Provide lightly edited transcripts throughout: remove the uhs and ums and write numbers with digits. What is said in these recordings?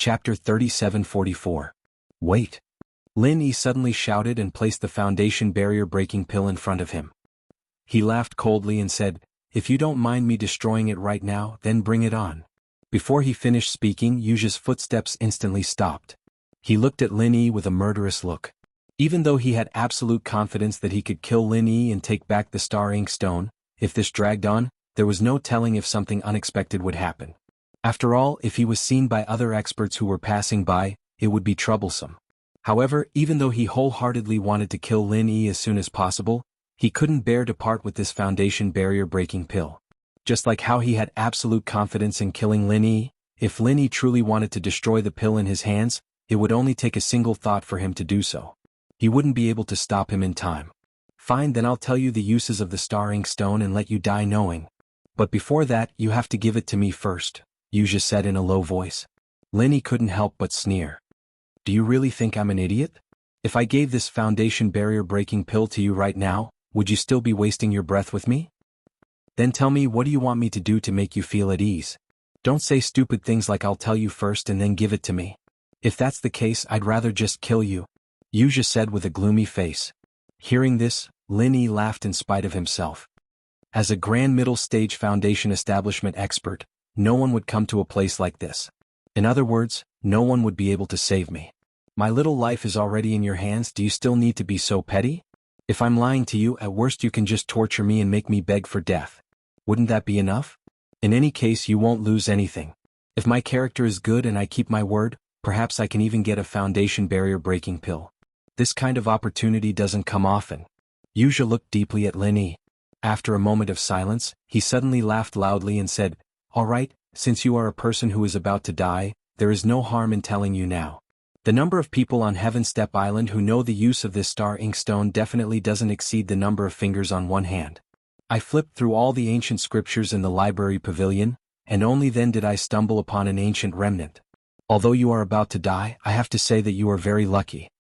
Chapter 3744. Wait. Lin Yi suddenly shouted and placed the foundation barrier-breaking pill in front of him. He laughed coldly and said, "If you don't mind me destroying it right now, then bring it on." Before he finished speaking, Yuji's footsteps instantly stopped. He looked at Lin Yi with a murderous look. Even though he had absolute confidence that he could kill Lin Yi and take back the Star Ink Stone, if this dragged on, there was no telling if something unexpected would happen. After all, if he was seen by other experts who were passing by, it would be troublesome. However, even though he wholeheartedly wanted to kill Lin Yi as soon as possible, he couldn't bear to part with this foundation barrier-breaking pill. Just like how he had absolute confidence in killing Lin Yi, if Lin Yi truly wanted to destroy the pill in his hands, it would only take a single thought for him to do so. He wouldn't be able to stop him in time. Fine, then I'll tell you the uses of the Star Ink Stone and let you die knowing. But before that, you have to give it to me first, Yuji said in a low voice. Lin Yi couldn't help but sneer. Do you really think I'm an idiot? If I gave this foundation barrier-breaking pill to you right now, would you still be wasting your breath with me? Then tell me, what do you want me to do to make you feel at ease? Don't say stupid things like I'll tell you first and then give it to me. If that's the case, I'd rather just kill you, Yuji said with a gloomy face. Hearing this, Lin Yi laughed in spite of himself. As a grand middle stage foundation establishment expert, no one would come to a place like this. In other words, no one would be able to save me. My little life is already in your hands. Do you still need to be so petty? If I'm lying to you, at worst you can just torture me and make me beg for death. Wouldn't that be enough? In any case, you won't lose anything. If my character is good and I keep my word, perhaps I can even get a foundation barrier-breaking pill. This kind of opportunity doesn't come often. Yuji looked deeply at Lin Yi. After a moment of silence, he suddenly laughed loudly and said, "All right, since you are a person who is about to die, there is no harm in telling you now. The number of people on Heaven Step Island who know the use of this Star Ink Stone definitely doesn't exceed the number of fingers on one hand. I flipped through all the ancient scriptures in the library pavilion, and only then did I stumble upon an ancient remnant. Although you are about to die, I have to say that you are very lucky."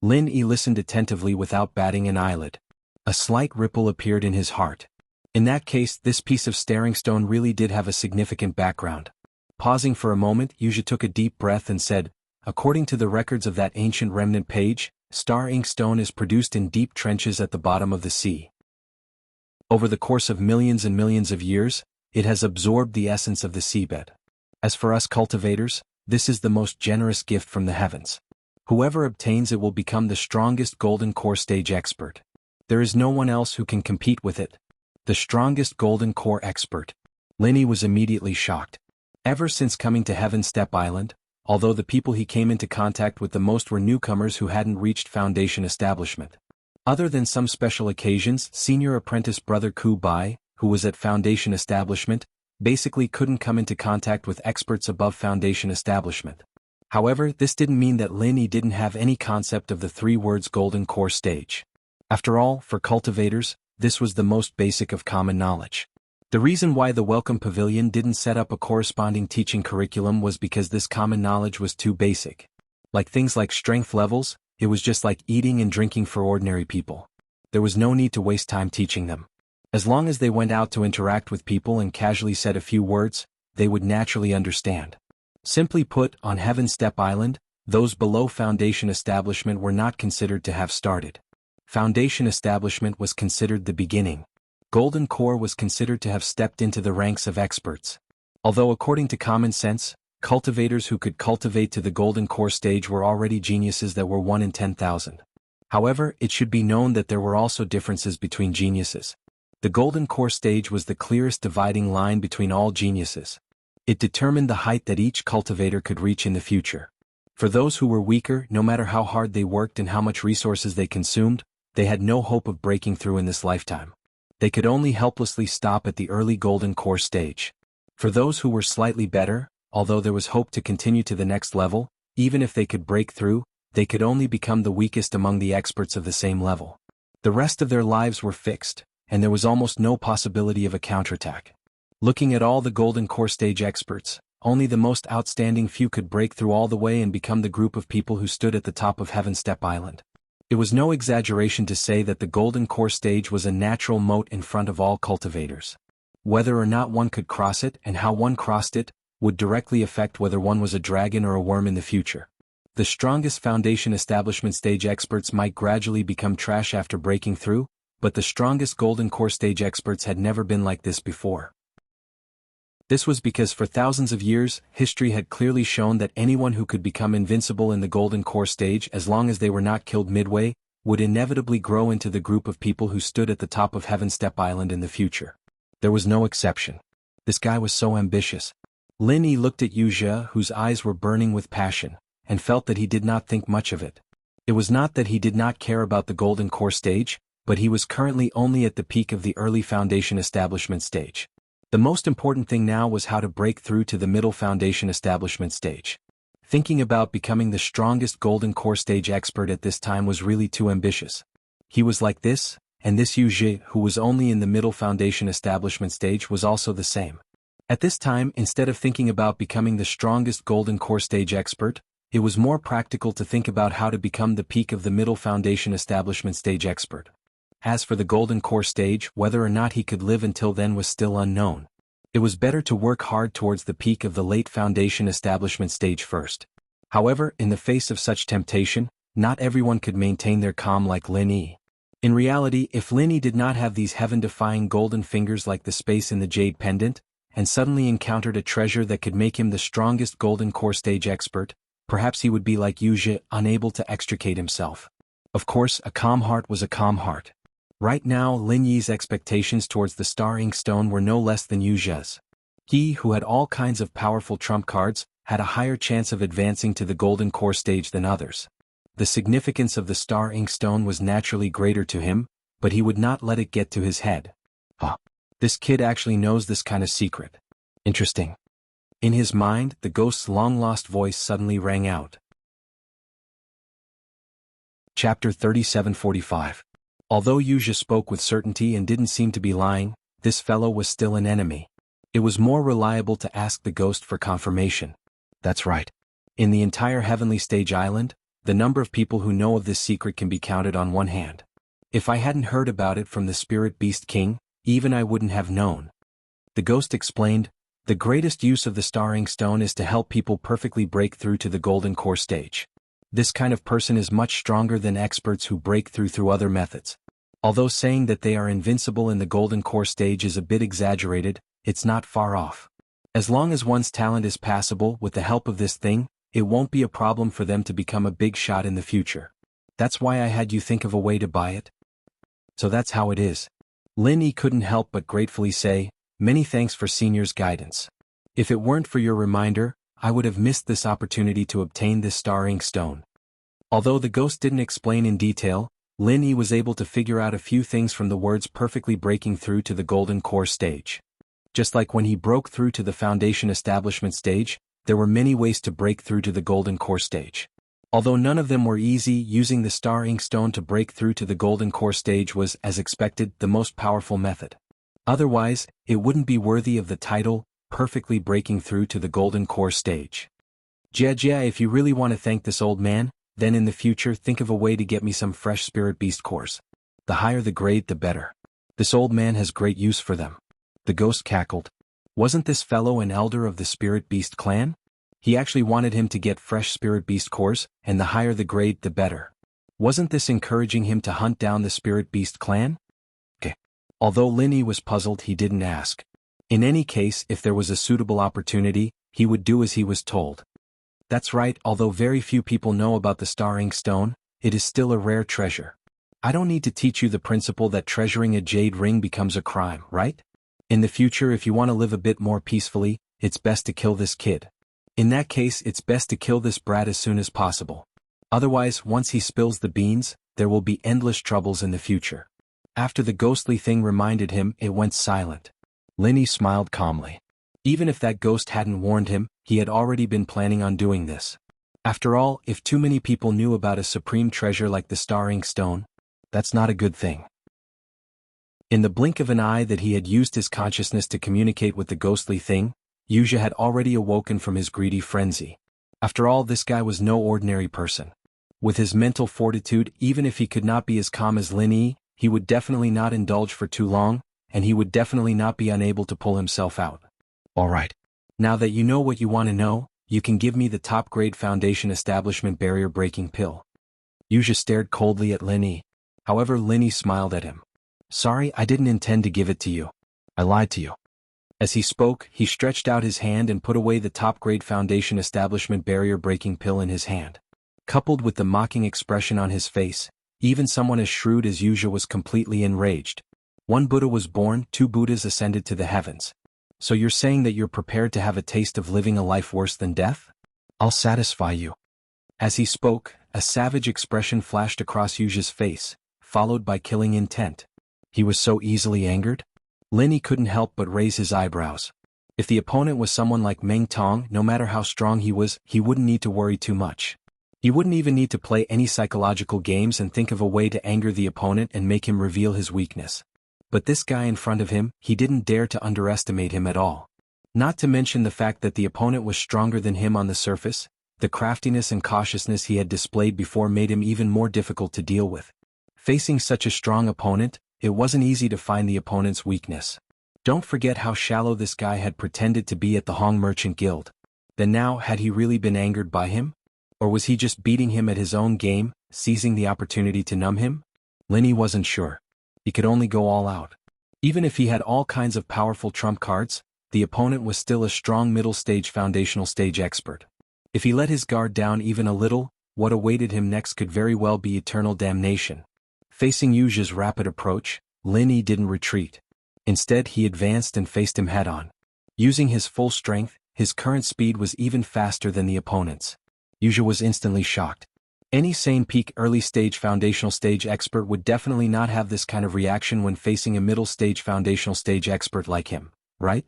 Lin Yi listened attentively without batting an eyelid. A slight ripple appeared in his heart. In that case, this piece of staring stone really did have a significant background. Pausing for a moment, Yuji took a deep breath and said, "According to the records of that ancient remnant page, Star Ink Stone is produced in deep trenches at the bottom of the sea. Over the course of millions and millions of years, it has absorbed the essence of the seabed. As for us cultivators, this is the most generous gift from the heavens. Whoever obtains it will become the strongest golden core stage expert. There is no one else who can compete with it. The strongest golden core expert." Lin Yi was immediately shocked. Ever since coming to Heaven Step Island, although the people he came into contact with the most were newcomers who hadn't reached foundation establishment. Other than some special occasions, senior apprentice brother Ku Bai, who was at foundation establishment, basically couldn't come into contact with experts above foundation establishment. However, this didn't mean that Lin Yi didn't have any concept of the three words golden core stage. After all, for cultivators, this was the most basic of common knowledge. The reason why the Welcome Pavilion didn't set up a corresponding teaching curriculum was because this common knowledge was too basic. Like things like strength levels, it was just like eating and drinking for ordinary people. There was no need to waste time teaching them. As long as they went out to interact with people and casually said a few words, they would naturally understand. Simply put, on Heaven Step Island, those below foundation establishment were not considered to have started. Foundation establishment was considered the beginning. Golden Core was considered to have stepped into the ranks of experts. Although according to common sense, cultivators who could cultivate to the Golden Core stage were already geniuses that were 1 in 10,000. However, it should be known that there were also differences between geniuses. The Golden Core stage was the clearest dividing line between all geniuses. It determined the height that each cultivator could reach in the future. For those who were weaker, no matter how hard they worked and how much resources they consumed, they had no hope of breaking through in this lifetime. They could only helplessly stop at the early Golden Core stage. For those who were slightly better, although there was hope to continue to the next level, even if they could break through, they could only become the weakest among the experts of the same level. The rest of their lives were fixed, and there was almost no possibility of a counterattack. Looking at all the Golden Core stage experts, only the most outstanding few could break through all the way and become the group of people who stood at the top of Heaven Step Island. It was no exaggeration to say that the Golden Core stage was a natural moat in front of all cultivators. Whether or not one could cross it and how one crossed it, would directly affect whether one was a dragon or a worm in the future. The strongest Foundation Establishment Stage experts might gradually become trash after breaking through, but the strongest Golden Core Stage experts had never been like this before. This was because for thousands of years, history had clearly shown that anyone who could become invincible in the Golden Core Stage as long as they were not killed midway, would inevitably grow into the group of people who stood at the top of Heaven Step Island in the future. There was no exception. This guy was so ambitious. Lin Yi looked at Yu Jie, whose eyes were burning with passion, and felt that he did not think much of it. It was not that he did not care about the Golden Core Stage, but he was currently only at the peak of the early Foundation Establishment Stage. The most important thing now was how to break through to the middle Foundation Establishment Stage. Thinking about becoming the strongest Golden Core Stage expert at this time was really too ambitious. He was like this, and this Yu Jie, who was only in the middle Foundation Establishment Stage, was also the same. At this time, instead of thinking about becoming the strongest Golden Core Stage expert, it was more practical to think about how to become the peak of the middle Foundation Establishment Stage expert. As for the Golden Core Stage, whether or not he could live until then was still unknown. It was better to work hard towards the peak of the late Foundation Establishment Stage first. However, in the face of such temptation, not everyone could maintain their calm like Lin Yi. In reality, if Lin Yi did not have these heaven-defying golden fingers like the space in the jade pendant, and suddenly encountered a treasure that could make him the strongest Golden Core Stage expert, perhaps he would be like Yu Jie, unable to extricate himself. Of course, a calm heart was a calm heart. Right now, Lin Yi's expectations towards the Star Ink Stone were no less than Yu Jie's. He, who had all kinds of powerful trump cards, had a higher chance of advancing to the Golden Core Stage than others. The significance of the Star Ink Stone was naturally greater to him, but he would not let it get to his head. This kid actually knows this kind of secret. Interesting. In his mind, the ghost's long-lost voice suddenly rang out. Chapter 3745. Although Yu Jie spoke with certainty and didn't seem to be lying, this fellow was still an enemy. It was more reliable to ask the ghost for confirmation. That's right. In the entire Heavenly Stage Island, the number of people who know of this secret can be counted on one hand. If I hadn't heard about it from the Spirit Beast King, even I wouldn't have known. The ghost explained, the greatest use of the Star Ink Stone is to help people perfectly break through to the Golden Core Stage. This kind of person is much stronger than experts who break through other methods. Although saying that they are invincible in the Golden Core Stage is a bit exaggerated, it's not far off. As long as one's talent is passable with the help of this thing, it won't be a problem for them to become a big shot in the future. That's why I had you think of a way to buy it. So that's how it is. Lin Yi couldn't help but gratefully say, many thanks for Senior's guidance. If it weren't for your reminder, I would have missed this opportunity to obtain this Star Ink Stone. Although the ghost didn't explain in detail, Lin Yi was able to figure out a few things from the words perfectly breaking through to the Golden Core Stage. Just like when he broke through to the Foundation Establishment Stage, there were many ways to break through to the Golden Core Stage. Although none of them were easy, using the Star Ink Stone to break through to the Golden Core Stage was, as expected, the most powerful method. Otherwise, it wouldn't be worthy of the title, perfectly breaking through to the Golden Core Stage. Jia, if you really want to thank this old man, then in the future think of a way to get me some fresh Spirit Beast cores. The higher the grade the better. This old man has great use for them. The ghost cackled. Wasn't this fellow an elder of the Spirit Beast clan? He actually wanted him to get fresh Spirit Beast cores, and the higher the grade the better. Wasn't this encouraging him to hunt down the Spirit Beast clan? Although Lin Yi was puzzled, he didn't ask. In any case, if there was a suitable opportunity, he would do as he was told. That's right, although very few people know about the Star Ink Stone, it is still a rare treasure. I don't need to teach you the principle that treasuring a jade ring becomes a crime, right? In the future, if you want to live a bit more peacefully, it's best to kill this kid. In that case, it's best to kill this brat as soon as possible. Otherwise, once he spills the beans, there will be endless troubles in the future. After the ghostly thing reminded him, it went silent. Lin Yi smiled calmly. Even if that ghost hadn't warned him, he had already been planning on doing this. After all, if too many people knew about a supreme treasure like the Star Ink Stone, that's not a good thing. In the blink of an eye that he had used his consciousness to communicate with the ghostly thing, Yu Jie had already awoken from his greedy frenzy. After all, this guy was no ordinary person. With his mental fortitude, even if he could not be as calm as Lin Yi, he would definitely not indulge for too long, and he would definitely not be unable to pull himself out. All right. Now that you know what you want to know, you can give me the top-grade foundation establishment barrier-breaking pill. Yuzha stared coldly at Lin Yi. However, Lin Yi smiled at him. Sorry, I didn't intend to give it to you. I lied to you. As he spoke, he stretched out his hand and put away the top-grade foundation establishment barrier-breaking pill in his hand. Coupled with the mocking expression on his face, even someone as shrewd as Yuzha was completely enraged. One Buddha was born, 2 Buddhas ascended to the heavens. So you're saying that you're prepared to have a taste of living a life worse than death? I'll satisfy you. As he spoke, a savage expression flashed across Yuzha's face, followed by killing intent. He was so easily angered? Lin Yi couldn't help but raise his eyebrows. If the opponent was someone like Meng Tong, no matter how strong he was, he wouldn't need to worry too much. He wouldn't even need to play any psychological games and think of a way to anger the opponent and make him reveal his weakness. But this guy in front of him, he didn't dare to underestimate him at all. Not to mention the fact that the opponent was stronger than him on the surface, the craftiness and cautiousness he had displayed before made him even more difficult to deal with. Facing such a strong opponent, it wasn't easy to find the opponent's weakness. Don't forget how shallow this guy had pretended to be at the Hong Merchant Guild. Then now, had he really been angered by him? Or was he just beating him at his own game, seizing the opportunity to numb him? Lin Yi wasn't sure. He could only go all out. Even if he had all kinds of powerful trump cards, the opponent was still a strong middle-stage foundational stage expert. If he let his guard down even a little, what awaited him next could very well be eternal damnation. Facing Yuzha's rapid approach, Lin Yi didn't retreat. Instead, he advanced and faced him head-on. Using his full strength, his current speed was even faster than the opponent's. Yuzha was instantly shocked. Any sane peak early-stage foundational stage expert would definitely not have this kind of reaction when facing a middle-stage foundational stage expert like him, right?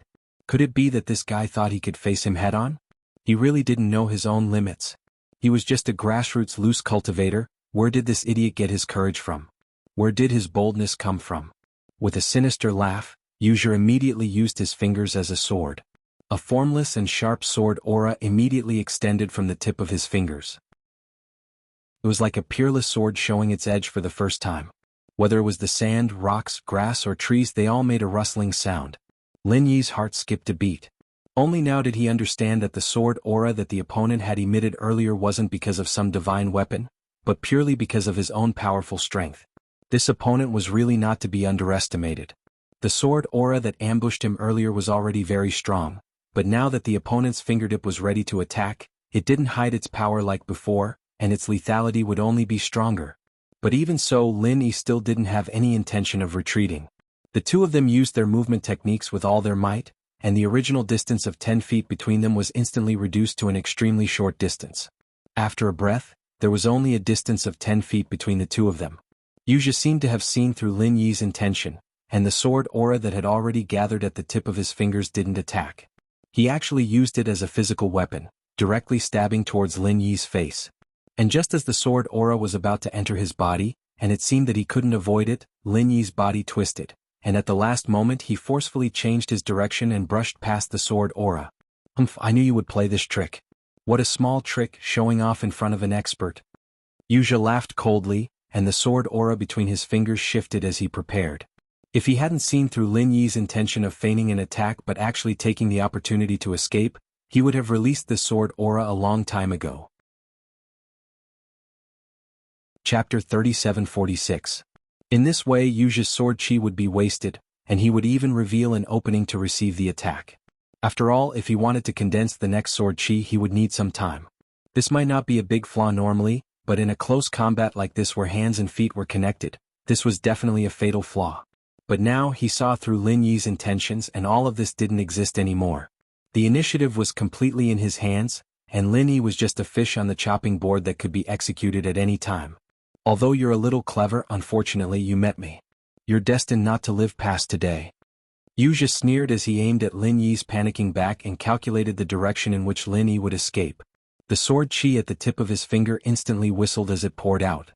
Could it be that this guy thought he could face him head-on? He really didn't know his own limits. He was just a grassroots loose cultivator. Where did this idiot get his courage from? Where did his boldness come from? With a sinister laugh, Yuzha immediately used his fingers as a sword. A formless and sharp sword aura immediately extended from the tip of his fingers. It was like a peerless sword showing its edge for the first time. Whether it was the sand, rocks, grass, or trees, they all made a rustling sound. Lin Yi's heart skipped a beat. Only now did he understand that the sword aura that the opponent had emitted earlier wasn't because of some divine weapon, but purely because of his own powerful strength. This opponent was really not to be underestimated. The sword aura that ambushed him earlier was already very strong, but now that the opponent's fingertip was ready to attack, it didn't hide its power like before, and its lethality would only be stronger. But even so, Lin Yi still didn't have any intention of retreating. The two of them used their movement techniques with all their might, and the original distance of 10 feet between them was instantly reduced to an extremely short distance. After a breath, there was only a distance of 10 feet between the two of them. Yuzha seemed to have seen through Lin Yi's intention, and the sword aura that had already gathered at the tip of his fingers didn't attack. He actually used it as a physical weapon, directly stabbing towards Lin Yi's face. And just as the sword aura was about to enter his body, and it seemed that he couldn't avoid it, Lin Yi's body twisted, and at the last moment he forcefully changed his direction and brushed past the sword aura. I knew you would play this trick. What a small trick, showing off in front of an expert. Yuzha laughed coldly, and the sword aura between his fingers shifted as he prepared. If he hadn't seen through Lin Yi's intention of feigning an attack but actually taking the opportunity to escape, he would have released the sword aura a long time ago. Chapter 3746. In this way, Yuzha's sword chi would be wasted, and he would even reveal an opening to receive the attack. After all, if he wanted to condense the next sword chi, he would need some time. This might not be a big flaw normally, but in a close combat like this where hands and feet were connected, this was definitely a fatal flaw. But now he saw through Lin Yi's intentions, and all of this didn't exist anymore. The initiative was completely in his hands, and Lin Yi was just a fish on the chopping board that could be executed at any time. Although you're a little clever, unfortunately you met me. You're destined not to live past today. Yuzha sneered as he aimed at Lin Yi's panicking back and calculated the direction in which Lin Yi would escape. The sword chi at the tip of his finger instantly whistled as it poured out.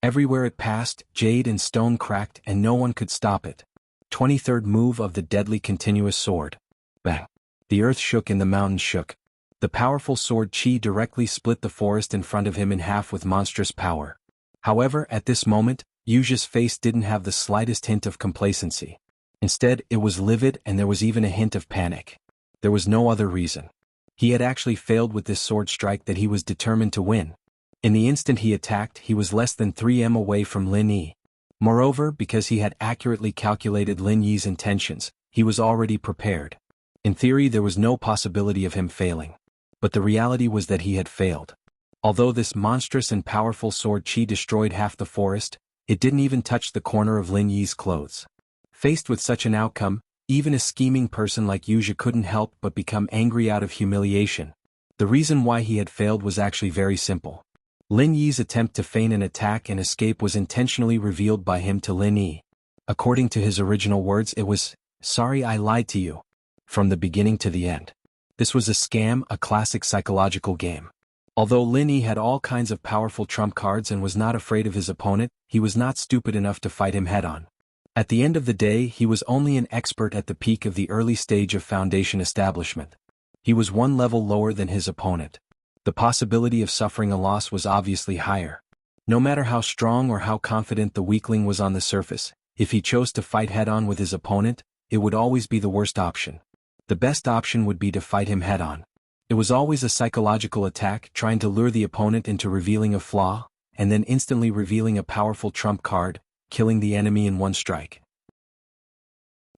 Everywhere it passed, jade and stone cracked, and no one could stop it. 23rd move of the deadly continuous sword. Bang! The earth shook and the mountains shook. The powerful sword chi directly split the forest in front of him in half with monstrous power. However, at this moment, Yuzha's face didn't have the slightest hint of complacency. Instead, it was livid, and there was even a hint of panic. There was no other reason. He had actually failed with this sword strike that he was determined to win. In the instant he attacked, he was less than 3 m away from Lin Yi. Moreover, because he had accurately calculated Lin Yi's intentions, he was already prepared. In theory, there was no possibility of him failing. But the reality was that he had failed. Although this monstrous and powerful sword chi destroyed half the forest, it didn't even touch the corner of Lin Yi's clothes. Faced with such an outcome, even a scheming person like Yuzha couldn't help but become angry out of humiliation. The reason why he had failed was actually very simple. Lin Yi's attempt to feign an attack and escape was intentionally revealed by him to Lin Yi. According to his original words, it was, "Sorry I lied to you." From the beginning to the end. This was a scam, a classic psychological game. Although Lin Yi had all kinds of powerful trump cards and was not afraid of his opponent, he was not stupid enough to fight him head-on. At the end of the day, he was only an expert at the peak of the early stage of foundation establishment. He was one level lower than his opponent. The possibility of suffering a loss was obviously higher. No matter how strong or how confident the weakling was on the surface, if he chose to fight head-on with his opponent, it would always be the worst option. The best option would be to fight him head-on. It was always a psychological attack, trying to lure the opponent into revealing a flaw, and then instantly revealing a powerful trump card, killing the enemy in one strike.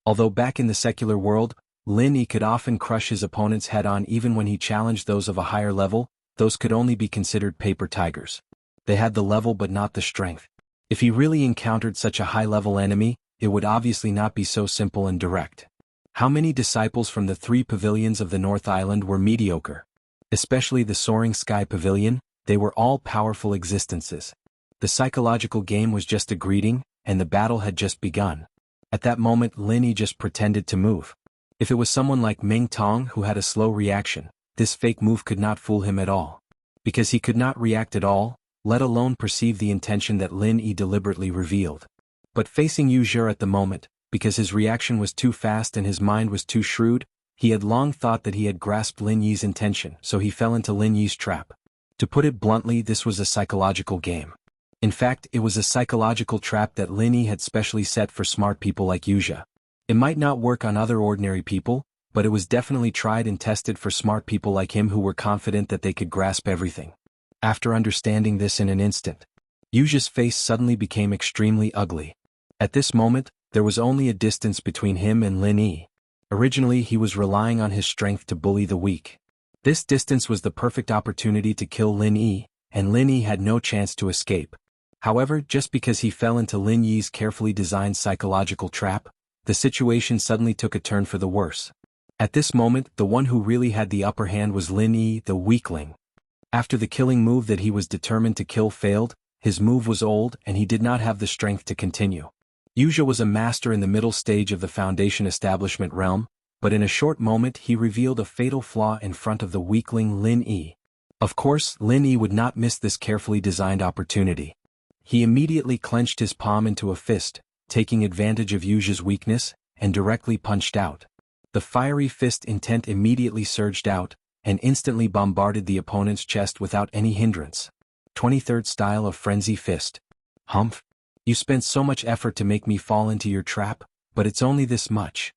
Although back in the secular world, Lin Yi could often crush his opponents head-on even when he challenged those of a higher level, those could only be considered paper tigers. They had the level but not the strength. If he really encountered such a high-level enemy, it would obviously not be so simple and direct. How many disciples from the 3 pavilions of the North Island were mediocre? Especially the Soaring Sky Pavilion, they were all powerful existences. The psychological game was just a greeting, and the battle had just begun. At that moment Lin Yi just pretended to move. If it was someone like Ming Tong who had a slow reaction, this fake move could not fool him at all. Because he could not react at all, let alone perceive the intention that Lin Yi deliberately revealed. But facing Yu Zhe at the moment, because his reaction was too fast and his mind was too shrewd, he had long thought that he had grasped Lin Yi's intention, so he fell into Lin Yi's trap. To put it bluntly, this was a psychological game. In fact, it was a psychological trap that Lin Yi had specially set for smart people like Yu Zhe. It might not work on other ordinary people, but it was definitely tried and tested for smart people like him who were confident that they could grasp everything. After understanding this in an instant, Yu Zhe's face suddenly became extremely ugly. At this moment, there was only a distance between him and Lin Yi. Originally he was relying on his strength to bully the weak. This distance was the perfect opportunity to kill Lin Yi, and Lin Yi had no chance to escape. However, just because he fell into Lin Yi's carefully designed psychological trap, the situation suddenly took a turn for the worse. At this moment, the one who really had the upper hand was Lin Yi, the weakling. After the killing move that he was determined to kill failed, his move was old and he did not have the strength to continue. Yu Zhe was a master in the middle stage of the foundation establishment realm, but in a short moment he revealed a fatal flaw in front of the weakling Lin Yi. Of course, Lin Yi would not miss this carefully designed opportunity. He immediately clenched his palm into a fist, taking advantage of Yu Zhe's weakness, and directly punched out. The fiery fist intent immediately surged out, and instantly bombarded the opponent's chest without any hindrance. 23rd style of Frenzy Fist. Humph. You spent so much effort to make me fall into your trap, but it's only this much.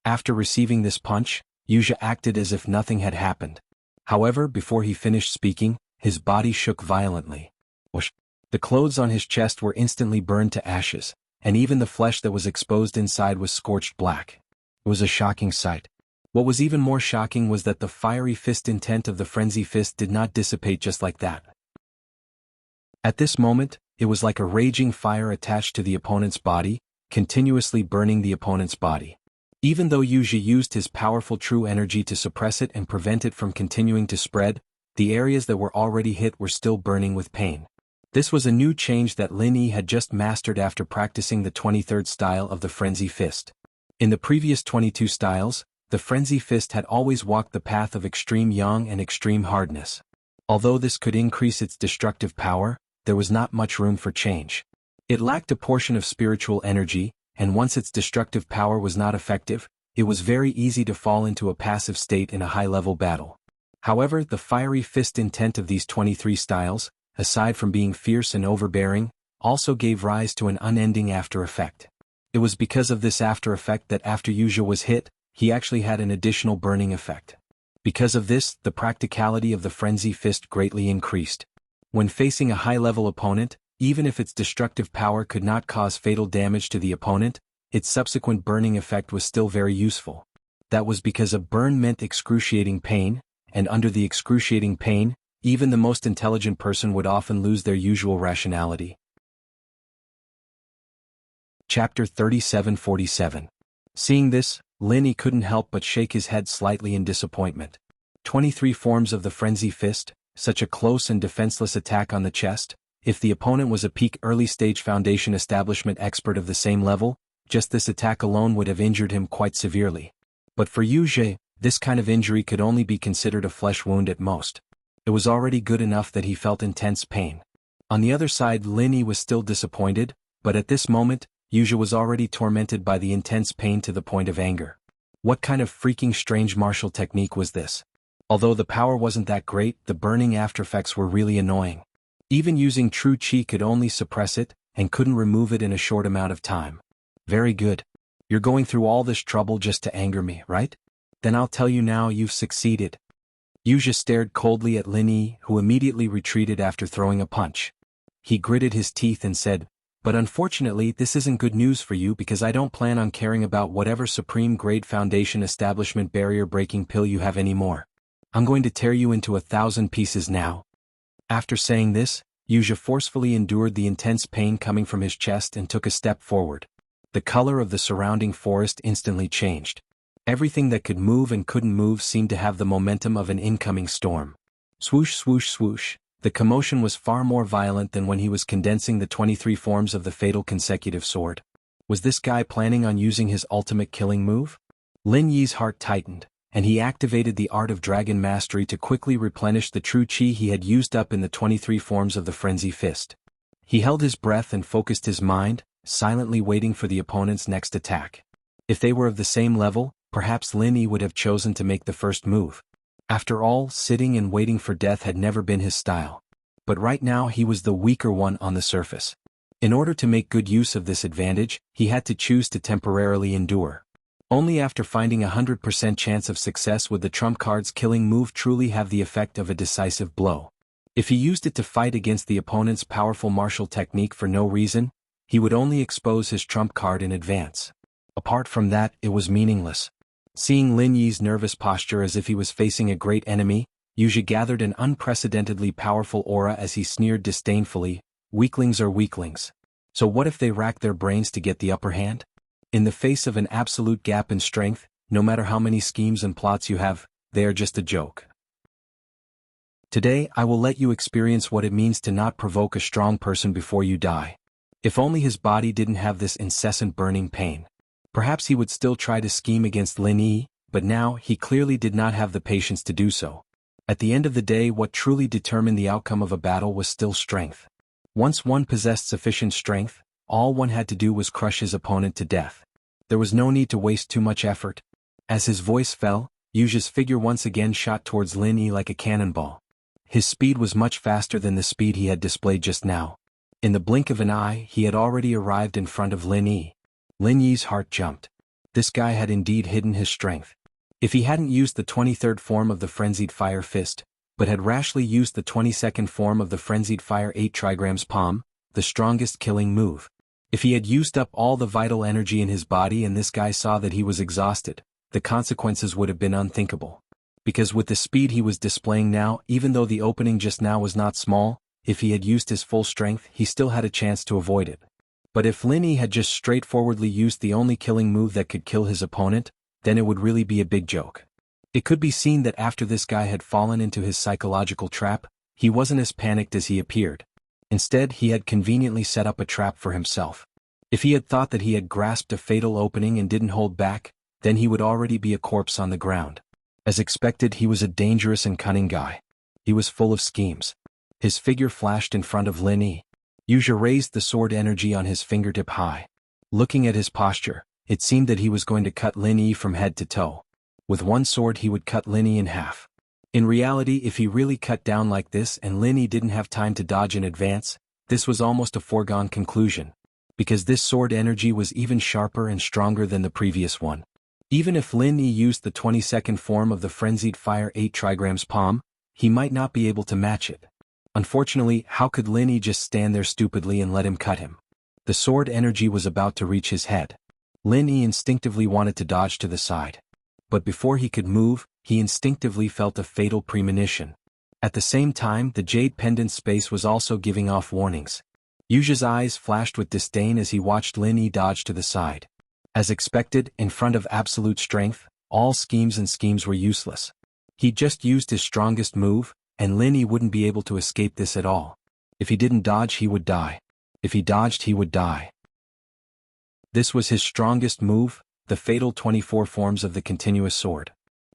After receiving this punch, Yu Zhe acted as if nothing had happened. However, before he finished speaking, his body shook violently. Whoosh. The clothes on his chest were instantly burned to ashes, and even the flesh that was exposed inside was scorched black. It was a shocking sight. What was even more shocking was that the fiery fist intent of the frenzy fist did not dissipate just like that. At this moment, it was like a raging fire attached to the opponent's body, continuously burning the opponent's body. Even though Yu Zhe used his powerful true energy to suppress it and prevent it from continuing to spread, the areas that were already hit were still burning with pain. This was a new change that Lin Yi had just mastered after practicing the 23rd style of the Frenzy Fist. In the previous 22 styles, the Frenzy Fist had always walked the path of extreme yang and extreme hardness. Although this could increase its destructive power, there was not much room for change. It lacked a portion of spiritual energy, and once its destructive power was not effective, it was very easy to fall into a passive state in a high-level battle. However, the fiery fist intent of these 23 styles, aside from being fierce and overbearing, also gave rise to an unending after effect. It was because of this after effect that after Yu Zhe was hit, he actually had an additional burning effect. Because of this, the practicality of the Frenzy Fist greatly increased. When facing a high-level opponent, even if its destructive power could not cause fatal damage to the opponent, its subsequent burning effect was still very useful. That was because a burn meant excruciating pain, and under the excruciating pain, even the most intelligent person would often lose their usual rationality. Chapter 37-47. Seeing this, Lin couldn't help but shake his head slightly in disappointment. 23 forms of the Frenzy Fist, such a close and defenseless attack on the chest. If the opponent was a peak early-stage Foundation establishment expert of the same level, just this attack alone would have injured him quite severely. But for Yuzhe, this kind of injury could only be considered a flesh wound at most. It was already good enough that he felt intense pain. On the other side, Lin was still disappointed, but at this moment, Yuzhe was already tormented by the intense pain to the point of anger. What kind of freaking strange martial technique was this? Although the power wasn't that great, the burning aftereffects were really annoying. Even using true chi could only suppress it, and couldn't remove it in a short amount of time. Very good. You're going through all this trouble just to anger me, right? Then I'll tell you now you've succeeded. Yuzhe stared coldly at Lin, who immediately retreated after throwing a punch. He gritted his teeth and said, "But unfortunately this isn't good news for you because I don't plan on caring about whatever supreme grade Foundation establishment barrier-breaking pill you have anymore. I'm going to tear you into 1,000 pieces now." After saying this, Yuzhe forcefully endured the intense pain coming from his chest and took a step forward. The color of the surrounding forest instantly changed. Everything that could move and couldn't move seemed to have the momentum of an incoming storm. Swoosh, swoosh, swoosh. The commotion was far more violent than when he was condensing the 23 forms of the fatal consecutive sword. Was this guy planning on using his ultimate killing move? Lin Yi's heart tightened, and he activated the art of dragon mastery to quickly replenish the true chi he had used up in the 23 forms of the Frenzy Fist. He held his breath and focused his mind, silently waiting for the opponent's next attack. If they were of the same level, perhaps Lin Yi would have chosen to make the first move. After all, sitting and waiting for death had never been his style. But right now he was the weaker one on the surface. In order to make good use of this advantage, he had to choose to temporarily endure. Only after finding 100% chance of success would the trump card's killing move truly have the effect of a decisive blow. If he used it to fight against the opponent's powerful martial technique for no reason, he would only expose his trump card in advance. Apart from that, it was meaningless. Seeing Lin Yi's nervous posture as if he was facing a great enemy, Yuzhe gathered an unprecedentedly powerful aura as he sneered disdainfully, "Weaklings are weaklings. So what if they rack their brains to get the upper hand? In the face of an absolute gap in strength, no matter how many schemes and plots you have, they are just a joke. Today I will let you experience what it means to not provoke a strong person before you die." If only his body didn't have this incessant burning pain. Perhaps he would still try to scheme against Lin Yi, but now he clearly did not have the patience to do so. At the end of the day, what truly determined the outcome of a battle was still strength. Once one possessed sufficient strength, all one had to do was crush his opponent to death. There was no need to waste too much effort. As his voice fell, Yuzhe's figure once again shot towards Lin Yi like a cannonball. His speed was much faster than the speed he had displayed just now. In the blink of an eye, he had already arrived in front of Lin Yi. Lin Yi's heart jumped. This guy had indeed hidden his strength. If he hadn't used the 23rd form of the Frenzied Fire Fist, but had rashly used the 22nd form of the Frenzied Fire 8 Trigrams Palm, the strongest killing move. If he had used up all the vital energy in his body and this guy saw that he was exhausted, the consequences would have been unthinkable. Because with the speed he was displaying now, even though the opening just now was not small, if he had used his full strength, he still had a chance to avoid it. But if Lin Yi had just straightforwardly used the only killing move that could kill his opponent, then it would really be a big joke. It could be seen that after this guy had fallen into his psychological trap, he wasn't as panicked as he appeared. Instead, he had conveniently set up a trap for himself. If he had thought that he had grasped a fatal opening and didn't hold back, then he would already be a corpse on the ground. As expected, he was a dangerous and cunning guy. He was full of schemes. His figure flashed in front of Lin Yi. Yuzhe raised the sword energy on his fingertip high. Looking at his posture, it seemed that he was going to cut Lin Yi from head to toe. With one sword he would cut Lin Yi in half. In reality, if he really cut down like this and Lin Yi didn't have time to dodge in advance, this was almost a foregone conclusion. Because this sword energy was even sharper and stronger than the previous one. Even if Lin Yi used the 22nd form of the frenzied fire 8 trigrams palm, he might not be able to match it. Unfortunately, how could Lin Yi just stand there stupidly and let him cut him? The sword energy was about to reach his head. Lin Yi instinctively wanted to dodge to the side. But before he could move, he instinctively felt a fatal premonition. At the same time, the jade pendant space was also giving off warnings. Yuja's eyes flashed with disdain as he watched Lin Yi dodge to the side. As expected, in front of absolute strength, all schemes were useless. He just used his strongest move, and Lin Yi wouldn't be able to escape this at all. If he didn't dodge, he would die. If he dodged, he would die. This was his strongest move, the fatal 24 forms of the continuous sword.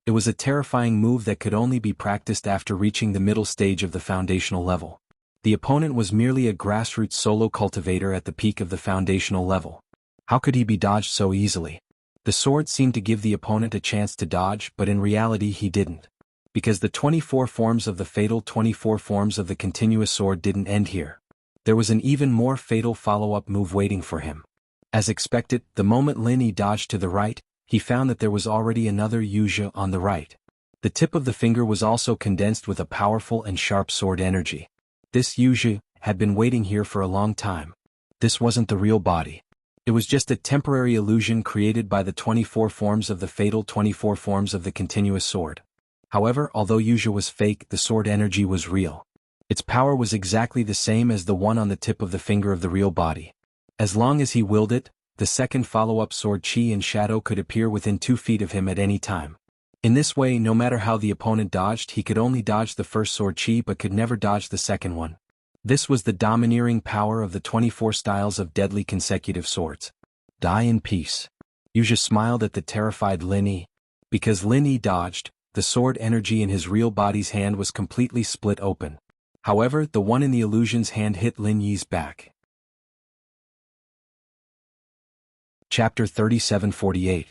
It was a terrifying move that could only be practiced after reaching the middle stage of the foundational level. The opponent was merely a grassroots solo cultivator at the peak of the foundational level. How could he be dodged so easily? The sword seemed to give the opponent a chance to dodge, but in reality he didn't. Because the 24 forms of the fatal 24 forms of the continuous sword didn't end here. There was an even more fatal follow-up move waiting for him. As expected, the moment Lin Yi dodged to the right, he found that there was already another Yuja on the right. The tip of the finger was also condensed with a powerful and sharp sword energy. This Yuja had been waiting here for a long time. This wasn't the real body. It was just a temporary illusion created by the 24 forms of the fatal 24 forms of the continuous sword. However, although Yuja was fake, the sword energy was real. Its power was exactly the same as the one on the tip of the finger of the real body. As long as he willed it, the second follow-up sword chi and shadow could appear within 2 feet of him at any time. In this way, no matter how the opponent dodged, he could only dodge the first sword chi but could never dodge the second one. This was the domineering power of the 24 styles of deadly consecutive swords. Die in peace. Yuja smiled at the terrified Lin Yi. Because Lin Yi dodged, the sword energy in his real body's hand was completely split open. However, the one in the illusion's hand hit Lin Yi's back. Chapter 3748.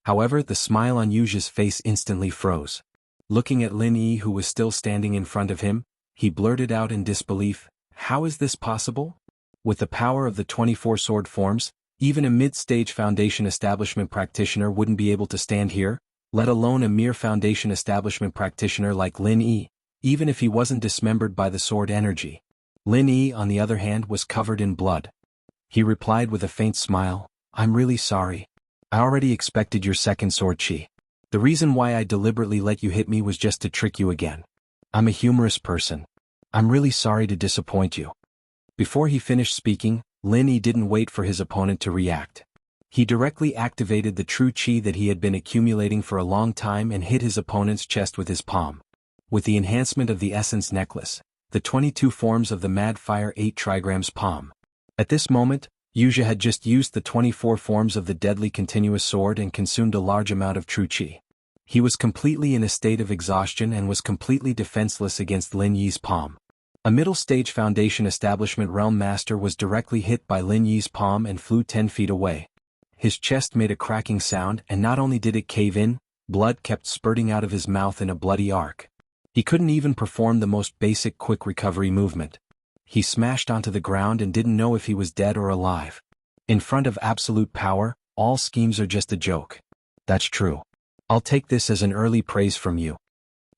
However, the smile on Yuja's face instantly froze. Looking at Lin Yi, who was still standing in front of him, he blurted out in disbelief, "How is this possible? With the power of the 24 sword forms, even a mid-stage foundation establishment practitioner wouldn't be able to stand here, let alone a mere foundation establishment practitioner like Lin Yi, even if he wasn't dismembered by the sword energy." Lin Yi, on the other hand, was covered in blood. He replied with a faint smile, "I'm really sorry. I already expected your second sword chi. The reason why I deliberately let you hit me was just to trick you again. I'm a humorous person. I'm really sorry to disappoint you." Before he finished speaking, Lin Yi didn't wait for his opponent to react. He directly activated the true chi that he had been accumulating for a long time and hit his opponent's chest with his palm. With the enhancement of the essence necklace, the 22 forms of the mad fire 8 trigrams palm. At this moment, Yuja had just used the 24 forms of the deadly continuous sword and consumed a large amount of true chi. He was completely in a state of exhaustion and was completely defenseless against Lin Yi's palm. A middle-stage foundation establishment realm master was directly hit by Lin Yi's palm and flew 10 feet away. His chest made a cracking sound, and not only did it cave in, blood kept spurting out of his mouth in a bloody arc. He couldn't even perform the most basic quick recovery movement. He smashed onto the ground and didn't know if he was dead or alive. In front of absolute power, all schemes are just a joke. That's true. I'll take this as an early praise from you.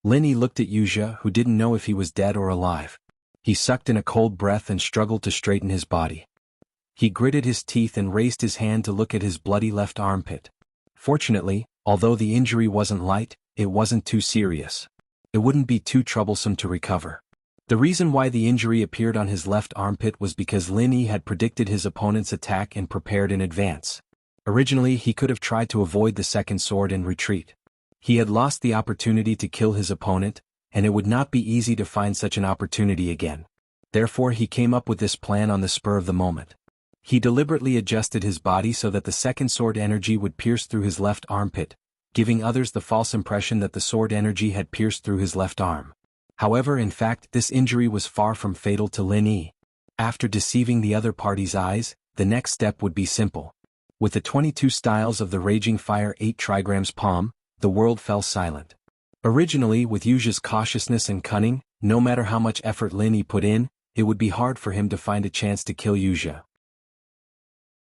Lin Yi looked at Yuja, who didn't know if he was dead or alive. He sucked in a cold breath and struggled to straighten his body. He gritted his teeth and raised his hand to look at his bloody left armpit. Fortunately, although the injury wasn't light, it wasn't too serious. It wouldn't be too troublesome to recover. The reason why the injury appeared on his left armpit was because Lin Yi had predicted his opponent's attack and prepared in advance. Originally, he could have tried to avoid the second sword and retreat. He had lost the opportunity to kill his opponent, and it would not be easy to find such an opportunity again. Therefore, he came up with this plan on the spur of the moment. He deliberately adjusted his body so that the second sword energy would pierce through his left armpit, giving others the false impression that the sword energy had pierced through his left arm. However, in fact, this injury was far from fatal to Lin Yi. After deceiving the other party's eyes, the next step would be simple. With the 22 styles of the Raging Fire 8 trigrams palm, the world fell silent. Originally, with Yuja's cautiousness and cunning, no matter how much effort Lin Yi put in, it would be hard for him to find a chance to kill Yuja.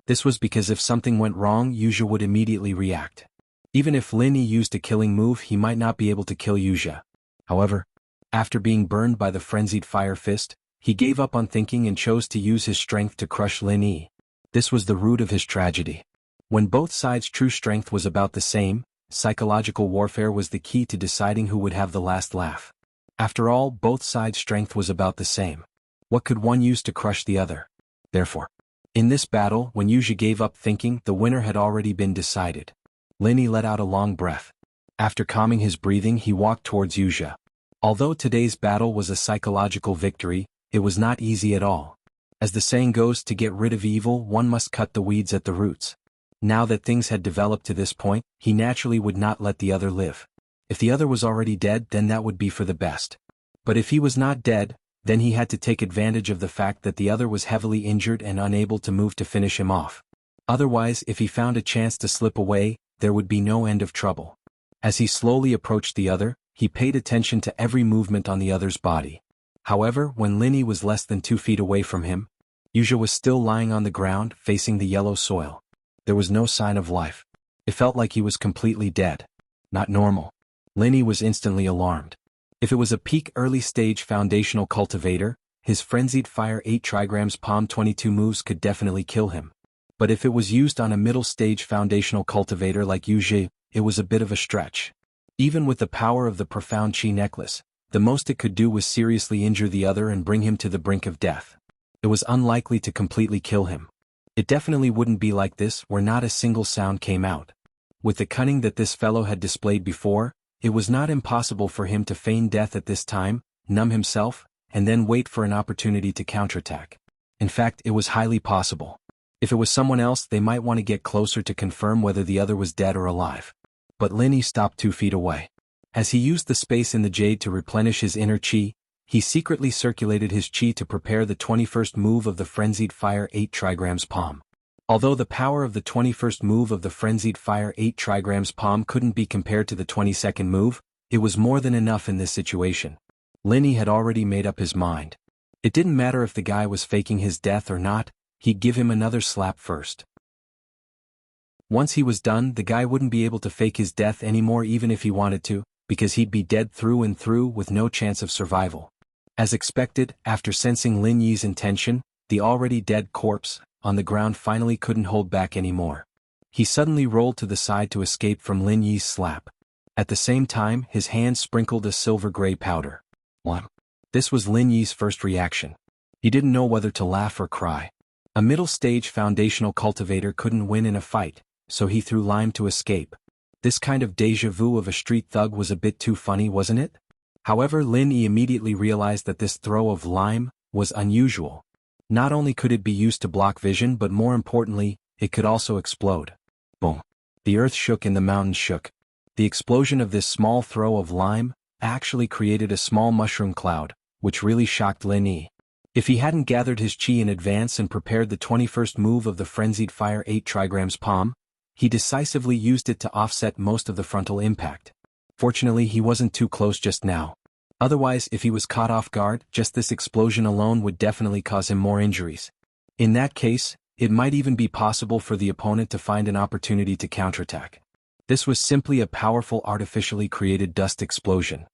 This was because if something went wrong, Yuja would immediately react. Even if Lin Yi used a killing move, he might not be able to kill Yuzha. However, after being burned by the frenzied fire fist, he gave up on thinking and chose to use his strength to crush Lin Yi. This was the root of his tragedy. When both sides' true strength was about the same, psychological warfare was the key to deciding who would have the last laugh. After all, both sides' strength was about the same. What could one use to crush the other? Therefore, in this battle, when Yuzha gave up thinking, the winner had already been decided. Lin Yi let out a long breath. After calming his breathing, he walked towards Yuzha. Although today's battle was a psychological victory, it was not easy at all. As the saying goes, to get rid of evil, one must cut the weeds at the roots. Now that things had developed to this point, he naturally would not let the other live. If the other was already dead, then that would be for the best. But if he was not dead, then he had to take advantage of the fact that the other was heavily injured and unable to move to finish him off. Otherwise, if he found a chance to slip away, there would be no end of trouble. As he slowly approached the other, he paid attention to every movement on the other's body. However, when Lin Yi was less than 2 feet away from him, Yuzha was still lying on the ground, facing the yellow soil. There was no sign of life. It felt like he was completely dead. Not normal. Lin Yi was instantly alarmed. If it was a peak early-stage foundational cultivator, his frenzied fire 8 trigrams palm 22 moves could definitely kill him. But if it was used on a middle-stage foundational cultivator like Yuzha, it was a bit of a stretch. Even with the power of the profound chi necklace, the most it could do was seriously injure the other and bring him to the brink of death. It was unlikely to completely kill him. It definitely wouldn't be like this where not a single sound came out. With the cunning that this fellow had displayed before, it was not impossible for him to feign death at this time, numb himself, and then wait for an opportunity to counterattack. In fact, it was highly possible. If it was someone else, they might want to get closer to confirm whether the other was dead or alive. But Lin Yi stopped 2 feet away. As he used the space in the jade to replenish his inner chi, he secretly circulated his chi to prepare the 21st move of the frenzied fire 8 trigrams palm. Although the power of the 21st move of the frenzied fire 8 trigrams palm couldn't be compared to the 22nd move, it was more than enough in this situation. Lin Yi had already made up his mind. It didn't matter if the guy was faking his death or not, he'd give him another slap first. Once he was done, the guy wouldn't be able to fake his death anymore even if he wanted to, because he'd be dead through and through with no chance of survival. As expected, after sensing Lin Yi's intention, the already dead corpse on the ground finally couldn't hold back anymore. He suddenly rolled to the side to escape from Lin Yi's slap. At the same time, his hand sprinkled a silver-gray powder. What? This was Lin Yi's first reaction. He didn't know whether to laugh or cry. A middle-stage foundational cultivator couldn't win in a fight, so he threw lime to escape. This kind of déjà vu of a street thug was a bit too funny, wasn't it? However, Lin Yi immediately realized that this throw of lime was unusual. Not only could it be used to block vision, but more importantly, it could also explode. Boom. The earth shook and the mountains shook. The explosion of this small throw of lime actually created a small mushroom cloud, which really shocked Lin Yi. If he hadn't gathered his chi in advance and prepared the 21st move of the frenzied fire 8 trigrams palm, he decisively used it to offset most of the frontal impact. Fortunately, he wasn't too close just now. Otherwise, if he was caught off guard, just this explosion alone would definitely cause him more injuries. In that case, it might even be possible for the opponent to find an opportunity to counterattack. This was simply a powerful artificially created dust explosion.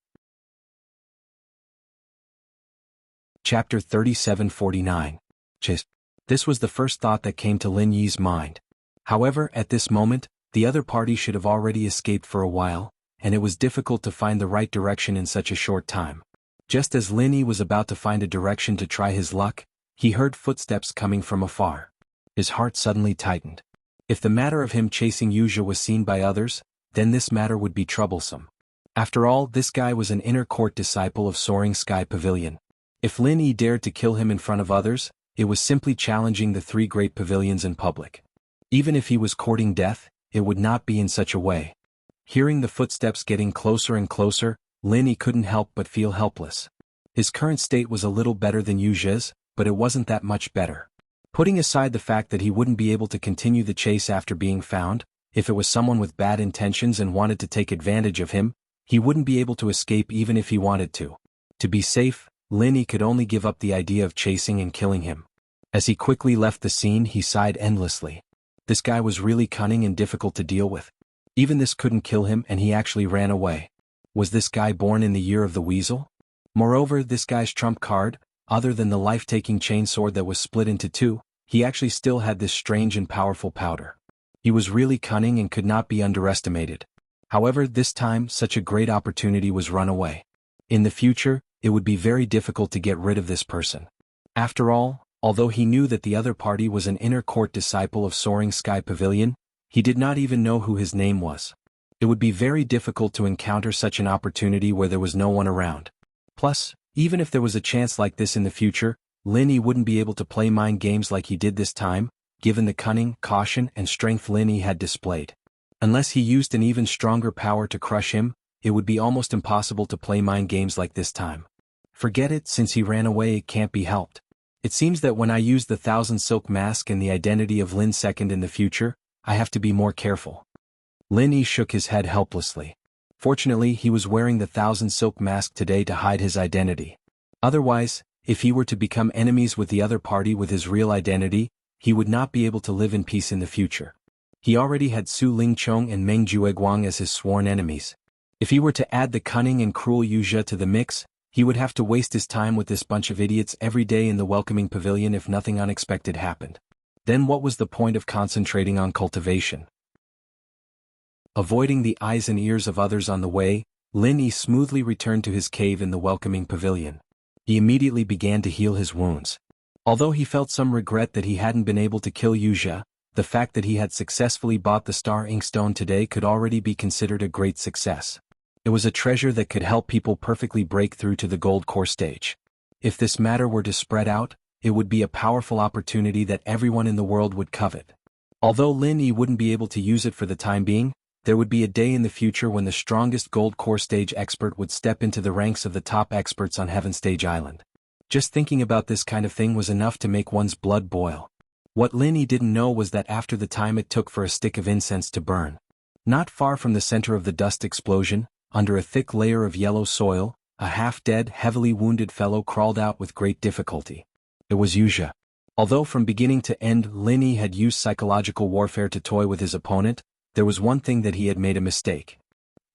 Chapter 3749. Chase. This was the first thought that came to Lin Yi's mind. However, at this moment, the other party should have already escaped for a while, and it was difficult to find the right direction in such a short time. Just as Lin Yi was about to find a direction to try his luck, he heard footsteps coming from afar. His heart suddenly tightened. If the matter of him chasing Yuzha was seen by others, then this matter would be troublesome. After all, this guy was an inner court disciple of Soaring Sky Pavilion. If Lin Yi dared to kill him in front of others, it was simply challenging the 3 great pavilions in public. Even if he was courting death, it would not be in such a way. Hearing the footsteps getting closer and closer, Lin Yi couldn't help but feel helpless. His current state was a little better than Yuzha's, but it wasn't that much better. Putting aside the fact that he wouldn't be able to continue the chase after being found, if it was someone with bad intentions and wanted to take advantage of him, he wouldn't be able to escape even if he wanted to. To be safe, Lin Yi could only give up the idea of chasing and killing him. As he quickly left the scene, he sighed endlessly. This guy was really cunning and difficult to deal with. Even this couldn't kill him and he actually ran away. Was this guy born in the year of the weasel? Moreover, this guy's trump card, other than the life-taking chainsword that was split into two, he actually still had this strange and powerful powder. He was really cunning and could not be underestimated. However, this time such a great opportunity was run away. In the future, it would be very difficult to get rid of this person. After all, although he knew that the other party was an inner court disciple of Soaring Sky Pavilion, he did not even know who his name was. It would be very difficult to encounter such an opportunity where there was no one around. Plus, even if there was a chance like this in the future, Lin Yi wouldn't be able to play mind games like he did this time, given the cunning, caution, and strength Lin Yi had displayed. Unless he used an even stronger power to crush him, it would be almost impossible to play mind games like this time. Forget it, since he ran away it can't be helped. It seems that when I use the Thousand Silk Mask and the identity of Lin II in the future, I have to be more careful. Lin Yi shook his head helplessly. Fortunately, he was wearing the Thousand Silk Mask today to hide his identity. Otherwise, if he were to become enemies with the other party with his real identity, he would not be able to live in peace in the future. He already had Su Lingchong and Meng Jueguang as his sworn enemies. If he were to add the cunning and cruel Yu Zhe to the mix, he would have to waste his time with this bunch of idiots every day in the welcoming pavilion if nothing unexpected happened. Then what was the point of concentrating on cultivation? Avoiding the eyes and ears of others on the way, Lin Yi smoothly returned to his cave in the welcoming pavilion. He immediately began to heal his wounds. Although he felt some regret that he hadn't been able to kill Yu Zhe, the fact that he had successfully bought the Star Inkstone today could already be considered a great success. It was a treasure that could help people perfectly break through to the gold core stage. If this matter were to spread out, it would be a powerful opportunity that everyone in the world would covet. Although Lin Yi wouldn't be able to use it for the time being, there would be a day in the future when the strongest gold core stage expert would step into the ranks of the top experts on Heaven Stage Island. Just thinking about this kind of thing was enough to make one's blood boil. What Lin Yi didn't know was that after the time it took for a stick of incense to burn, not far from the center of the dust explosion, under a thick layer of yellow soil, a half-dead, heavily wounded fellow crawled out with great difficulty. It was Yu Zhe. Although from beginning to end Lin Yi had used psychological warfare to toy with his opponent, there was one thing that he had made a mistake.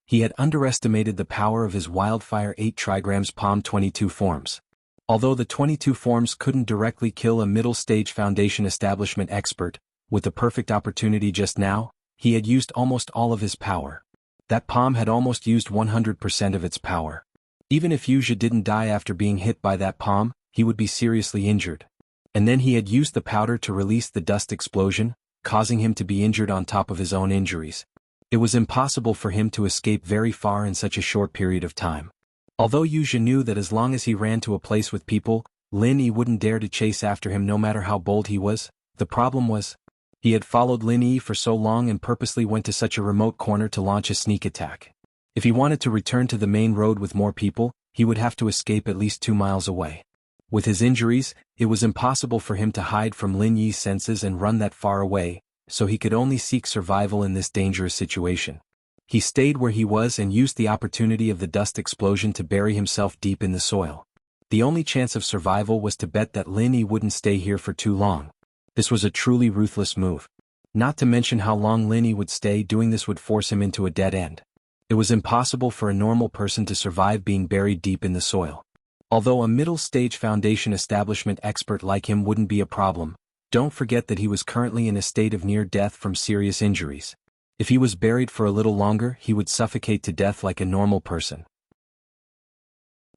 He had underestimated the power of his Wildfire 8 trigrams Palm 22 forms. Although the 22 forms couldn't directly kill a middle-stage foundation establishment expert, with the perfect opportunity just now, he had used almost all of his power. That palm had almost used 100% of its power. Even if Yu Zhe didn't die after being hit by that palm, he would be seriously injured. And then he had used the powder to release the dust explosion, causing him to be injured on top of his own injuries. It was impossible for him to escape very far in such a short period of time. Although Yu Zhe knew that as long as he ran to a place with people, Lin Yi wouldn't dare to chase after him no matter how bold he was, the problem was, he had followed Lin Yi for so long and purposely went to such a remote corner to launch a sneak attack. If he wanted to return to the main road with more people, he would have to escape at least 2 miles away. With his injuries, it was impossible for him to hide from Lin Yi's senses and run that far away, so he could only seek survival in this dangerous situation. He stayed where he was and used the opportunity of the dust explosion to bury himself deep in the soil. The only chance of survival was to bet that Lin Yi wouldn't stay here for too long. This was a truly ruthless move. Not to mention how long Lin Yi would stay doing this would force him into a dead end. It was impossible for a normal person to survive being buried deep in the soil. Although a middle-stage foundation establishment expert like him wouldn't be a problem, don't forget that he was currently in a state of near death from serious injuries. If he was buried for a little longer, he would suffocate to death like a normal person.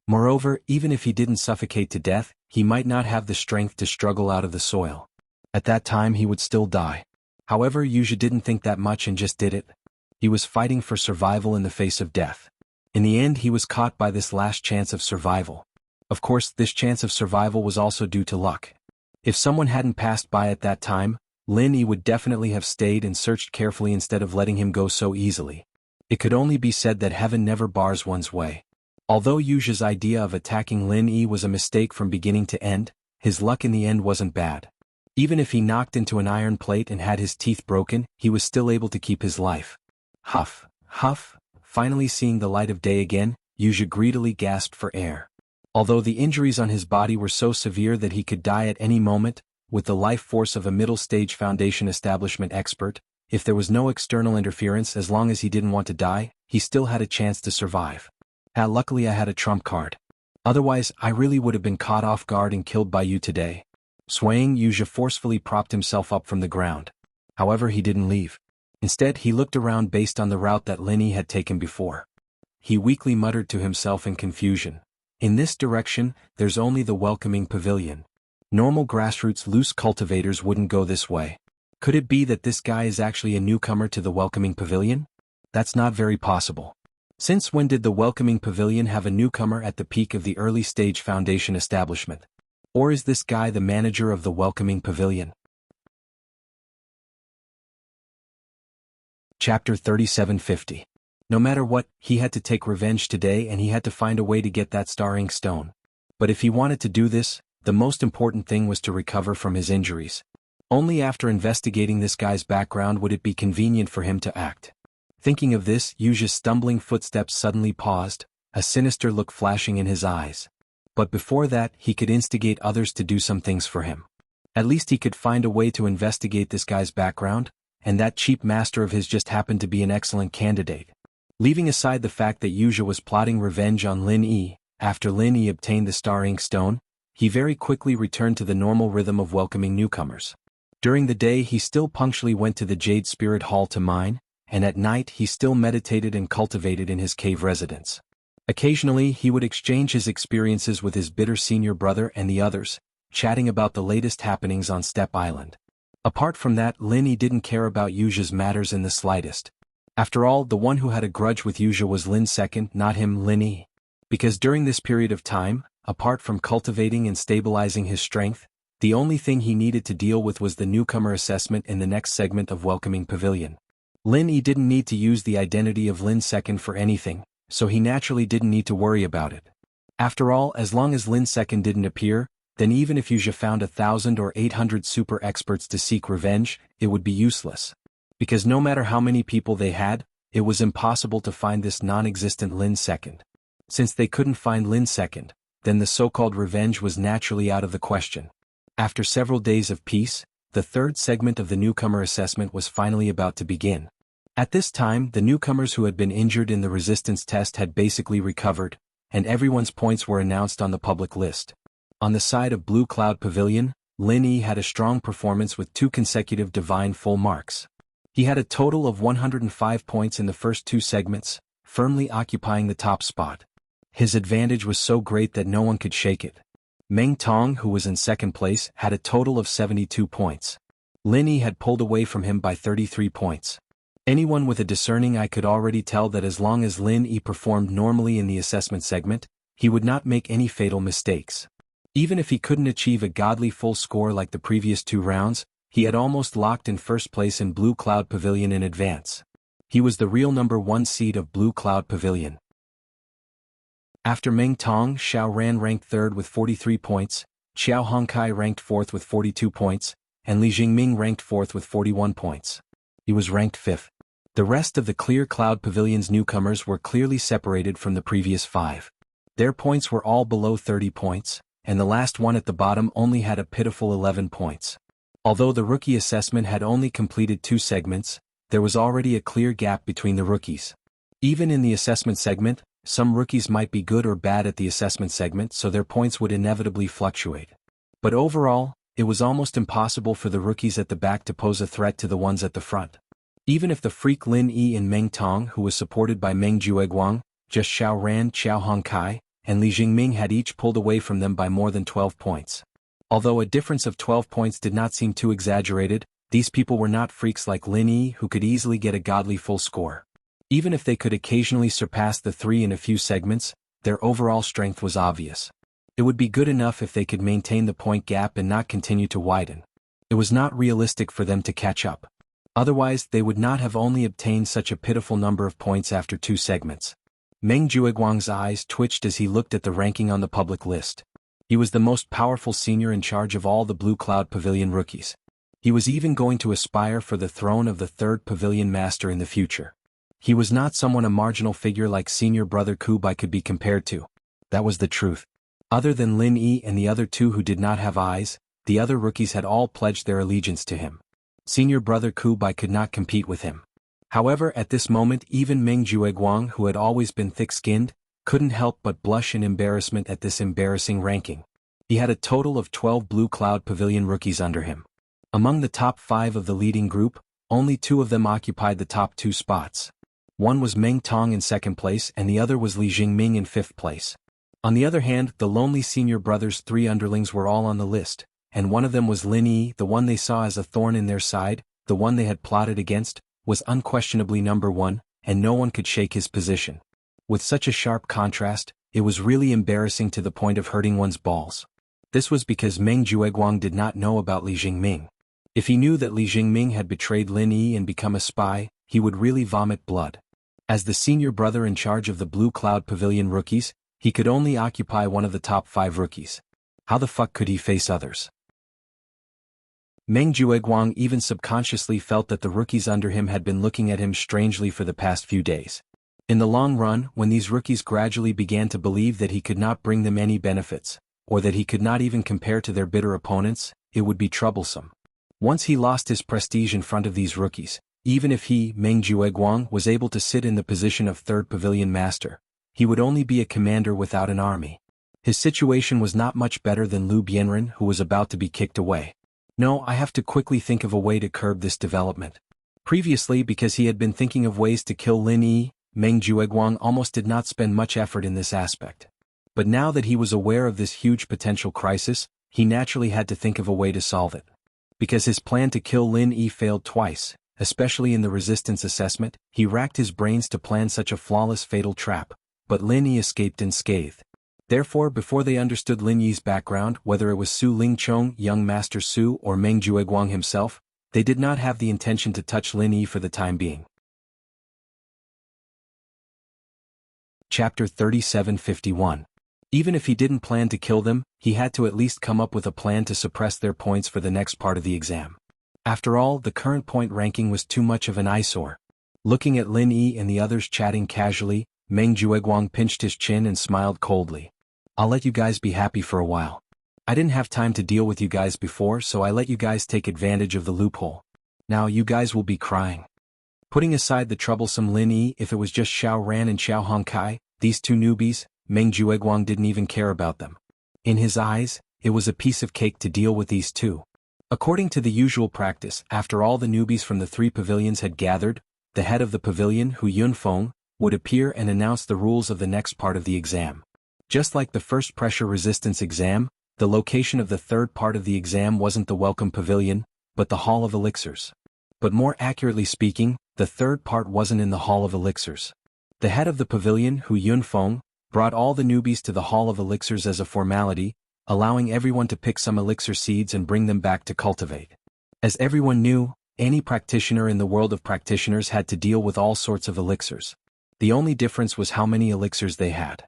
Moreover, even if he didn't suffocate to death, he might not have the strength to struggle out of the soil. At that time he would still die. However, Yu Zhe didn't think that much and just did it. He was fighting for survival in the face of death. In the end he was caught by this last chance of survival. Of course, this chance of survival was also due to luck. If someone hadn't passed by at that time, Lin Yi would definitely have stayed and searched carefully instead of letting him go so easily. It could only be said that heaven never bars one's way. Although Yu Zhe's idea of attacking Lin Yi was a mistake from beginning to end, his luck in the end wasn't bad. Even if he knocked into an iron plate and had his teeth broken, he was still able to keep his life. Huff, huff, finally seeing the light of day again, Yu Zhe greedily gasped for air. Although the injuries on his body were so severe that he could die at any moment, with the life force of a middle-stage foundation establishment expert, if there was no external interference, as long as he didn't want to die, he still had a chance to survive. Luckily I had a trump card. Otherwise, I really would have been caught off guard and killed by you today. Swaying, Yuja forcefully propped himself up from the ground. However, he didn't leave. Instead, he looked around based on the route that Lin Yi had taken before. He weakly muttered to himself in confusion. In this direction, there's only the welcoming pavilion. Normal grassroots loose cultivators wouldn't go this way. Could it be that this guy is actually a newcomer to the welcoming pavilion? That's not very possible. Since when did the welcoming pavilion have a newcomer at the peak of the early stage foundation establishment? Or is this guy the manager of the welcoming pavilion? Chapter 3750. No matter what, he had to take revenge today, and he had to find a way to get that star ink stone. But if he wanted to do this, the most important thing was to recover from his injuries. Only after investigating this guy's background would it be convenient for him to act. Thinking of this, Yuja's stumbling footsteps suddenly paused, a sinister look flashing in his eyes. But before that, he could instigate others to do some things for him. At least he could find a way to investigate this guy's background, and that cheap master of his just happened to be an excellent candidate. Leaving aside the fact that Yuja was plotting revenge on Lin Yi, after Lin Yi obtained the star ink stone, he very quickly returned to the normal rhythm of welcoming newcomers. During the day he still punctually went to the Jade Spirit Hall to mine, and at night he still meditated and cultivated in his cave residence. Occasionally he would exchange his experiences with his bitter senior brother and the others, chatting about the latest happenings on Step Island. Apart from that, Lin Yi didn't care about Yuja's matters in the slightest. After all, the one who had a grudge with Yuja was Lin II, not him, Lin Yi. Because during this period of time, apart from cultivating and stabilizing his strength, the only thing he needed to deal with was the newcomer assessment in the next segment of Welcoming Pavilion. Lin Yi didn't need to use the identity of Lin II for anything, so he naturally didn't need to worry about it. After all, as long as Lin II didn't appear, then even if Yuja found 1,000 or 800 super experts to seek revenge, it would be useless. Because no matter how many people they had, it was impossible to find this non-existent Lin II. Since they couldn't find Lin II, then the so-called revenge was naturally out of the question. After several days of peace, the third segment of the newcomer assessment was finally about to begin. At this time, the newcomers who had been injured in the resistance test had basically recovered, and everyone's points were announced on the public list. On the side of Blue Cloud Pavilion, Lin Yi had a strong performance with 2 consecutive divine full marks. He had a total of 105 points in the first 2 segments, firmly occupying the top spot. His advantage was so great that no one could shake it. Meng Tong, who was in second place, had a total of 72 points. Lin Yi had pulled away from him by 33 points. Anyone with a discerning eye could already tell that as long as Lin Yi performed normally in the assessment segment, he would not make any fatal mistakes. Even if he couldn't achieve a godly full score like the previous 2 rounds, he had almost locked in first place in Blue Cloud Pavilion in advance. He was the real number 1 seed of Blue Cloud Pavilion. After Meng Tong, Xiao Ran ranked 3rd with 43 points, Xiao Hongkai ranked 4th with 42 points, and Li Jingming ranked 4th with 41 points. He was ranked 5th. The rest of the Clear Cloud Pavilion's newcomers were clearly separated from the previous 5. Their points were all below 30 points, and the last one at the bottom only had a pitiful 11 points. Although the rookie assessment had only completed 2 segments, there was already a clear gap between the rookies. Even in the assessment segment, some rookies might be good or bad at the assessment segment, so their points would inevitably fluctuate. But overall, it was almost impossible for the rookies at the back to pose a threat to the ones at the front. Even if the freak Lin Yi and Meng Tong, who was supported by Meng Jueguang, just Xiao Ran, Xiao Hongkai, and Li Jingming had each pulled away from them by more than 12 points. Although a difference of 12 points did not seem too exaggerated, these people were not freaks like Lin Yi who could easily get a godly full score. Even if they could occasionally surpass the 3 in a few segments, their overall strength was obvious. It would be good enough if they could maintain the point gap and not continue to widen. It was not realistic for them to catch up. Otherwise, they would not have only obtained such a pitiful number of points after 2 segments. Meng Jueguang's eyes twitched as he looked at the ranking on the public list. He was the most powerful senior in charge of all the Blue Cloud Pavilion rookies. He was even going to aspire for the throne of the 3rd Pavilion Master in the future. He was not someone a marginal figure like senior brother Kubai could be compared to. That was the truth. Other than Lin Yi and the other 2 who did not have eyes, the other rookies had all pledged their allegiance to him. Senior brother Kubai could not compete with him. However, at this moment even Meng Jueguang, who had always been thick-skinned, couldn't help but blush in embarrassment at this embarrassing ranking. He had a total of 12 Blue Cloud Pavilion rookies under him. Among the top 5 of the leading group, only 2 of them occupied the top 2 spots. One was Meng Tong in 2nd place and the other was Li Jingming in 5th place. On the other hand, the lonely senior brother's 3 underlings were all on the list, and one of them was Lin Yi, the one they saw as a thorn in their side, the one they had plotted against, was unquestionably number 1, and no one could shake his position. With such a sharp contrast, it was really embarrassing to the point of hurting one's balls. This was because Meng Jueguang did not know about Li Jingming. If he knew that Li Jingming had betrayed Lin Yi and become a spy, he would really vomit blood. As the senior brother in charge of the Blue Cloud Pavilion rookies, he could only occupy one of the top 5 rookies. How the fuck could he face others? Meng Jueguang even subconsciously felt that the rookies under him had been looking at him strangely for the past few days. In the long run, when these rookies gradually began to believe that he could not bring them any benefits, or that he could not even compare to their bitter opponents, it would be troublesome. Once he lost his prestige in front of these rookies, even if he, Meng Jueguang, was able to sit in the position of 3rd Pavilion Master, he would only be a commander without an army. His situation was not much better than Liu Bianren, who was about to be kicked away. No, I have to quickly think of a way to curb this development. Previously, because he had been thinking of ways to kill Lin Yi, Meng Jueguang almost did not spend much effort in this aspect. But now that he was aware of this huge potential crisis, he naturally had to think of a way to solve it. Because his plan to kill Lin Yi failed twice, especially in the resistance assessment, he racked his brains to plan such a flawless fatal trap, but Lin Yi escaped unscathed. Therefore, before they understood Lin Yi's background, whether it was Su Lingchong, young Master Su, or Meng Jueguang himself, they did not have the intention to touch Lin Yi for the time being. Chapter 3751. Even if he didn't plan to kill them, he had to at least come up with a plan to suppress their points for the next part of the exam. After all, the current point ranking was too much of an eyesore. Looking at Lin Yi and the others chatting casually, Meng Jueguang pinched his chin and smiled coldly. I'll let you guys be happy for a while. I didn't have time to deal with you guys before, so I let you guys take advantage of the loophole. Now you guys will be crying. Putting aside the troublesome Lin Yi, if it was just Xiao Ran and Xiao Hongkai, these 2 newbies, Meng Jueguang didn't even care about them. In his eyes, it was a piece of cake to deal with these 2. According to the usual practice, after all the newbies from the 3 pavilions had gathered, the head of the pavilion, Hu Yunfeng, would appear and announce the rules of the next part of the exam. Just like the first pressure resistance exam, the location of the 3rd part of the exam wasn't the welcome pavilion, but the Hall of Elixirs. But more accurately speaking, the 3rd part wasn't in the Hall of Elixirs. The head of the pavilion, Hu Yunfeng, brought all the newbies to the Hall of Elixirs as a formality, allowing everyone to pick some elixir seeds and bring them back to cultivate. As everyone knew, any practitioner in the world of practitioners had to deal with all sorts of elixirs. The only difference was how many elixirs they had.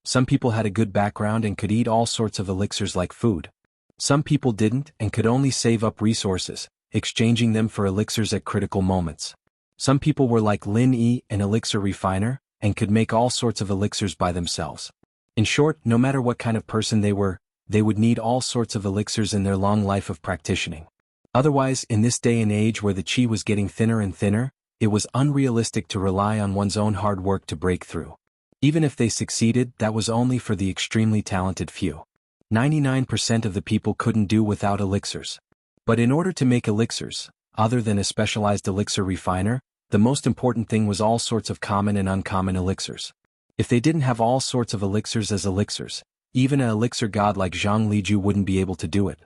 Some people had a good background and could eat all sorts of elixirs like food. Some people didn't and could only save up resources, exchanging them for elixirs at critical moments. Some people were like Lin Yi, an elixir refiner, and could make all sorts of elixirs by themselves. In short, no matter what kind of person they were, they would need all sorts of elixirs in their long life of practicing. Otherwise, in this day and age where the qi was getting thinner and thinner, it was unrealistic to rely on one's own hard work to break through. Even if they succeeded, that was only for the extremely talented few. 99% of the people couldn't do without elixirs. But in order to make elixirs, other than a specialized elixir refiner, the most important thing was all sorts of common and uncommon elixirs. If they didn't have all sorts of elixirs as elixirs, even an elixir god like Zhang Liju wouldn't be able to do it.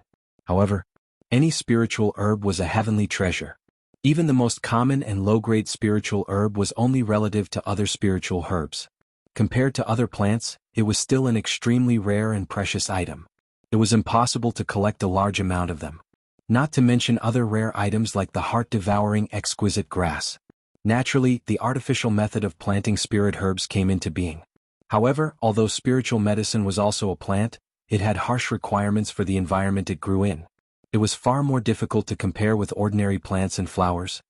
However, any spiritual herb was a heavenly treasure. Even the most common and low-grade spiritual herb was only relative to other spiritual herbs. Compared to other plants, it was still an extremely rare and precious item. It was impossible to collect a large amount of them. Not to mention other rare items like the heart-devouring exquisite grass. Naturally, the artificial method of planting spirit herbs came into being. However, although spiritual medicine was also a plant, it had harsh requirements for the environment it grew in. It was far more difficult to compare with ordinary plants and flowers.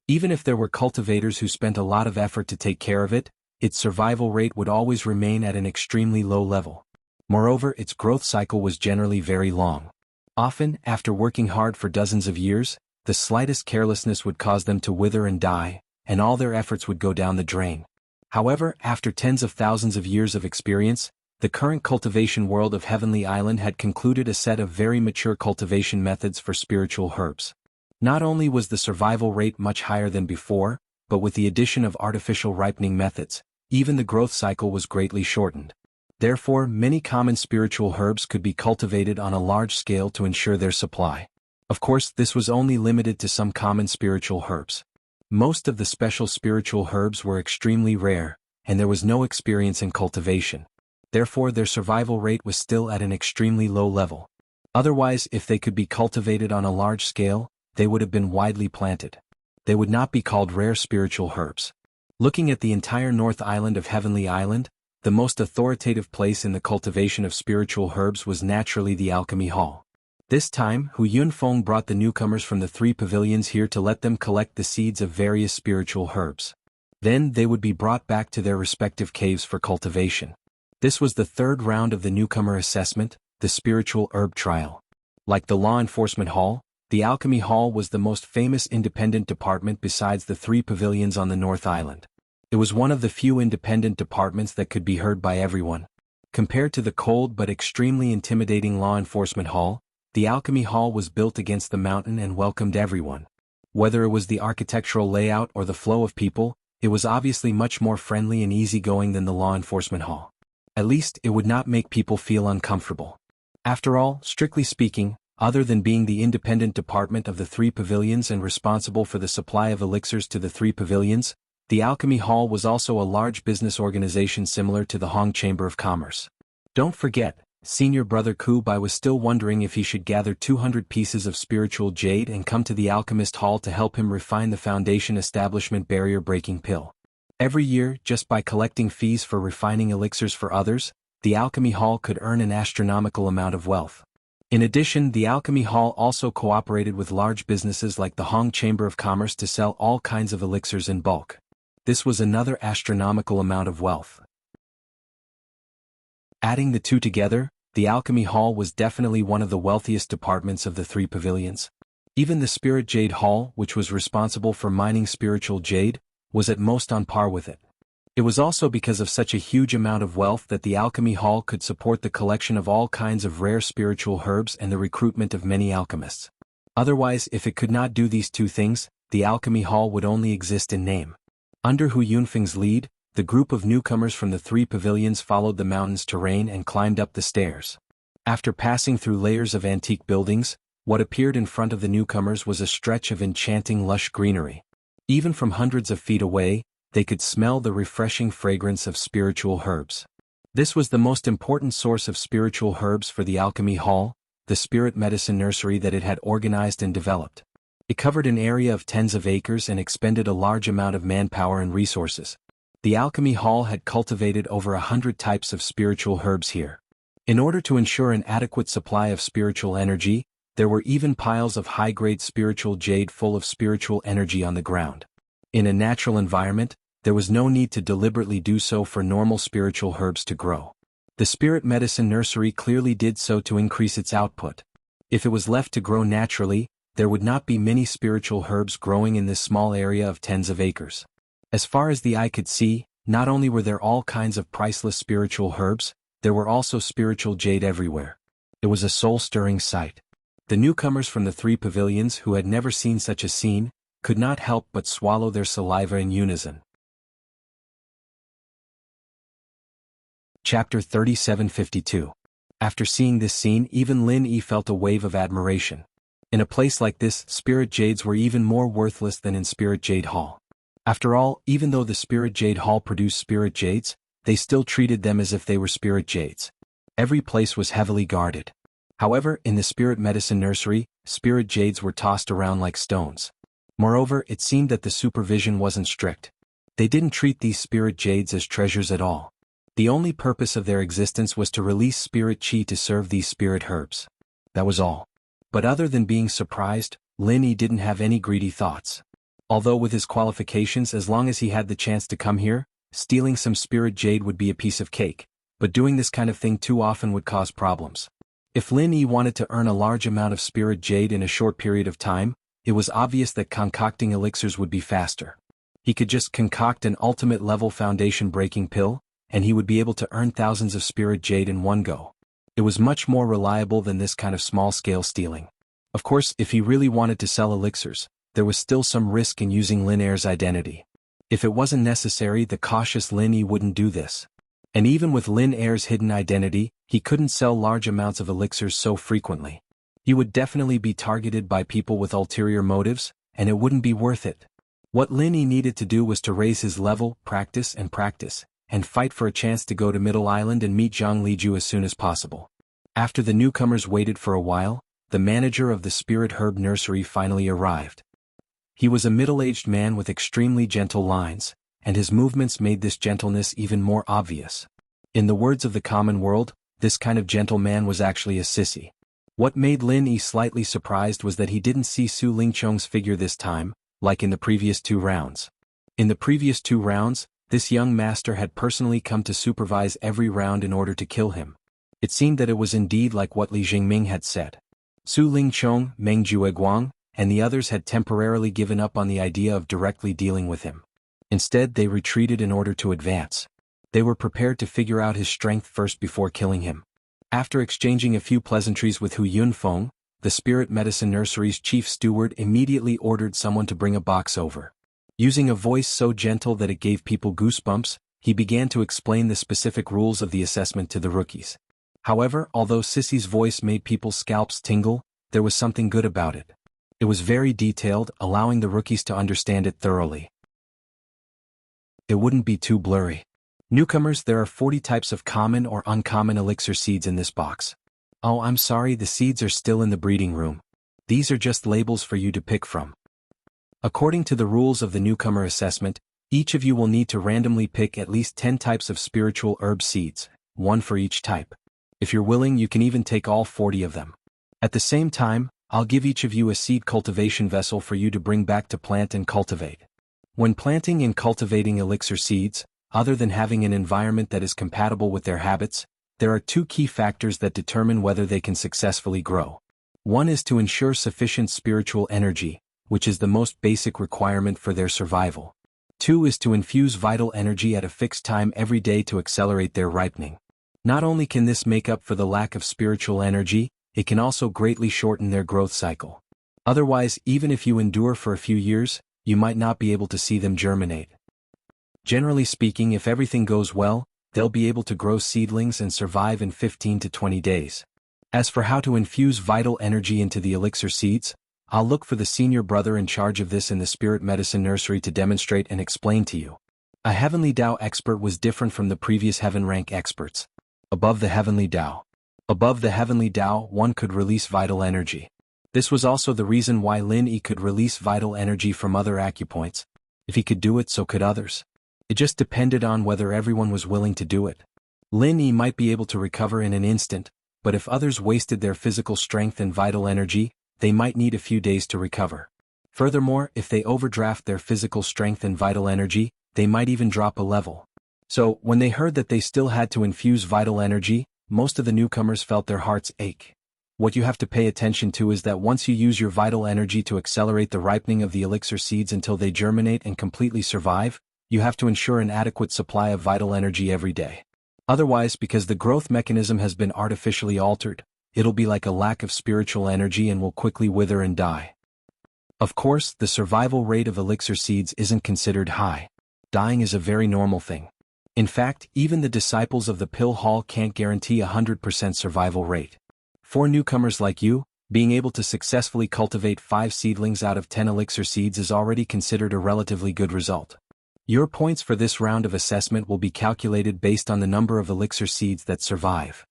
Even if there were cultivators who spent a lot of effort to take care of it, its survival rate would always remain at an extremely low level. Moreover, its growth cycle was generally very long. Often, after working hard for dozens of years, the slightest carelessness would cause them to wither and die, and all their efforts would go down the drain. However, after tens of thousands of years of experience, the current cultivation world of Heavenly Island had concluded a set of very mature cultivation methods for spiritual herbs. Not only was the survival rate much higher than before, but with the addition of artificial ripening methods, even the growth cycle was greatly shortened. Therefore, many common spiritual herbs could be cultivated on a large scale to ensure their supply. Of course, this was only limited to some common spiritual herbs. Most of the special spiritual herbs were extremely rare, and there was no experience in cultivation. Therefore, their survival rate was still at an extremely low level. Otherwise, if they could be cultivated on a large scale, they would have been widely planted. They would not be called rare spiritual herbs. Looking at the entire North Island of Heavenly Island, the most authoritative place in the cultivation of spiritual herbs was naturally the Alchemy Hall. This time, Hu Yunfeng brought the newcomers from the 3 pavilions here to let them collect the seeds of various spiritual herbs. Then they would be brought back to their respective caves for cultivation. This was the third round of the newcomer assessment, the spiritual herb trial. Like the Law Enforcement Hall, the Alchemy Hall was the most famous independent department besides the 3 pavilions on the North Island. It was one of the few independent departments that could be heard by everyone. Compared to the cold but extremely intimidating Law Enforcement Hall, the Alchemy Hall was built against the mountain and welcomed everyone. Whether it was the architectural layout or the flow of people, it was obviously much more friendly and easygoing than the Law Enforcement Hall. At least, it would not make people feel uncomfortable. After all, strictly speaking, other than being the independent department of the 3 pavilions and responsible for the supply of elixirs to the 3 pavilions, the Alchemy Hall was also a large business organization similar to the Hong Chamber of Commerce. Don't forget, Senior Brother Kubai was still wondering if he should gather 200 pieces of spiritual jade and come to the Alchemist Hall to help him refine the Foundation Establishment barrier-breaking pill. Every year, just by collecting fees for refining elixirs for others, the Alchemy Hall could earn an astronomical amount of wealth. In addition, the Alchemy Hall also cooperated with large businesses like the Hong Chamber of Commerce to sell all kinds of elixirs in bulk. This was another astronomical amount of wealth. Adding the two together, the Alchemy Hall was definitely one of the wealthiest departments of the 3 pavilions. Even the Spirit Jade Hall, which was responsible for mining spiritual jade, was at most on par with it. It was also because of such a huge amount of wealth that the Alchemy Hall could support the collection of all kinds of rare spiritual herbs and the recruitment of many alchemists. Otherwise, if it could not do these two things, the Alchemy Hall would only exist in name. Under Hu Yunfeng's lead, the group of newcomers from the 3 pavilions followed the mountain's terrain and climbed up the stairs. After passing through layers of antique buildings, what appeared in front of the newcomers was a stretch of enchanting lush greenery. Even from hundreds of feet away, they could smell the refreshing fragrance of spiritual herbs. This was the most important source of spiritual herbs for the Alchemy Hall, the spirit medicine nursery that it had organized and developed. It covered an area of tens of acres and expended a large amount of manpower and resources. The Alchemy Hall had cultivated over 100 types of spiritual herbs here. In order to ensure an adequate supply of spiritual energy, there were even piles of high-grade spiritual jade full of spiritual energy on the ground. In a natural environment, there was no need to deliberately do so for normal spiritual herbs to grow. The spirit medicine nursery clearly did so to increase its output. If it was left to grow naturally, there would not be many spiritual herbs growing in this small area of tens of acres. As far as the eye could see, not only were there all kinds of priceless spiritual herbs, there were also spiritual jade everywhere. It was a soul-stirring sight. The newcomers from the 3 pavilions who had never seen such a scene, could not help but swallow their saliva in unison. Chapter 3752. After seeing this scene, even Lin Yi felt a wave of admiration. In a place like this, spirit jades were even more worthless than in Spirit Jade Hall. After all, even though the Spirit Jade Hall produced spirit jades, they still treated them as if they were spirit jades. Every place was heavily guarded. However, in the spirit medicine nursery, spirit jades were tossed around like stones. Moreover, it seemed that the supervision wasn't strict. They didn't treat these spirit jades as treasures at all. The only purpose of their existence was to release spirit chi to serve these spirit herbs. That was all. But other than being surprised, Lin Yi didn't have any greedy thoughts. Although with his qualifications, as long as he had the chance to come here, stealing some spirit jade would be a piece of cake, but doing this kind of thing too often would cause problems. If Lin Yi wanted to earn a large amount of spirit jade in a short period of time, it was obvious that concocting elixirs would be faster. He could just concoct an ultimate level foundation breaking pill, and he would be able to earn thousands of spirit jade in one go. It was much more reliable than this kind of small-scale stealing. Of course, if he really wanted to sell elixirs, there was still some risk in using Lin Er's identity. If it wasn't necessary, the cautious Lin Yi wouldn't do this. And even with Lin Er's hidden identity, he couldn't sell large amounts of elixirs so frequently. He would definitely be targeted by people with ulterior motives, and it wouldn't be worth it. What Lin Yi needed to do was to raise his level, practice, and fight for a chance to go to Middle Island and meet Zhang Liju as soon as possible. After the newcomers waited for a while, the manager of the Spirit Herb Nursery finally arrived. He was a middle-aged man with extremely gentle lines, and his movements made this gentleness even more obvious. In the words of the common world, this kind of gentle man was actually a sissy. What made Lin Yi slightly surprised was that he didn't see Su Lingchong's figure this time, like in the previous 2 rounds. In the previous 2 rounds, this young master had personally come to supervise every round in order to kill him. It seemed that it was indeed like what Li Jingming had said. Su Lingchong, Meng Jueguang, and the others had temporarily given up on the idea of directly dealing with him. Instead, they retreated in order to advance. They were prepared to figure out his strength first before killing him. After exchanging a few pleasantries with Hu Yunfeng, the Spirit Medicine Nursery's chief steward immediately ordered someone to bring a box over. Using a voice so gentle that it gave people goosebumps, he began to explain the specific rules of the assessment to the rookies. However, although Sissy's voice made people's scalps tingle, there was something good about it. It was very detailed, allowing the rookies to understand it thoroughly. It wouldn't be too blurry. Newcomers, there are 40 types of common or uncommon elixir seeds in this box. Oh, I'm sorry, the seeds are still in the breeding room. These are just labels for you to pick from. According to the rules of the newcomer assessment, each of you will need to randomly pick at least 10 types of spiritual herb seeds, 1 for each type. If you're willing, you can even take all 40 of them. At the same time, I'll give each of you a seed cultivation vessel for you to bring back to plant and cultivate. When planting and cultivating elixir seeds, other than having an environment that is compatible with their habits, there are 2 key factors that determine whether they can successfully grow. One is to ensure sufficient spiritual energy, which is the most basic requirement for their survival. 2 is to infuse vital energy at a fixed time every day to accelerate their ripening. Not only can this make up for the lack of spiritual energy, it can also greatly shorten their growth cycle. Otherwise, even if you endure for a few years, you might not be able to see them germinate. Generally speaking, if everything goes well, they'll be able to grow seedlings and survive in 15 to 20 days. As for how to infuse vital energy into the elixir seeds, I'll look for the senior brother in charge of this in the Spirit Medicine Nursery to demonstrate and explain to you. A Heavenly Tao expert was different from the previous Heaven rank experts. Above the Heavenly Tao. Above the Heavenly Tao, one could release vital energy. This was also the reason why Lin Yi could release vital energy from other acupoints. If he could do it, so could others. It just depended on whether everyone was willing to do it. Lin Yi might be able to recover in an instant, but if others wasted their physical strength and vital energy, they might need a few days to recover. Furthermore, if they overdraft their physical strength and vital energy, they might even drop a level. So, when they heard that they still had to infuse vital energy, most of the newcomers felt their hearts ache. What you have to pay attention to is that once you use your vital energy to accelerate the ripening of the elixir seeds until they germinate and completely survive, you have to ensure an adequate supply of vital energy every day. Otherwise, because the growth mechanism has been artificially altered, it'll be like a lack of spiritual energy and will quickly wither and die. Of course, the survival rate of elixir seeds isn't considered high. Dying is a very normal thing. In fact, even the disciples of the Pill Hall can't guarantee a 100% survival rate. For newcomers like you, being able to successfully cultivate 5 seedlings out of 10 elixir seeds is already considered a relatively good result. Your points for this round of assessment will be calculated based on the number of elixir seeds that survive.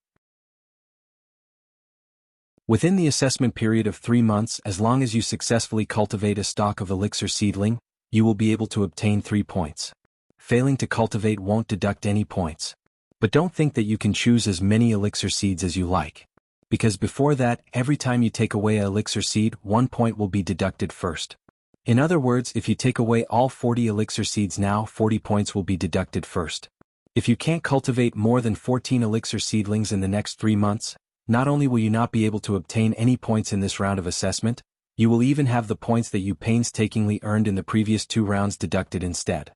Within the assessment period of 3 months, as long as you successfully cultivate a stock of elixir seedling, you will be able to obtain 3 points. Failing to cultivate won't deduct any points. But don't think that you can choose as many elixir seeds as you like. Because before that, every time you take away an elixir seed, 1 point will be deducted first. In other words, if you take away all 40 elixir seeds now, 40 points will be deducted first. If you can't cultivate more than 14 elixir seedlings in the next 3 months, Not only will you not be able to obtain any points in this round of assessment, you will even have the points that you painstakingly earned in the previous 2 rounds deducted instead.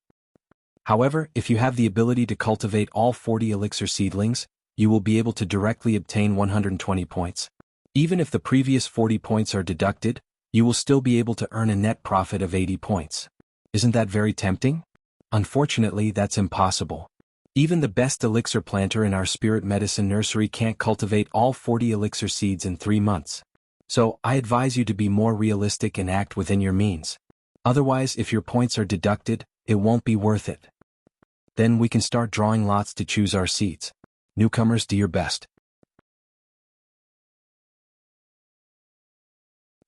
However, if you have the ability to cultivate all 40 elixir seedlings, you will be able to directly obtain 120 points. Even if the previous 40 points are deducted, you will still be able to earn a net profit of 80 points. Isn't that very tempting? Unfortunately, that's impossible. Even the best elixir planter in our spirit medicine nursery can't cultivate all 40 elixir seeds in 3 months. So, I advise you to be more realistic and act within your means. Otherwise, if your points are deducted, it won't be worth it. Then we can start drawing lots to choose our seeds. Newcomers, do your best.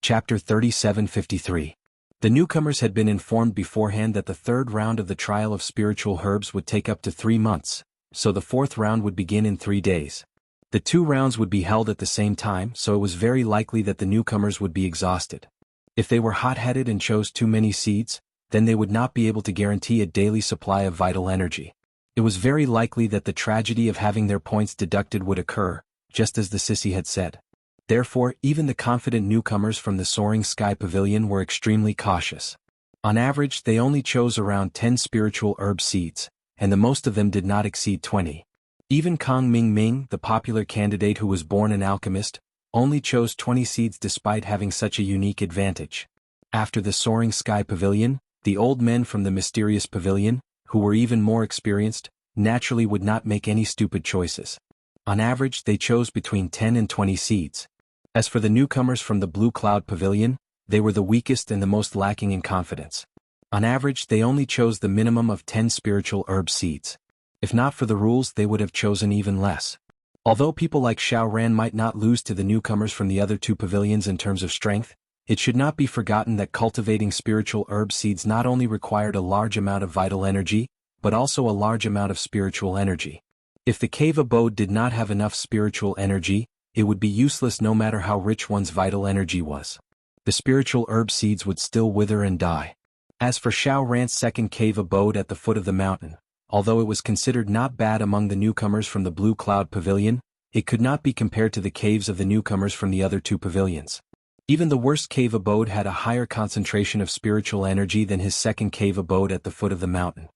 Chapter 3753. The newcomers had been informed beforehand that the 3rd round of the trial of spiritual herbs would take up to 3 months, so the 4th round would begin in 3 days. The 2 rounds would be held at the same time, so it was very likely that the newcomers would be exhausted. If they were hot-headed and chose too many seeds, then they would not be able to guarantee a daily supply of vital energy. It was very likely that the tragedy of having their points deducted would occur, just as the sissy had said. Therefore, even the confident newcomers from the Soaring Sky Pavilion were extremely cautious. On average, they only chose around 10 spiritual herb seeds, and the most of them did not exceed 20. Even Kong Ming Ming, the popular candidate who was born an alchemist, only chose 20 seeds despite having such a unique advantage. After the Soaring Sky Pavilion, the old men from the Mysterious Pavilion, who were even more experienced, naturally would not make any stupid choices. On average, they chose between 10 and 20 seeds. As for the newcomers from the Blue Cloud Pavilion, they were the weakest and the most lacking in confidence. On average, they only chose the minimum of 10 spiritual herb seeds. If not for the rules, they would have chosen even less. Although people like Xiao Ran might not lose to the newcomers from the other 2 pavilions in terms of strength, it should not be forgotten that cultivating spiritual herb seeds not only required a large amount of vital energy, but also a large amount of spiritual energy. If the cave abode did not have enough spiritual energy, it would be useless no matter how rich one's vital energy was. The spiritual herb seeds would still wither and die. As for Xiao Ran's second cave abode at the foot of the mountain, although it was considered not bad among the newcomers from the Blue Cloud Pavilion, it could not be compared to the caves of the newcomers from the other 2 pavilions. Even the worst cave abode had a higher concentration of spiritual energy than his second cave abode at the foot of the mountain.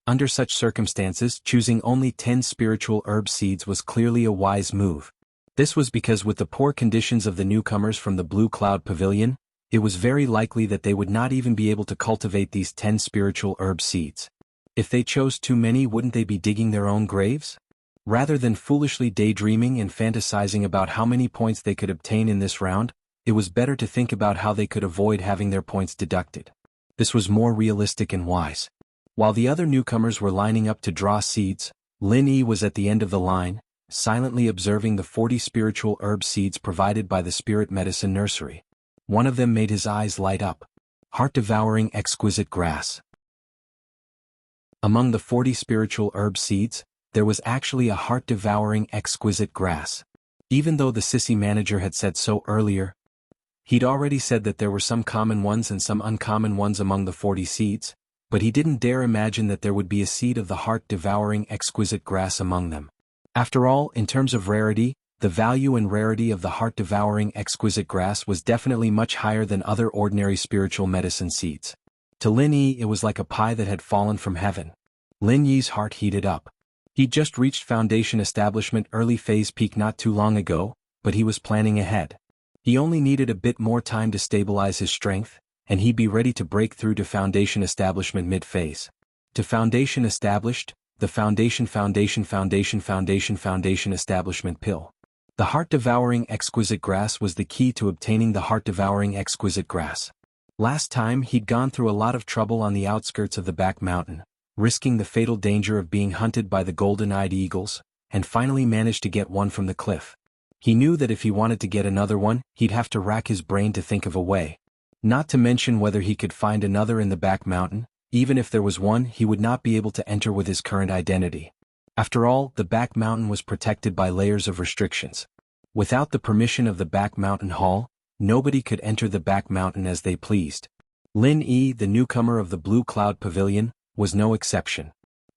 Under such circumstances, choosing only 10 spiritual herb seeds was clearly a wise move. This was because with the poor conditions of the newcomers from the Blue Cloud Pavilion, it was very likely that they would not even be able to cultivate these 10 spiritual herb seeds. If they chose too many, wouldn't they be digging their own graves? Rather than foolishly daydreaming and fantasizing about how many points they could obtain in this round, it was better to think about how they could avoid having their points deducted. This was more realistic and wise. While the other newcomers were lining up to draw seeds, Lin Yi was at the end of the line, silently observing the 40 spiritual herb seeds provided by the Spirit Medicine Nursery. One of them made his eyes light up. Heart-devouring exquisite grass. Among the 40 spiritual herb seeds, there was actually a heart-devouring exquisite grass. Even though the sissy manager had said so earlier, he'd already said that there were some common ones and some uncommon ones among the 40 seeds, but he didn't dare imagine that there would be a seed of the heart-devouring exquisite grass among them. After all, in terms of rarity, the value and rarity of the heart-devouring exquisite grass was definitely much higher than other ordinary spiritual medicine seeds. To Lin Yi, it was like a pie that had fallen from heaven. Lin Yi's heart heated up. He'd just reached Foundation Establishment early phase peak not too long ago, but he was planning ahead. He only needed a bit more time to stabilize his strength, and he'd be ready to break through to Foundation Establishment mid-phase. To Foundation Established, the Foundation Establishment pill. The heart-devouring exquisite grass was the key to obtaining the heart-devouring exquisite grass. Last time he'd gone through a lot of trouble on the outskirts of the back mountain, risking the fatal danger of being hunted by the golden-eyed eagles, and finally managed to get one from the cliff. He knew that if he wanted to get another one, he'd have to rack his brain to think of a way. Not to mention whether he could find another in the back mountain. Even if there was one, he would not be able to enter with his current identity. After all, the back mountain was protected by layers of restrictions. Without the permission of the back mountain hall, nobody could enter the back mountain as they pleased. Lin Yi, the newcomer of the Blue Cloud Pavilion, was no exception.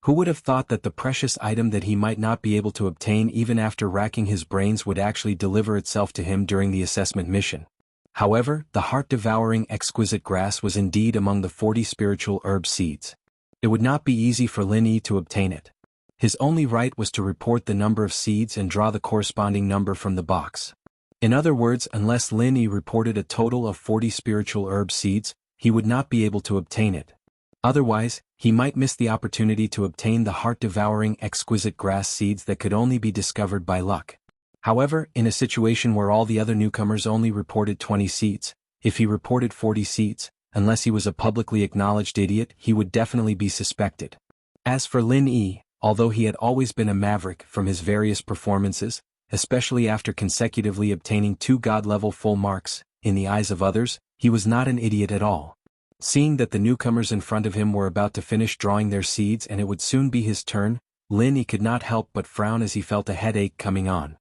Who would have thought that the precious item that he might not be able to obtain even after racking his brains would actually deliver itself to him during the assessment mission? However, the heart-devouring exquisite grass was indeed among the 40 spiritual herb seeds. It would not be easy for Lin Yi to obtain it. His only right was to report the number of seeds and draw the corresponding number from the box. In other words, unless Lin Yi reported a total of 40 spiritual herb seeds, he would not be able to obtain it. Otherwise, he might miss the opportunity to obtain the heart-devouring exquisite grass seeds that could only be discovered by luck. However, in a situation where all the other newcomers only reported 20 seeds, if he reported 40 seeds, unless he was a publicly acknowledged idiot, he would definitely be suspected. As for Lin Yi, although he had always been a maverick from his various performances, especially after consecutively obtaining 2 God-level full marks, in the eyes of others, he was not an idiot at all. Seeing that the newcomers in front of him were about to finish drawing their seeds and it would soon be his turn, Lin Yi could not help but frown as he felt a headache coming on.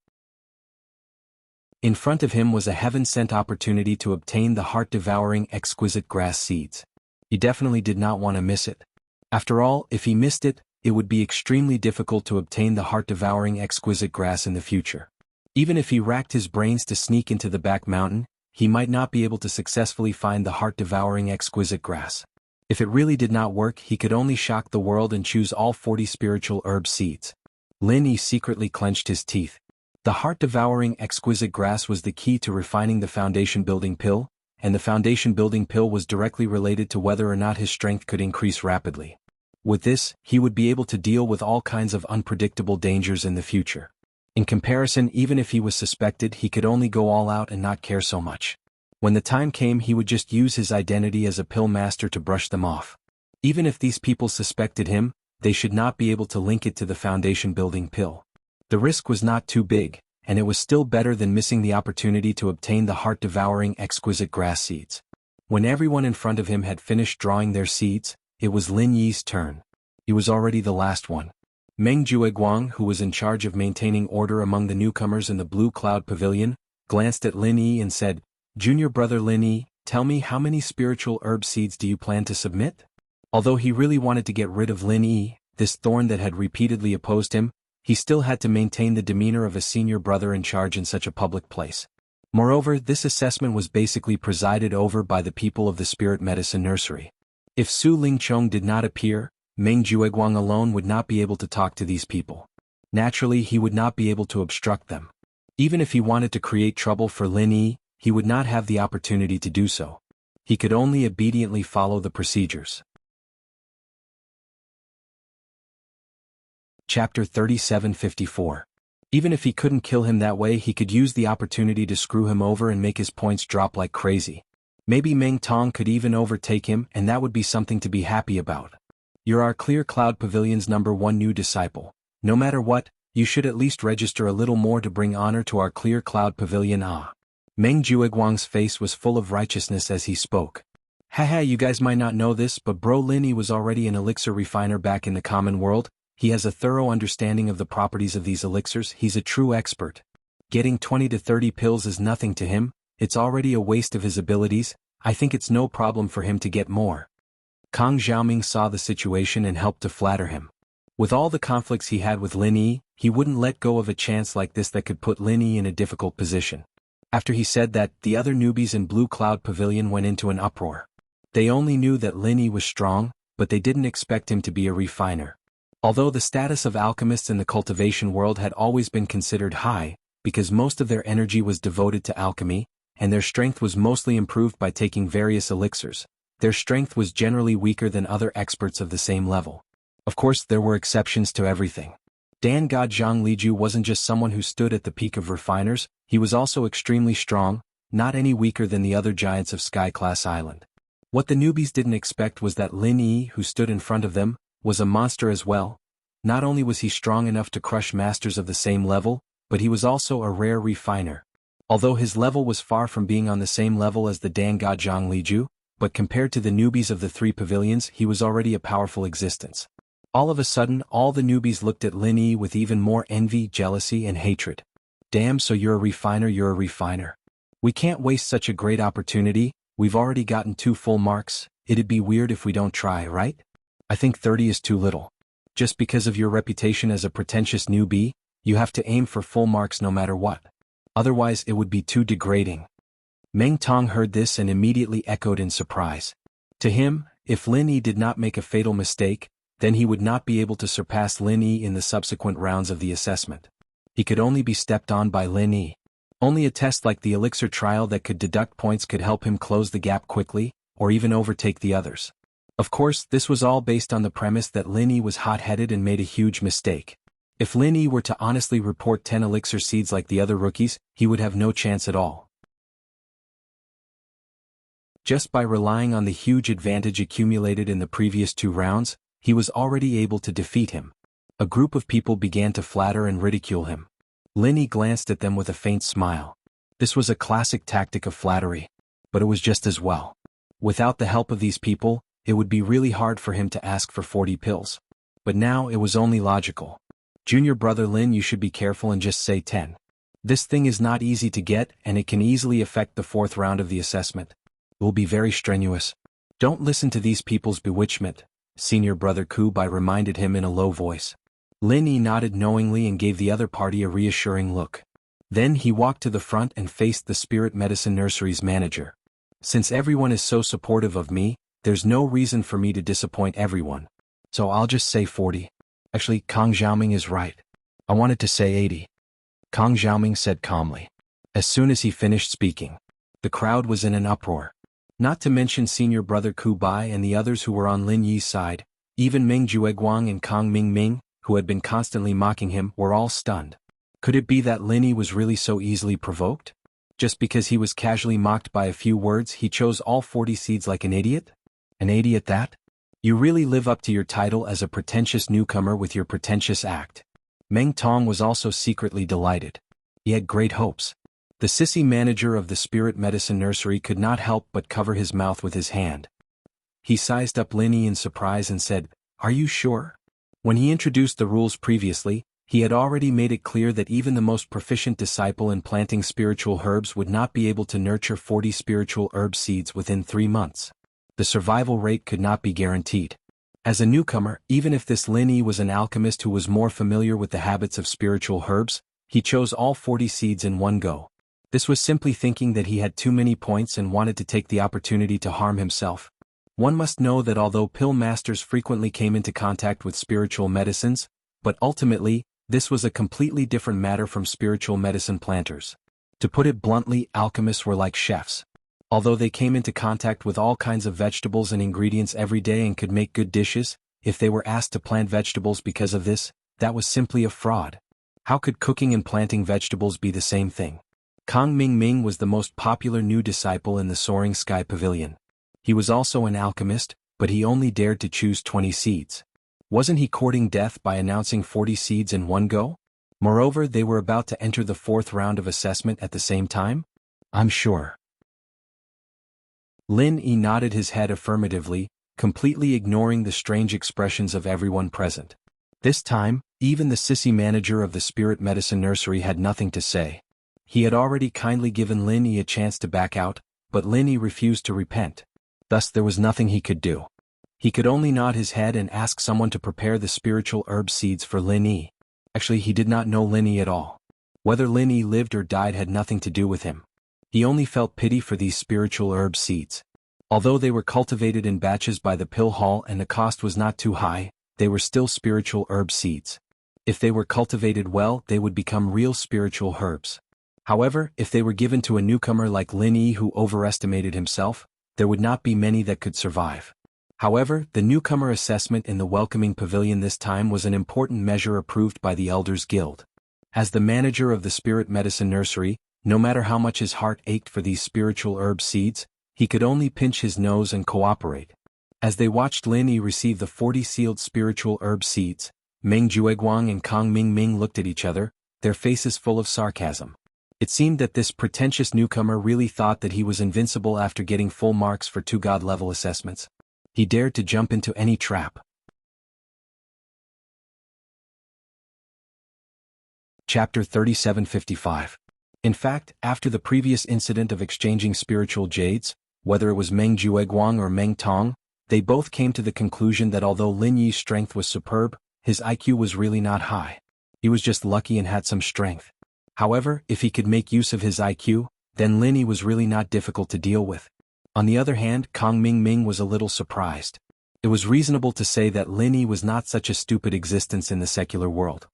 In front of him was a heaven-sent opportunity to obtain the heart-devouring exquisite grass seeds. He definitely did not want to miss it. After all, if he missed it, it would be extremely difficult to obtain the heart-devouring exquisite grass in the future. Even if he racked his brains to sneak into the back mountain, he might not be able to successfully find the heart-devouring exquisite grass. If it really did not work, he could only shock the world and choose all 40 spiritual herb seeds. Lin Yi secretly clenched his teeth. The heart-devouring exquisite grass was the key to refining the foundation-building pill, and the foundation-building pill was directly related to whether or not his strength could increase rapidly. With this, he would be able to deal with all kinds of unpredictable dangers in the future. In comparison, even if he was suspected, he could only go all out and not care so much. When the time came, he would just use his identity as a pill master to brush them off. Even if these people suspected him, they should not be able to link it to the foundation-building pill. The risk was not too big, and it was still better than missing the opportunity to obtain the heart-devouring exquisite grass seeds. When everyone in front of him had finished drawing their seeds, it was Lin Yi's turn. He was already the last one. Meng Jueguang, who was in charge of maintaining order among the newcomers in the Blue Cloud Pavilion, glanced at Lin Yi and said, "Junior brother Lin Yi, tell me, how many spiritual herb seeds do you plan to submit?" Although he really wanted to get rid of Lin Yi, this thorn that had repeatedly opposed him, he still had to maintain the demeanor of a senior brother in charge in such a public place. Moreover, this assessment was basically presided over by the people of the Spirit Medicine Nursery. If Su Lingchong did not appear, Meng Jueguang alone would not be able to talk to these people. Naturally, he would not be able to obstruct them. Even if he wanted to create trouble for Lin Yi, he would not have the opportunity to do so. He could only obediently follow the procedures. Chapter 3754. Even if he couldn't kill him that way, he could use the opportunity to screw him over and make his points drop like crazy. Maybe Meng Tong could even overtake him, and that would be something to be happy about. You're our Clear Cloud Pavilion's #1 new disciple. No matter what, you should at least register a little more to bring honor to our Clear Cloud Pavilion. Meng Jueguang's face was full of righteousness as he spoke. Haha, you guys might not know this, but bro Lin Yi was already an elixir refiner back in the common world. He has a thorough understanding of the properties of these elixirs. He's a true expert. Getting 20 to 30 pills is nothing to him. It's already a waste of his abilities. I think it's no problem for him to get more. Kang Xiaoming saw the situation and helped to flatter him. With all the conflicts he had with Lin Yi, he wouldn't let go of a chance like this that could put Lin Yi in a difficult position. After he said that, the other newbies in Blue Cloud Pavilion went into an uproar. They only knew that Lin Yi was strong, but they didn't expect him to be a refiner. Although the status of alchemists in the cultivation world had always been considered high, because most of their energy was devoted to alchemy, and their strength was mostly improved by taking various elixirs, their strength was generally weaker than other experts of the same level. Of course, there were exceptions to everything. Dan God Zhang Liju wasn't just someone who stood at the peak of refiners, he was also extremely strong, not any weaker than the other giants of Sky-class Island. What the newbies didn't expect was that Lin Yi, who stood in front of them, was a monster as well. Not only was he strong enough to crush masters of the same level, but he was also a rare refiner. Although his level was far from being on the same level as the Dan God Zhang Liju, but compared to the newbies of the 3 pavilions, he was already a powerful existence. All of a sudden, all the newbies looked at Lin Yi with even more envy, jealousy, and hatred. Damn, so you're a refiner. We can't waste such a great opportunity. We've already gotten 2 full marks. It'd be weird if we don't try, right? I think 30 is too little. Just because of your reputation as a pretentious newbie, you have to aim for full marks no matter what. Otherwise it would be too degrading. Meng Tong heard this and immediately echoed in surprise. To him, if Lin Yi did not make a fatal mistake, then he would not be able to surpass Lin Yi in the subsequent rounds of the assessment. He could only be stepped on by Lin Yi. Only a test like the elixir trial that could deduct points could help him close the gap quickly, or even overtake the others. Of course, this was all based on the premise that Lin Yi was hot-headed and made a huge mistake. If Lin Yi were to honestly report 10 elixir seeds like the other rookies, he would have no chance at all. Just by relying on the huge advantage accumulated in the previous 2 rounds, he was already able to defeat him. A group of people began to flatter and ridicule him. Lin Yi glanced at them with a faint smile. This was a classic tactic of flattery. But it was just as well. Without the help of these people, it would be really hard for him to ask for 40 pills. But now it was only logical. Junior brother Lin, you should be careful and just say 10. This thing is not easy to get and it can easily affect the 4th round of the assessment. It will be very strenuous. Don't listen to these people's bewitchment, senior brother Kubai reminded him in a low voice. Lin Yi nodded knowingly and gave the other party a reassuring look. Then he walked to the front and faced the Spirit Medicine Nursery's manager. Since everyone is so supportive of me, there's no reason for me to disappoint everyone. So I'll just say 40. Actually, Kang Xiaoming is right. I wanted to say 80. Kang Xiaoming said calmly. As soon as he finished speaking, the crowd was in an uproar. Not to mention senior brother Kubai and the others who were on Lin Yi's side, even Meng Jueguang and Kang Mingming, who had been constantly mocking him, were all stunned. Could it be that Lin Yi was really so easily provoked? Just because he was casually mocked by a few words, he chose all 40 seeds like an idiot? An idiot that? You really live up to your title as a pretentious newcomer with your pretentious act. Meng Tong was also secretly delighted. He had great hopes. The sissy manager of the Spirit Medicine Nursery could not help but cover his mouth with his hand. He sized up Lin Yi in surprise and said, "Are you sure?" When he introduced the rules previously, he had already made it clear that even the most proficient disciple in planting spiritual herbs would not be able to nurture 40 spiritual herb seeds within 3 months. The survival rate could not be guaranteed. As a newcomer, even if this Lin Yi was an alchemist who was more familiar with the habits of spiritual herbs, he chose all 40 seeds in one go. This was simply thinking that he had too many points and wanted to take the opportunity to harm himself. One must know that although pill masters frequently came into contact with spiritual medicines, but ultimately, this was a completely different matter from spiritual medicine planters. To put it bluntly, alchemists were like chefs. Although they came into contact with all kinds of vegetables and ingredients every day and could make good dishes, if they were asked to plant vegetables because of this, that was simply a fraud. How could cooking and planting vegetables be the same thing? Kang Mingming was the most popular new disciple in the Soaring Sky Pavilion. He was also an alchemist, but he only dared to choose 20 seeds. Wasn't he courting death by announcing 40 seeds in one go? Moreover, they were about to enter the 4th round of assessment at the same time? I'm sure. Lin Yi nodded his head affirmatively, completely ignoring the strange expressions of everyone present. This time, even the sissy manager of the Spirit Medicine Nursery had nothing to say. He had already kindly given Lin Yi a chance to back out, but Lin Yi refused to repent. Thus there was nothing he could do. He could only nod his head and ask someone to prepare the spiritual herb seeds for Lin Yi. Actually, he did not know Lin Yi at all. Whether Lin Yi lived or died had nothing to do with him. He only felt pity for these spiritual herb seeds. Although they were cultivated in batches by the pill hall and the cost was not too high, they were still spiritual herb seeds. If they were cultivated well, they would become real spiritual herbs. However, if they were given to a newcomer like Lin Yi who overestimated himself, there would not be many that could survive. However, the newcomer assessment in the welcoming pavilion this time was an important measure approved by the Elders Guild. As the manager of the Spirit Medicine Nursery, no matter how much his heart ached for these spiritual herb seeds, he could only pinch his nose and cooperate. As they watched Lin Yi receive the 40 sealed spiritual herb seeds, Meng Jueguang and Kang Mingming looked at each other, their faces full of sarcasm. It seemed that this pretentious newcomer really thought that he was invincible after getting full marks for 2 god-level assessments. He dared to jump into any trap. Chapter 3755. In fact, after the previous incident of exchanging spiritual jades, whether it was Meng Jueguang or Meng Tong, they both came to the conclusion that although Lin Yi's strength was superb, his IQ was really not high. He was just lucky and had some strength. However, if he could make use of his IQ, then Linny was really not difficult to deal with. On the other hand, Kong Ming Ming was a little surprised. It was reasonable to say that Linny was not such a stupid existence in the secular world.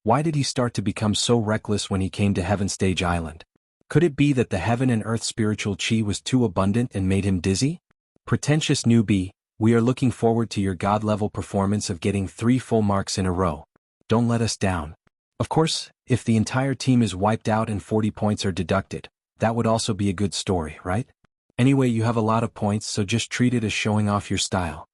Why did he start to become so reckless when he came to Heaven Stage Island? Could it be that the heaven and earth spiritual chi was too abundant and made him dizzy? Pretentious newbie, we are looking forward to your God-level performance of getting 3 full marks in a row. Don't let us down. Of course, if the entire team is wiped out and 40 points are deducted, that would also be a good story, right? Anyway, you have a lot of points, so just treat it as showing off your style.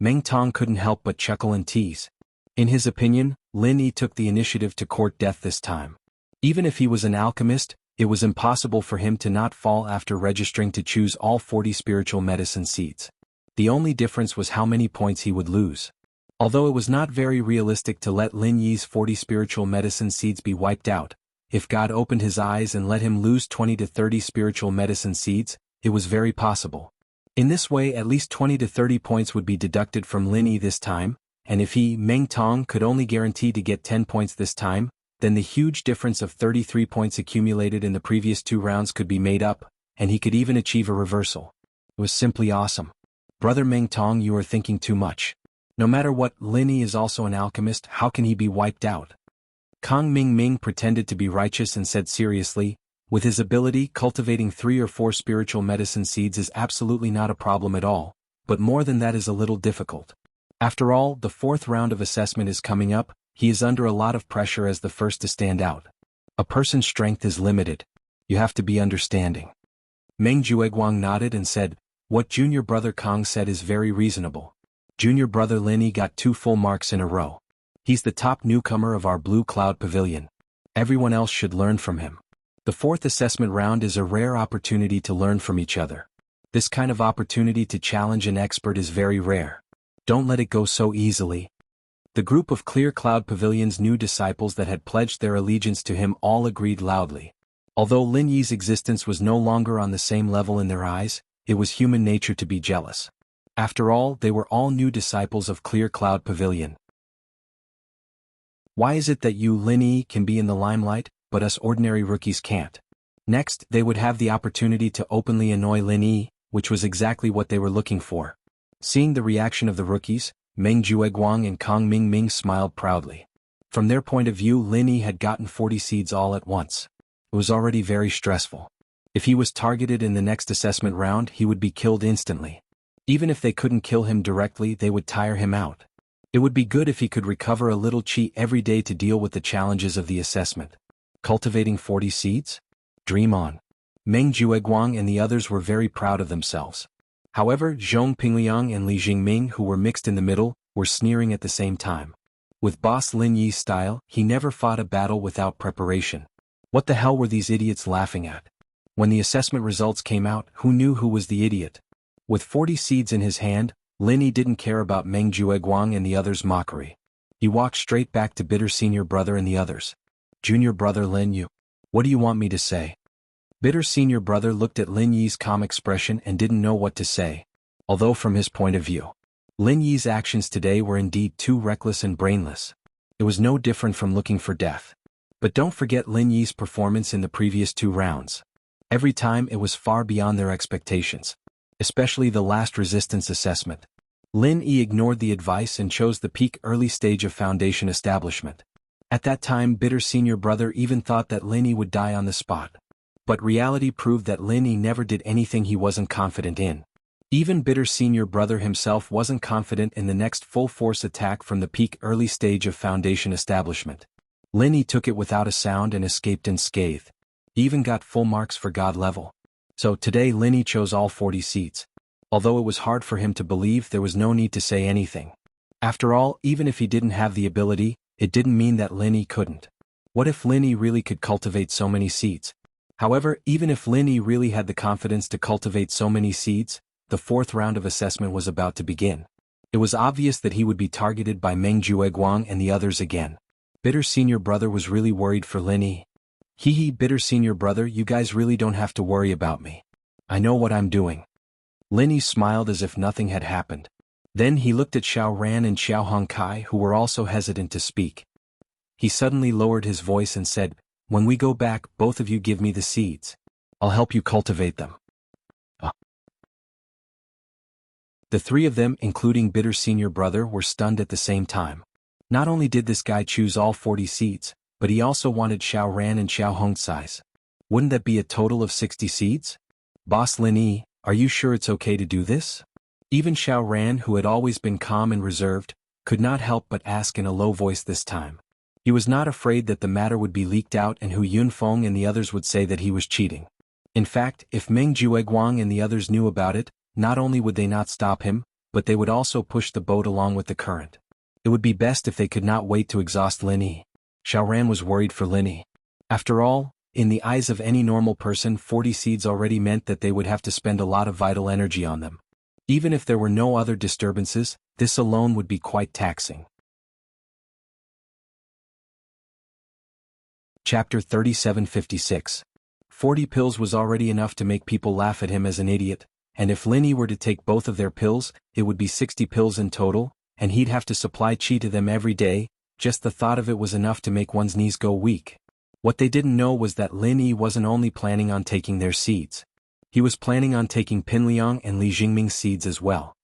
Meng Tong couldn't help but chuckle and tease. In his opinion, Lin Yi took the initiative to court death this time. Even if he was an alchemist, it was impossible for him to not fall after registering to choose all 40 spiritual medicine seeds. The only difference was how many points he would lose. Although it was not very realistic to let Lin Yi's 40 spiritual medicine seeds be wiped out, if God opened his eyes and let him lose 20 to 30 spiritual medicine seeds, it was very possible. In this way, at least 20 to 30 points would be deducted from Lin Yi this time, and if he, Meng Tong, could only guarantee to get 10 points this time, then the huge difference of 33 points accumulated in the previous 2 rounds could be made up, and he could even achieve a reversal. It was simply awesome. Brother Meng Tong, you are thinking too much. No matter what, Lin Yi is also an alchemist, how can he be wiped out? Kong Ming Ming pretended to be righteous and said seriously, with his ability, cultivating 3 or 4 spiritual medicine seeds is absolutely not a problem at all, but more than that is a little difficult. After all, the 4th round of assessment is coming up. He is under a lot of pressure as the first to stand out. A person's strength is limited. You have to be understanding. Meng Jueguang nodded and said, what junior brother Kong said is very reasonable. Junior brother Lin Yi got 2 full marks in a row. He's the top newcomer of our Blue Cloud Pavilion. Everyone else should learn from him. The 4th assessment round is a rare opportunity to learn from each other. This kind of opportunity to challenge an expert is very rare. Don't let it go so easily. The group of Clear Cloud Pavilion's new disciples that had pledged their allegiance to him all agreed loudly. Although Lin Yi's existence was no longer on the same level in their eyes, it was human nature to be jealous. After all, they were all new disciples of Clear Cloud Pavilion. Why is it that you, Lin Yi, can be in the limelight, but us ordinary rookies can't? Next, they would have the opportunity to openly annoy Lin Yi, which was exactly what they were looking for. Seeing the reaction of the rookies, Meng Jueguang and Kong Ming Ming smiled proudly. From their point of view, Lin Yi had gotten 40 seeds all at once. It was already very stressful. If he was targeted in the next assessment round, he would be killed instantly. Even if they couldn't kill him directly, they would tire him out. It would be good if he could recover a little chi every day to deal with the challenges of the assessment. Cultivating 40 seeds? Dream on. Meng Jueguang and the others were very proud of themselves. However, Zhong Pingliang and Li Jingming, who were mixed in the middle, were sneering at the same time. With boss Lin Yi's style, he never fought a battle without preparation. What the hell were these idiots laughing at? When the assessment results came out, who knew who was the idiot? With 40 seeds in his hand, Lin Yi didn't care about Meng Jueguang and the others' mockery. He walked straight back to Bitter Senior Brother and the others. Junior Brother Lin Yu, what do you want me to say? Bitter Senior Brother looked at Lin Yi's calm expression and didn't know what to say. Although from his point of view, Lin Yi's actions today were indeed too reckless and brainless. It was no different from looking for death. But don't forget Lin Yi's performance in the previous 2 rounds. Every time it was far beyond their expectations. Especially the last resistance assessment. Lin Yi ignored the advice and chose the peak early stage of foundation establishment. At that time, Bitter Senior Brother even thought that Lin Yi would die on the spot. But reality proved that Lin Yi never did anything he wasn't confident in. Even Bitter Senior Brother himself wasn't confident in the next full-force attack from the peak early stage of foundation establishment. Lin Yi took it without a sound and escaped unscathed. He even got full marks for God level. So today Lin Yi chose all 40 seeds. Although it was hard for him to believe, there was no need to say anything. After all, even if he didn't have the ability, it didn't mean that Lin Yi couldn't. What if Lin Yi really could cultivate so many seeds? However, even if Lin Yi really had the confidence to cultivate so many seeds, the 4th round of assessment was about to begin. It was obvious that he would be targeted by Meng Jueguang and the others again. Bitter Senior Brother was really worried for Lin Yi. Hee, Bitter Senior Brother, you guys really don't have to worry about me. I know what I'm doing. Lin Yi smiled as if nothing had happened. Then he looked at Xiao Ran and Xiao Hongkai, who were also hesitant to speak. He suddenly lowered his voice and said, "When we go back, both of you give me the seeds. I'll help you cultivate them." The three of them, including Bitter's senior brother, were stunned at the same time. Not only did this guy choose all 40 seeds, but he also wanted Xiao Ran and Xiao Hongkai's. Wouldn't that be a total of 60 seeds? Boss Lin Yi, are you sure it's okay to do this? Even Xiao Ran, who had always been calm and reserved, could not help but ask in a low voice this time. He was not afraid that the matter would be leaked out and Hu Yunfeng and the others would say that he was cheating. In fact, if Meng Jueguang and the others knew about it, not only would they not stop him, but they would also push the boat along with the current. It would be best if they could not wait to exhaust Lin Yi. Xiao Ran was worried for Lin Yi. After all, in the eyes of any normal person, 40 seeds already meant that they would have to spend a lot of vital energy on them. Even if there were no other disturbances, this alone would be quite taxing. Chapter 3756. 40 pills was already enough to make people laugh at him as an idiot, and if Lin Yi were to take both of their pills, it would be 60 pills in total, and he'd have to supply qi to them every day. Just the thought of it was enough to make one's knees go weak. What they didn't know was that Lin Yi wasn't only planning on taking their seeds. He was planning on taking Pinliang and Li Jingming's seeds as well.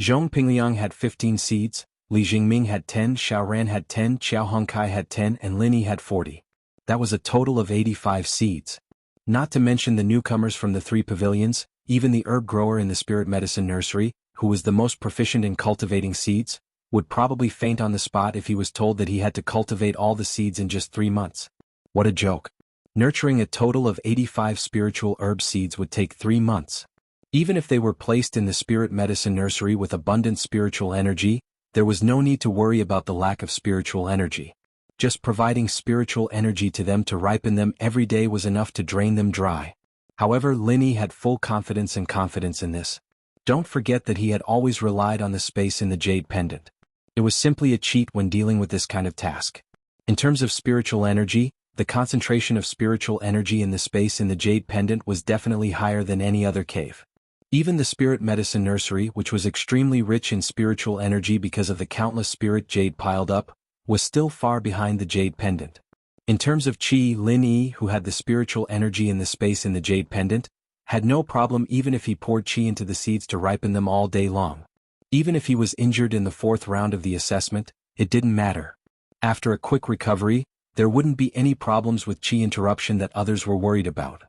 Zhong Pingliang had 15 seeds, Li Jingming had 10, Xiao Ran had 10, Xiao Hongkai had 10, and Lin Yi had 40. That was a total of 85 seeds. Not to mention the newcomers from the 3 pavilions, even the herb grower in the spirit medicine nursery, who was the most proficient in cultivating seeds, would probably faint on the spot if he was told that he had to cultivate all the seeds in just 3 months. What a joke. Nurturing a total of 85 spiritual herb seeds would take 3 months. Even if they were placed in the spirit medicine nursery with abundant spiritual energy, there was no need to worry about the lack of spiritual energy. Just providing spiritual energy to them to ripen them every day was enough to drain them dry. However, Lin Yi had full confidence in this. Don't forget that he had always relied on the space in the jade pendant. It was simply a cheat when dealing with this kind of task. In terms of spiritual energy, the concentration of spiritual energy in the space in the jade pendant was definitely higher than any other cave. Even the spirit medicine nursery, which was extremely rich in spiritual energy because of the countless spirit jade piled up, was still far behind the jade pendant. In terms of qi, Lin Yi, who had the spiritual energy in the space in the jade pendant, had no problem even if he poured qi into the seeds to ripen them all day long. Even if he was injured in the 4th round of the assessment, it didn't matter. After a quick recovery, there wouldn't be any problems with qi interruption that others were worried about.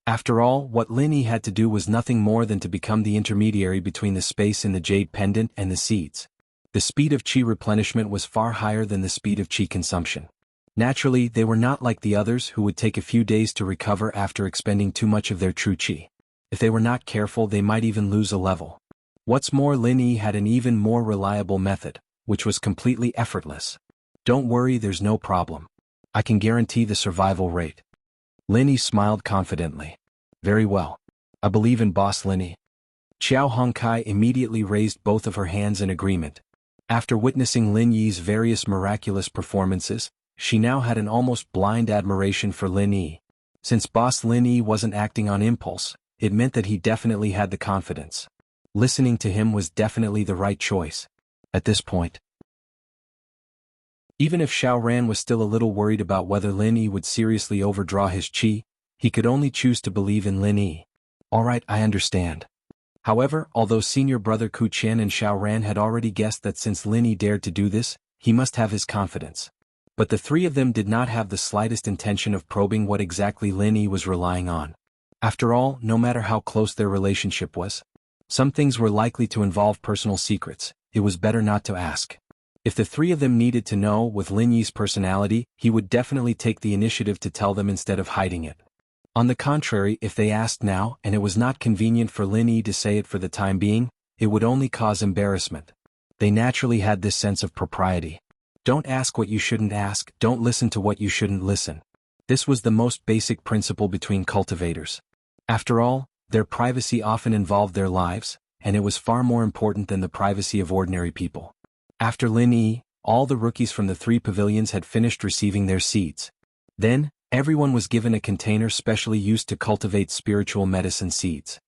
After all, what Lin Yi had to do was nothing more than to become the intermediary between the space in the jade pendant and the seeds. The speed of qi replenishment was far higher than the speed of qi consumption. Naturally, they were not like the others who would take a few days to recover after expending too much of their true qi. If they were not careful, they might even lose a level. What's more, Lin Yi had an even more reliable method, which was completely effortless. Don't worry, there's no problem. I can guarantee the survival rate. Lin Yi smiled confidently. Very well. I believe in Boss Lin Yi. Xiao Hongkai immediately raised both of her hands in agreement. After witnessing Lin Yi's various miraculous performances, she now had an almost blind admiration for Lin Yi. Since Boss Lin Yi wasn't acting on impulse, it meant that he definitely had the confidence. Listening to him was definitely the right choice. At this point, even if Xiao Ran was still a little worried about whether Lin Yi would seriously overdraw his qi, he could only choose to believe in Lin Yi. Alright, I understand. However, although senior brother Ku Qian and Xiao Ran had already guessed that since Lin Yi dared to do this, he must have his confidence. But the three of them did not have the slightest intention of probing what exactly Lin Yi was relying on. After all, no matter how close their relationship was, some things were likely to involve personal secrets. It was better not to ask. If the three of them needed to know, with Lin Yi's personality, he would definitely take the initiative to tell them instead of hiding it. On the contrary, if they asked now, and it was not convenient for Lin Yi to say it for the time being, it would only cause embarrassment. They naturally had this sense of propriety. Don't ask what you shouldn't ask, don't listen to what you shouldn't listen. This was the most basic principle between cultivators. After all, their privacy often involved their lives, and it was far more important than the privacy of ordinary people. After Lin Yi, all the rookies from the 3 pavilions had finished receiving their seeds. Then, everyone was given a container specially used to cultivate spiritual medicine seeds.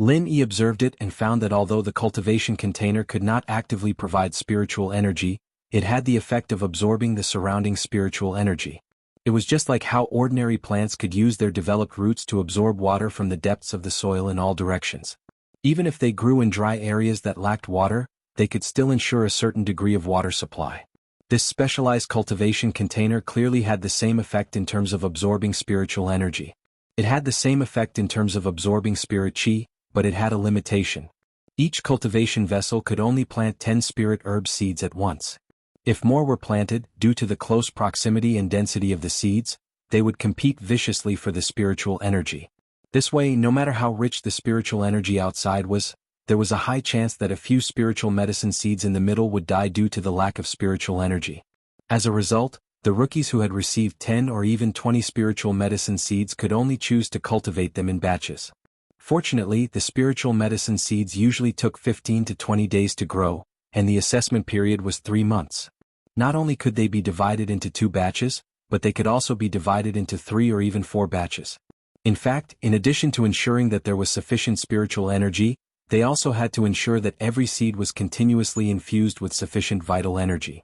Lin Yi observed it and found that although the cultivation container could not actively provide spiritual energy, it had the effect of absorbing the surrounding spiritual energy. It was just like how ordinary plants could use their developed roots to absorb water from the depths of the soil in all directions. Even if they grew in dry areas that lacked water, they could still ensure a certain degree of water supply. This specialized cultivation container clearly had the same effect in terms of absorbing spiritual energy. It had the same effect in terms of absorbing spirit chi, but it had a limitation. Each cultivation vessel could only plant 10 spirit herb seeds at once. If more were planted, due to the close proximity and density of the seeds, they would compete viciously for the spiritual energy. This way, no matter how rich the spiritual energy outside was, there was a high chance that a few spiritual medicine seeds in the middle would die due to the lack of spiritual energy. As a result, the rookies who had received 10 or even 20 spiritual medicine seeds could only choose to cultivate them in batches. Fortunately, the spiritual medicine seeds usually took 15 to 20 days to grow, and the assessment period was 3 months. Not only could they be divided into 2 batches, but they could also be divided into 3 or even 4 batches. In fact, in addition to ensuring that there was sufficient spiritual energy, they also had to ensure that every seed was continuously infused with sufficient vital energy.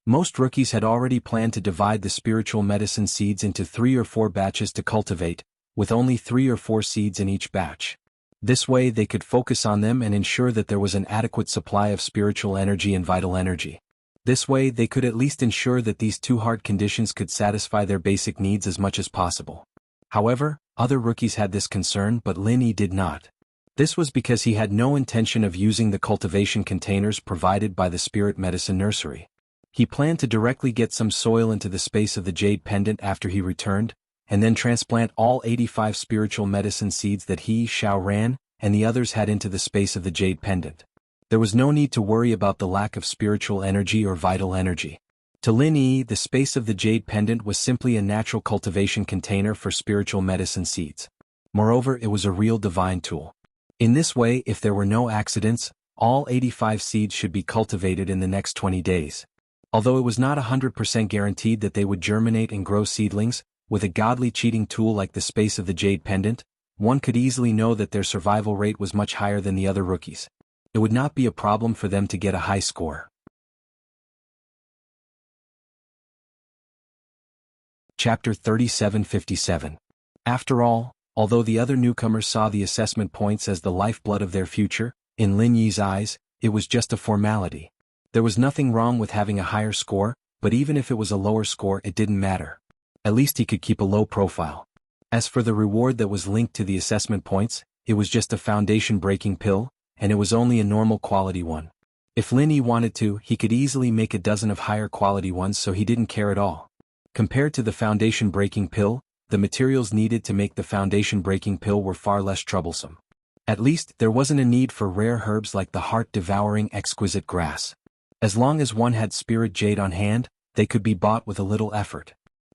Most rookies had already planned to divide the spiritual medicine seeds into 3 or 4 batches to cultivate, with only 3 or 4 seeds in each batch. This way they could focus on them and ensure that there was an adequate supply of spiritual energy and vital energy. This way they could at least ensure that these 2 hard conditions could satisfy their basic needs as much as possible. However, other rookies had this concern, but Lin Yi did not. This was because he had no intention of using the cultivation containers provided by the spirit medicine nursery. He planned to directly get some soil into the space of the jade pendant after he returned, and then transplant all 85 spiritual medicine seeds that he, Xiao Ran, and the others had into the space of the jade pendant. There was no need to worry about the lack of spiritual energy or vital energy. To Lin Yi, the space of the jade pendant was simply a natural cultivation container for spiritual medicine seeds. Moreover, it was a real divine tool. In this way, if there were no accidents, all 85 seeds should be cultivated in the next 20 days. Although it was not 100% guaranteed that they would germinate and grow seedlings, with a godly cheating tool like the space of the jade pendant, one could easily know that their survival rate was much higher than the other rookies. It would not be a problem for them to get a high score. Chapter 3757. After all, although the other newcomers saw the assessment points as the lifeblood of their future, in Lin Yi's eyes, it was just a formality. There was nothing wrong with having a higher score, but even if it was a lower score, it didn't matter. At least he could keep a low profile. As for the reward that was linked to the assessment points, it was just a foundation-breaking pill, and it was only a normal quality one. If Lin Yi wanted to, he could easily make a dozen of higher quality ones, so he didn't care at all. Compared to the foundation-breaking pill, the materials needed to make the foundation-breaking pill were far less troublesome. At least, there wasn't a need for rare herbs like the heart-devouring exquisite grass. As long as one had spirit jade on hand, they could be bought with a little effort.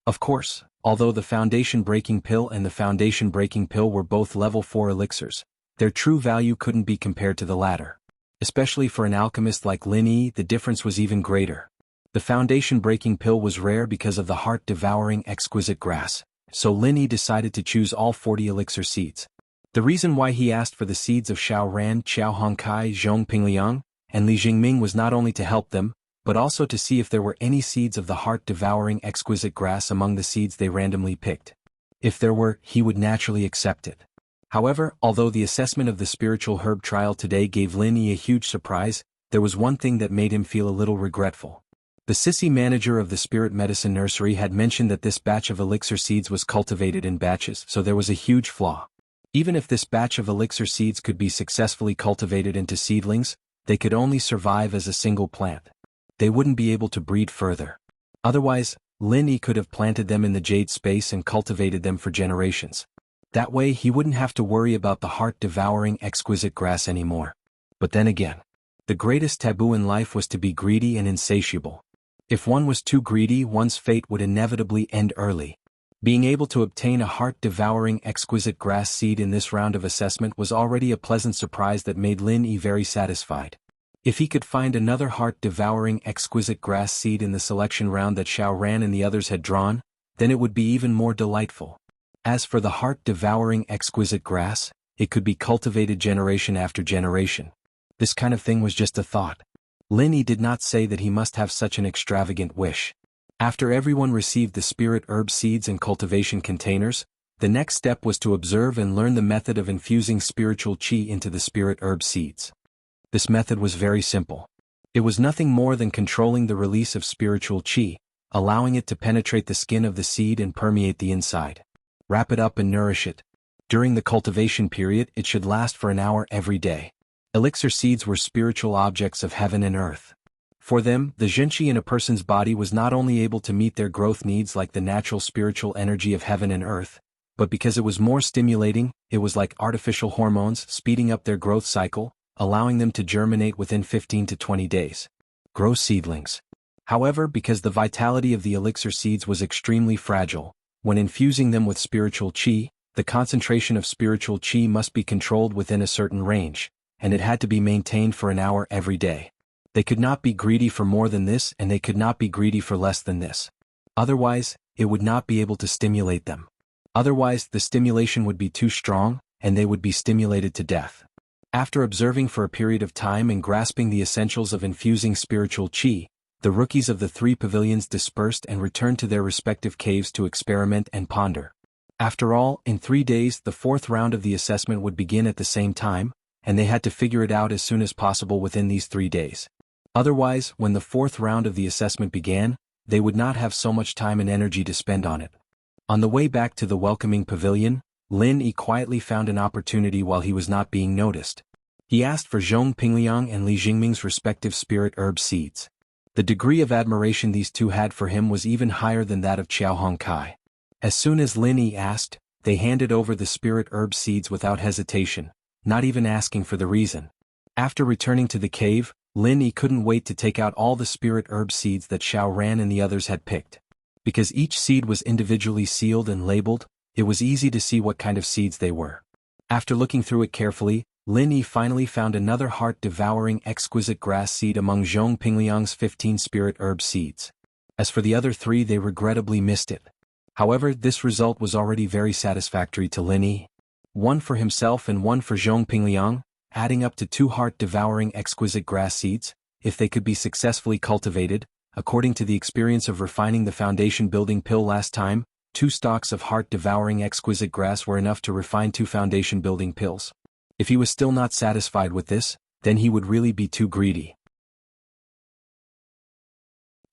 Of course, although the foundation-breaking pill and the foundation-breaking pill were both level 4 elixirs, their true value couldn't be compared to the latter. Especially for an alchemist like Lin Yi, the difference was even greater. The foundation-breaking pill was rare because of the heart-devouring exquisite grass, so Lin Yi decided to choose all 40 elixir seeds. The reason why he asked for the seeds of Xiao Ran, Qiao Hongkai, Zhong Pingliang, and Li Jingming was not only to help them, but also to see if there were any seeds of the heart-devouring exquisite grass among the seeds they randomly picked. If there were, he would naturally accept it. However, although the assessment of the spiritual herb trial today gave Lin Yi a huge surprise, there was one thing that made him feel a little regretful. The sissy manager of the spirit medicine nursery had mentioned that this batch of elixir seeds was cultivated in batches, so there was a huge flaw. Even if this batch of elixir seeds could be successfully cultivated into seedlings, they could only survive as a single plant. They wouldn't be able to breed further. Otherwise, Lin Yi could have planted them in the jade space and cultivated them for generations. That way he wouldn't have to worry about the heart-devouring exquisite grass anymore. But then again, the greatest taboo in life was to be greedy and insatiable. If one was too greedy, one's fate would inevitably end early. Being able to obtain a heart-devouring exquisite grass seed in this round of assessment was already a pleasant surprise that made Lin Yi very satisfied. If he could find another heart-devouring exquisite grass seed in the selection round that Xiao Ran and the others had drawn, then it would be even more delightful. As for the heart-devouring exquisite grass, it could be cultivated generation after generation. This kind of thing was just a thought. Lin Yi did not say that he must have such an extravagant wish. After everyone received the spirit herb seeds and cultivation containers, the next step was to observe and learn the method of infusing spiritual qi into the spirit herb seeds. This method was very simple. It was nothing more than controlling the release of spiritual qi, allowing it to penetrate the skin of the seed and permeate the inside. Wrap it up and nourish it. During the cultivation period, it should last for an hour every day. Elixir seeds were spiritual objects of heaven and earth. For them, the zhenqi in a person's body was not only able to meet their growth needs like the natural spiritual energy of heaven and earth, but because it was more stimulating, it was like artificial hormones speeding up their growth cycle, allowing them to germinate within 15 to 20 days. Grow seedlings. However, because the vitality of the elixir seeds was extremely fragile, when infusing them with spiritual qi, the concentration of spiritual qi must be controlled within a certain range, and it had to be maintained for an hour every day. They could not be greedy for more than this, and they could not be greedy for less than this. Otherwise, it would not be able to stimulate them. Otherwise, the stimulation would be too strong, and they would be stimulated to death. After observing for a period of time and grasping the essentials of infusing spiritual qi, the rookies of the 3 pavilions dispersed and returned to their respective caves to experiment and ponder. After all, in 3 days the 4th round of the assessment would begin at the same time, and they had to figure it out as soon as possible within these 3 days. Otherwise, when the 4th round of the assessment began, they would not have so much time and energy to spend on it. On the way back to the welcoming pavilion, Lin Yi quietly found an opportunity while he was not being noticed. He asked for Zhong Pingliang and Li Jingming's respective spirit herb seeds. The degree of admiration these two had for him was even higher than that of Qiao Hongkai. As soon as Lin Yi asked, they handed over the spirit herb seeds without hesitation, not even asking for the reason. After returning to the cave, Lin Yi couldn't wait to take out all the spirit herb seeds that Xiao Ran and the others had picked. Because each seed was individually sealed and labeled, it was easy to see what kind of seeds they were. After looking through it carefully, Lin Yi finally found another heart-devouring exquisite grass seed among Zhong Pingliang's 15 spirit herb seeds. As for the other 3, they regrettably missed it. However, this result was already very satisfactory to Lin Yi. 1 for himself and 1 for Zhong Pingliang, adding up to 2 heart-devouring exquisite grass seeds, if they could be successfully cultivated. According to the experience of refining the foundation-building pill last time, 2 stalks of heart-devouring exquisite grass were enough to refine 2 foundation-building pills. If he was still not satisfied with this, then he would really be too greedy.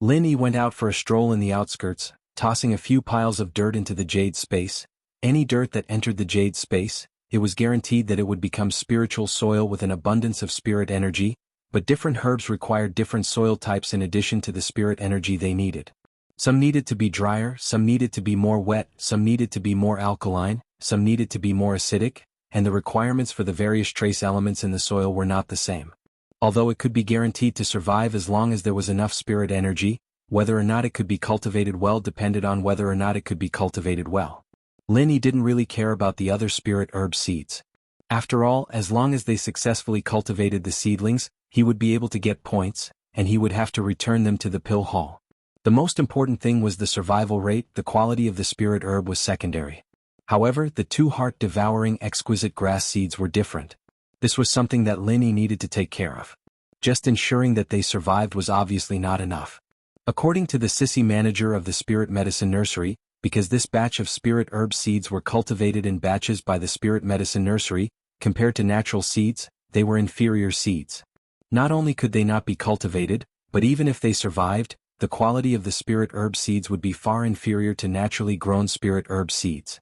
Lin Yi went out for a stroll in the outskirts, tossing a few piles of dirt into the jade space. Any dirt that entered the jade space, it was guaranteed that it would become spiritual soil with an abundance of spirit energy, but different herbs required different soil types in addition to the spirit energy they needed. Some needed to be drier, some needed to be more wet, some needed to be more alkaline, some needed to be more acidic, and the requirements for the various trace elements in the soil were not the same. Although it could be guaranteed to survive as long as there was enough spirit energy, whether or not it could be cultivated well depended on whether or not it could be cultivated well. Lin Yi didn't really care about the other spirit herb seeds. After all, as long as they successfully cultivated the seedlings, he would be able to get points, and he would have to return them to the pill hall. The most important thing was the survival rate. The quality of the spirit herb was secondary. However, the 2 heart-devouring exquisite grass seeds were different. This was something that Lin Yi needed to take care of. Just ensuring that they survived was obviously not enough. According to the sissy manager of the spirit medicine nursery, because this batch of spirit herb seeds were cultivated in batches by the spirit medicine nursery, compared to natural seeds, they were inferior seeds. Not only could they not be cultivated, but even if they survived, the quality of the spirit herb seeds would be far inferior to naturally grown spirit herb seeds.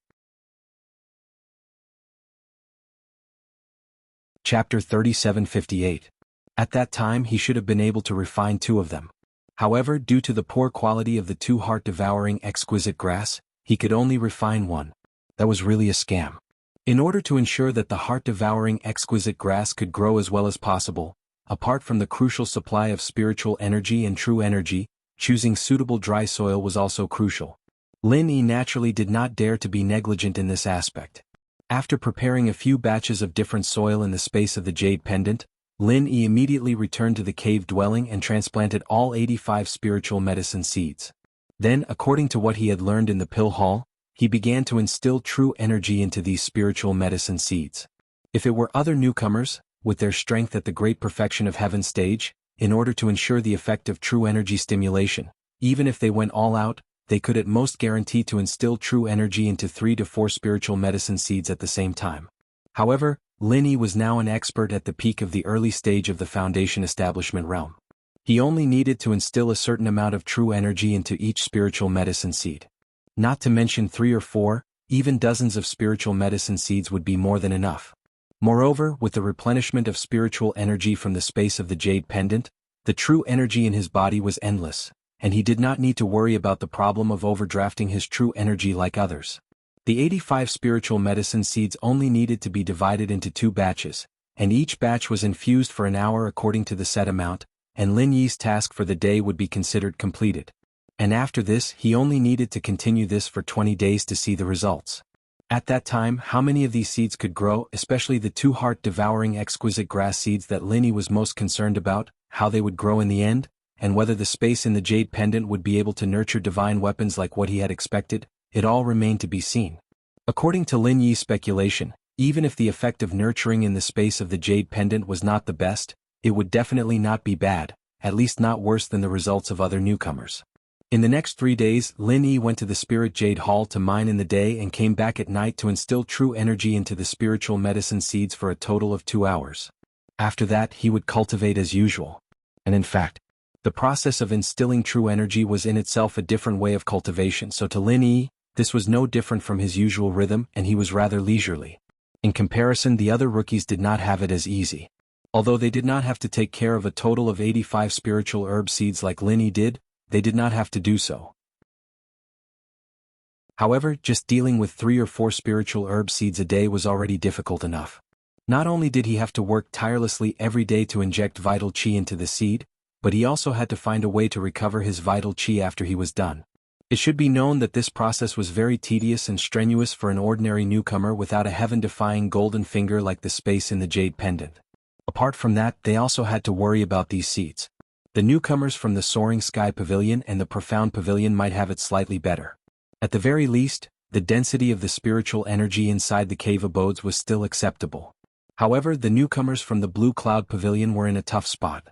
Chapter 3758. At that time he should have been able to refine 2 of them. However, due to the poor quality of the 2 heart-devouring exquisite grass, he could only refine 1. That was really a scam. In order to ensure that the heart-devouring exquisite grass could grow as well as possible, apart from the crucial supply of spiritual energy and true energy, choosing suitable dry soil was also crucial. Lin Yi naturally did not dare to be negligent in this aspect. After preparing a few batches of different soil in the space of the jade pendant, Lin Yi immediately returned to the cave dwelling and transplanted all 85 spiritual medicine seeds. Then, according to what he had learned in the pill hall, he began to instill true energy into these spiritual medicine seeds. If it were other newcomers, with their strength at the great perfection of heaven stage, in order to ensure the effect of true energy stimulation, even if they went all out, they could at most guarantee to instill true energy into 3 to 4 spiritual medicine seeds at the same time. However, Lin Yi was now an expert at the peak of the early stage of the foundation establishment realm. He only needed to instill a certain amount of true energy into each spiritual medicine seed. Not to mention 3 or 4, even dozens of spiritual medicine seeds would be more than enough. Moreover, with the replenishment of spiritual energy from the space of the jade pendant, the true energy in his body was endless, and he did not need to worry about the problem of overdrafting his true energy like others. The 85 spiritual medicine seeds only needed to be divided into 2 batches, and each batch was infused for an hour according to the set amount, and Lin Yi's task for the day would be considered completed. And after this, he only needed to continue this for 20 days to see the results. At that time, how many of these seeds could grow, especially the 2 heart-devouring exquisite grass seeds that Lin Yi was most concerned about, how they would grow in the end, and whether the space in the jade pendant would be able to nurture divine weapons like what he had expected, it all remained to be seen. According to Lin Yi's speculation, even if the effect of nurturing in the space of the jade pendant was not the best, it would definitely not be bad, at least not worse than the results of other newcomers. In the next 3 days, Lin Yi went to the Spirit Jade Hall to mine in the day and came back at night to instill true energy into the spiritual medicine seeds for a total of 2 hours. After that, he would cultivate as usual. And in fact, the process of instilling true energy was in itself a different way of cultivation, so to Lin Yi, this was no different from his usual rhythm, and he was rather leisurely. In comparison, the other rookies did not have it as easy. Although they did not have to take care of a total of 85 spiritual herb seeds like Lin Yi did, they did not have to do so. However, just dealing with 3 or 4 spiritual herb seeds a day was already difficult enough. Not only did he have to work tirelessly every day to inject vital chi into the seed, but he also had to find a way to recover his vital chi after he was done. It should be known that this process was very tedious and strenuous for an ordinary newcomer without a heaven-defying golden finger like the space in the jade pendant. Apart from that, they also had to worry about these seeds. The newcomers from the Soaring Sky Pavilion and the Profound Pavilion might have it slightly better. At the very least, the density of the spiritual energy inside the cave abodes was still acceptable. However, the newcomers from the Blue Cloud Pavilion were in a tough spot.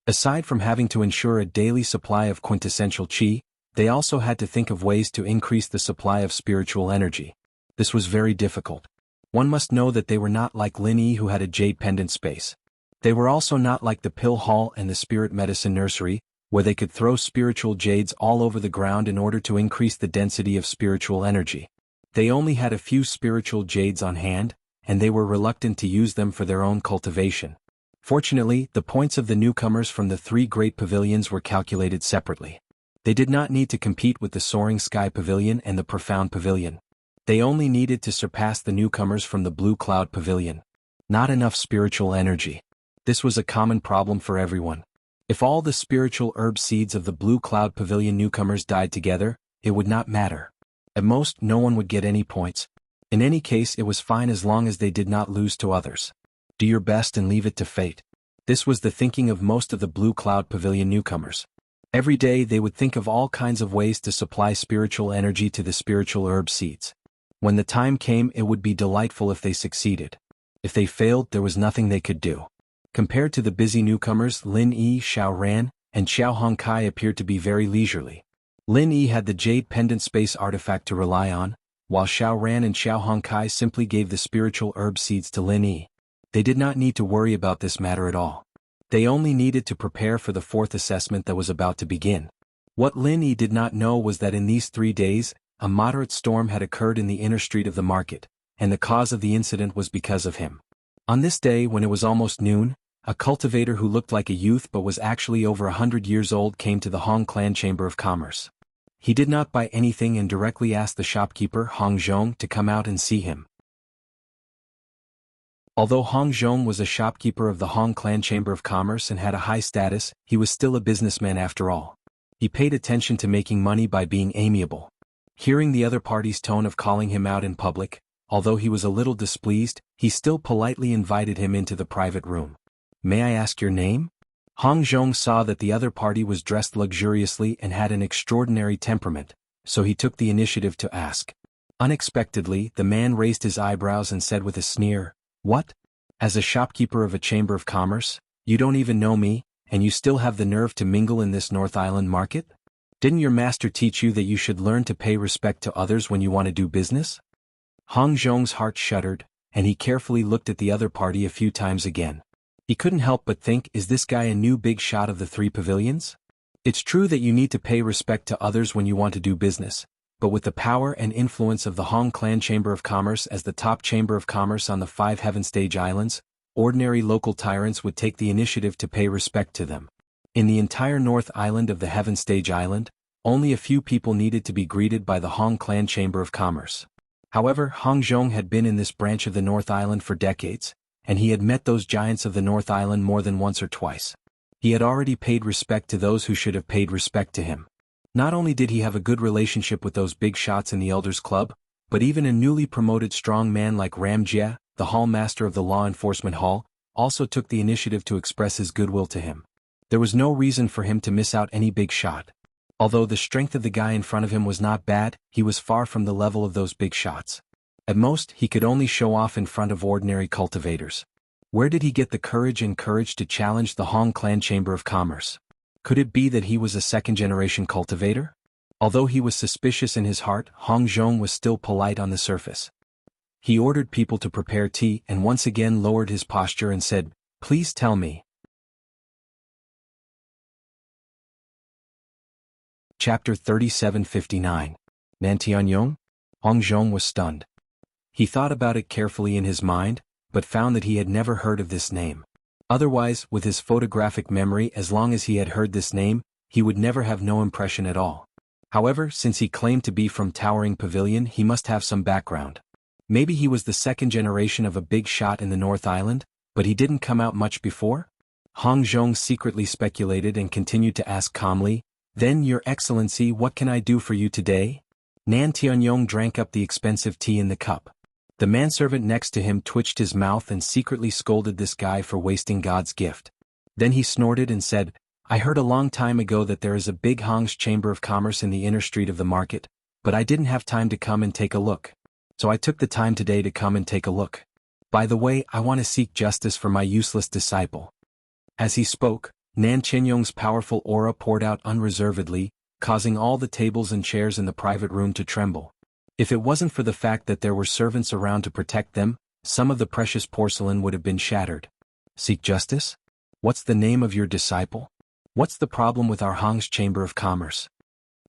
Aside from having to ensure a daily supply of quintessential chi, they also had to think of ways to increase the supply of spiritual energy. This was very difficult. One must know that they were not like Lin Yi, who had a jade pendant space. They were also not like the Pill Hall and the Spirit Medicine Nursery, where they could throw spiritual jades all over the ground in order to increase the density of spiritual energy. They only had a few spiritual jades on hand, and they were reluctant to use them for their own cultivation. Fortunately, the points of the newcomers from the 3 great pavilions were calculated separately. They did not need to compete with the Soaring Sky Pavilion and the Profound Pavilion. They only needed to surpass the newcomers from the Blue Cloud Pavilion. Not enough spiritual energy. This was a common problem for everyone. If all the spiritual herb seeds of the Blue Cloud Pavilion newcomers died together, it would not matter. At most, no one would get any points. In any case, it was fine as long as they did not lose to others. Do your best and leave it to fate. This was the thinking of most of the Blue Cloud Pavilion newcomers. Every day they would think of all kinds of ways to supply spiritual energy to the spiritual herb seeds. When the time came, it would be delightful if they succeeded. If they failed, there was nothing they could do. Compared to the busy newcomers, Lin Yi, Xiao Ran, and Xiao Hongkai appeared to be very leisurely. Lin Yi had the jade pendant space artifact to rely on, while Xiao Ran and Xiao Hongkai simply gave the spiritual herb seeds to Lin Yi. They did not need to worry about this matter at all. They only needed to prepare for the 4th assessment that was about to begin. What Lin Yi did not know was that in these 3 days, a moderate storm had occurred in the inner street of the market, and the cause of the incident was because of him. On this day, when it was almost noon, a cultivator who looked like a youth but was actually over 100 years old came to the Hong Clan Chamber of Commerce. He did not buy anything and directly asked the shopkeeper, Hong Zhong, to come out and see him. Although Hong Zhong was a shopkeeper of the Hong Clan Chamber of Commerce and had a high status, he was still a businessman after all. He paid attention to making money by being amiable. Hearing the other party's tone of calling him out in public, although he was a little displeased, he still politely invited him into the private room. "May I ask your name?" Hong Zhong saw that the other party was dressed luxuriously and had an extraordinary temperament, so he took the initiative to ask. Unexpectedly, the man raised his eyebrows and said with a sneer, "What? As a shopkeeper of a chamber of commerce, you don't even know me, and you still have the nerve to mingle in this North Island market? Didn't your master teach you that you should learn to pay respect to others when you want to do business? Hong Zhong's heart shuddered, and he carefully looked at the other party a few times again. He couldn't help but think, is this guy a new big shot of the three pavilions? It's true that you need to pay respect to others when you want to do business, but with the power and influence of the Hong Clan Chamber of Commerce as the top chamber of commerce on the 5 Heaven Stage Islands, ordinary local tyrants would take the initiative to pay respect to them. In the entire North Island of the Heaven Stage Island, only a few people needed to be greeted by the Hong Clan Chamber of Commerce. However, Hong Zhong had been in this branch of the North Island for decades, and he had met those giants of the North Island more than once or twice. He had already paid respect to those who should have paid respect to him. Not only did he have a good relationship with those big shots in the Elders Club, but even a newly promoted strong man like Ram Jia, the hall master of the law enforcement hall, also took the initiative to express his goodwill to him. There was no reason for him to miss out any big shot. Although the strength of the guy in front of him was not bad, he was far from the level of those big shots. At most, he could only show off in front of ordinary cultivators. Where did he get the courage to challenge the Hong Clan Chamber of Commerce? Could it be that he was a second-generation cultivator? Although he was suspicious in his heart, Hong Zhong was still polite on the surface. He ordered people to prepare tea and once again lowered his posture and said, "Please tell me." Chapter 3759. Nantianyong? Hong Zhong was stunned. He thought about it carefully in his mind, but found that he had never heard of this name. Otherwise, with his photographic memory, as long as he had heard this name, he would never have no impression at all. However, since he claimed to be from Towering Pavilion, he must have some background. Maybe he was the second generation of a big shot in the North Island, but he didn't come out much before? Hong Zhong secretly speculated and continued to ask calmly, "Then, Your Excellency, what can I do for you today?" Nan Tianyong drank up the expensive tea in the cup. The manservant next to him twitched his mouth and secretly scolded this guy for wasting God's gift. Then he snorted and said, "I heard a long time ago that there is a big Hong's Chamber of Commerce in the inner street of the market, but I didn't have time to come and take a look. So I took the time today to come and take a look. By the way, I want to seek justice for my useless disciple." As he spoke, Nan Qinyong's powerful aura poured out unreservedly, causing all the tables and chairs in the private room to tremble. If it wasn't for the fact that there were servants around to protect them, some of the precious porcelain would have been shattered. Seek justice? What's the name of your disciple? What's the problem with our Hong's Chamber of Commerce?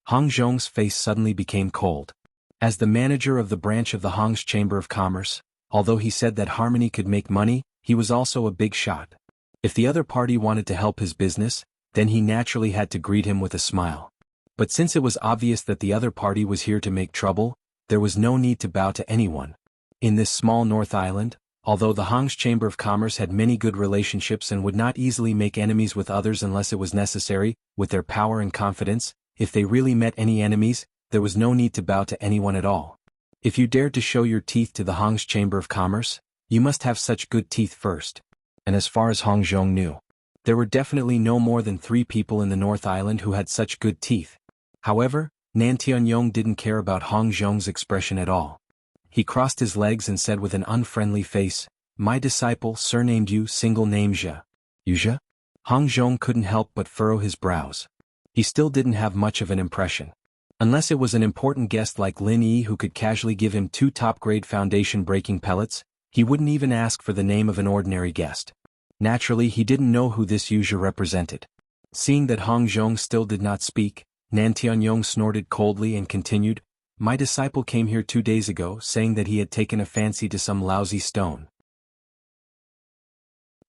Hong Zhong's face suddenly became cold. As the manager of the branch of the Hong's Chamber of Commerce, although he said that Harmony could make money, he was also a big shot. If the other party wanted to help his business, then he naturally had to greet him with a smile. But since it was obvious that the other party was here to make trouble, there was no need to bow to anyone. In this small North Island, although the Hong's Chamber of Commerce had many good relationships and would not easily make enemies with others unless it was necessary, with their power and confidence, if they really met any enemies, there was no need to bow to anyone at all. If you dared to show your teeth to the Hong's Chamber of Commerce, you must have such good teeth first. And as far as Hong Zhong knew, there were definitely no more than 3 people in the North Island who had such good teeth. However, Nan Tianyong didn't care about Hong Zhong's expression at all. He crossed his legs and said with an unfriendly face, "My disciple surnamed you single name Jia." "Yuzha?" Hong Zhong couldn't help but furrow his brows. He still didn't have much of an impression. Unless it was an important guest like Lin Yi who could casually give him 2 top-grade foundation-breaking pellets, he wouldn't even ask for the name of an ordinary guest. Naturally, he didn't know who this Yuzha represented. Seeing that Hong Zhong still did not speak, Nan Tianyong snorted coldly and continued, "My disciple came here 2 days ago saying that he had taken a fancy to some lousy stone.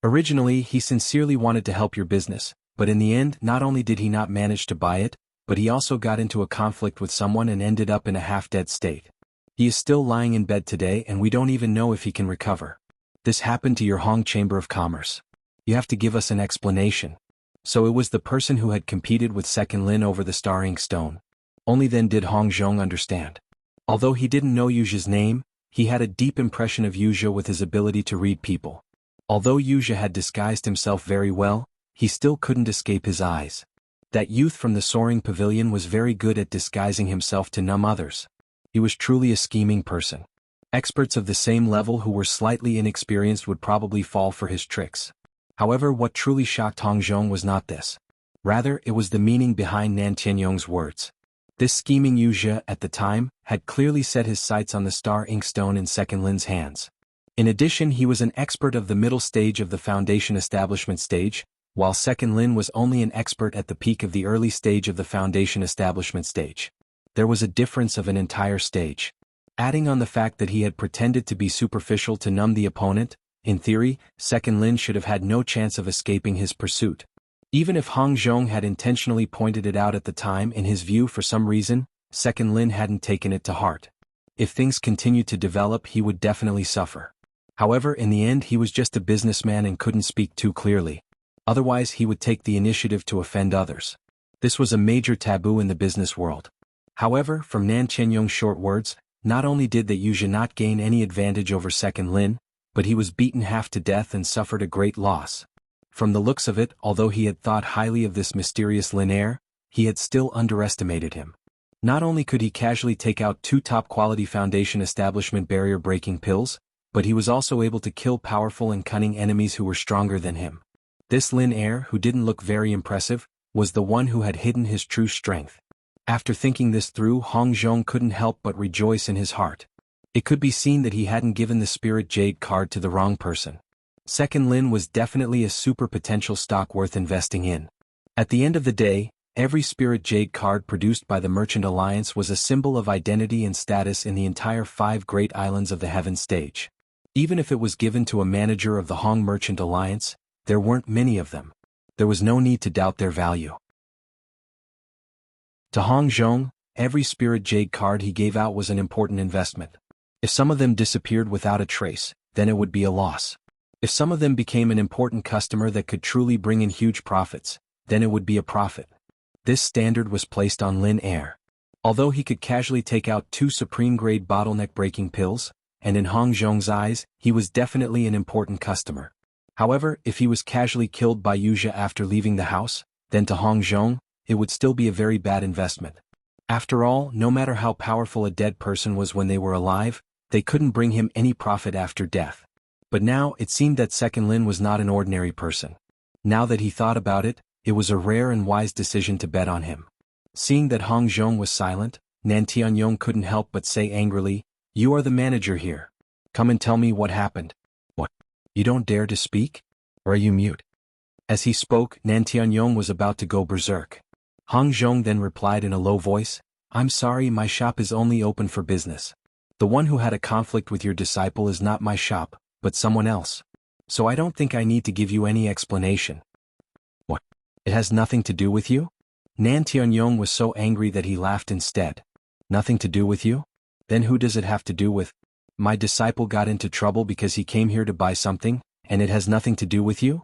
Originally, he sincerely wanted to help your business, but in the end, not only did he not manage to buy it, but he also got into a conflict with someone and ended up in a half-dead state. He is still lying in bed today and we don't even know if he can recover. This happened to your Hong Chamber of Commerce. You have to give us an explanation." So it was the person who had competed with Second Lin over the Star Ink Stone. Only then did Hong Zhong understand. Although he didn't know Yuzha's name, he had a deep impression of Yuzha with his ability to read people. Although Yuzha had disguised himself very well, he still couldn't escape his eyes. That youth from the Soaring Pavilion was very good at disguising himself to numb others. He was truly a scheming person. Experts of the same level who were slightly inexperienced would probably fall for his tricks. However, what truly shocked Hong Zhong was not this. Rather, it was the meaning behind Nan Tianyong's words. This scheming Yuzhe, at the time, had clearly set his sights on the star inkstone in Second Lin's hands. In addition, he was an expert of the middle stage of the foundation establishment stage, while Second Lin was only an expert at the peak of the early stage of the foundation establishment stage. There was a difference of an entire stage. Adding on the fact that he had pretended to be superficial to numb the opponent, in theory, Second Lin should have had no chance of escaping his pursuit. Even if Hong Zhong had intentionally pointed it out at the time, in his view, for some reason, Second Lin hadn't taken it to heart. If things continued to develop, he would definitely suffer. However, in the end, he was just a businessman and couldn't speak too clearly. Otherwise, he would take the initiative to offend others. This was a major taboo in the business world. However, from Nan Tianyong's short words, not only did the Yuzhe not gain any advantage over Second Lin, but he was beaten half to death and suffered a great loss. From the looks of it, although he had thought highly of this mysterious Lin heir, he had still underestimated him. Not only could he casually take out 2 top-quality foundation establishment barrier-breaking pills, but he was also able to kill powerful and cunning enemies who were stronger than him. This Lin heir, who didn't look very impressive, was the one who had hidden his true strength. After thinking this through, Hong Zhong couldn't help but rejoice in his heart. It could be seen that he hadn't given the Spirit Jade card to the wrong person. Second Lin was definitely a super potential stock worth investing in. At the end of the day, every Spirit Jade card produced by the Merchant Alliance was a symbol of identity and status in the entire 5 Great Islands of the Heaven stage. Even if it was given to a manager of the Hong Merchant Alliance, there weren't many of them. There was no need to doubt their value. To Hong Zhong, every Spirit Jade card he gave out was an important investment. If some of them disappeared without a trace, then it would be a loss. If some of them became an important customer that could truly bring in huge profits, then it would be a profit. This standard was placed on Lin heir. Although he could casually take out 2 supreme-grade bottleneck-breaking pills, and in Hong Zhong's eyes, he was definitely an important customer. However, if he was casually killed by Yuzhe after leaving the house, then to Hong Zhong, it would still be a very bad investment. After all, no matter how powerful a dead person was when they were alive, they couldn't bring him any profit after death. But now, it seemed that Second Lin was not an ordinary person. Now that he thought about it, it was a rare and wise decision to bet on him. Seeing that Hong Zhong was silent, Nan Tianyong couldn't help but say angrily, "You are the manager here. Come and tell me what happened." "What? You don't dare to speak? Or are you mute?" As he spoke, Nan Tianyong was about to go berserk. Hong Zhong then replied in a low voice, "I'm sorry, my shop is only open for business. The one who had a conflict with your disciple is not my shop, but someone else. So I don't think I need to give you any explanation." "What? It has nothing to do with you?" Nan Tianyong was so angry that he laughed instead. "Nothing to do with you? Then who does it have to do with? My disciple got into trouble because he came here to buy something, and it has nothing to do with you?"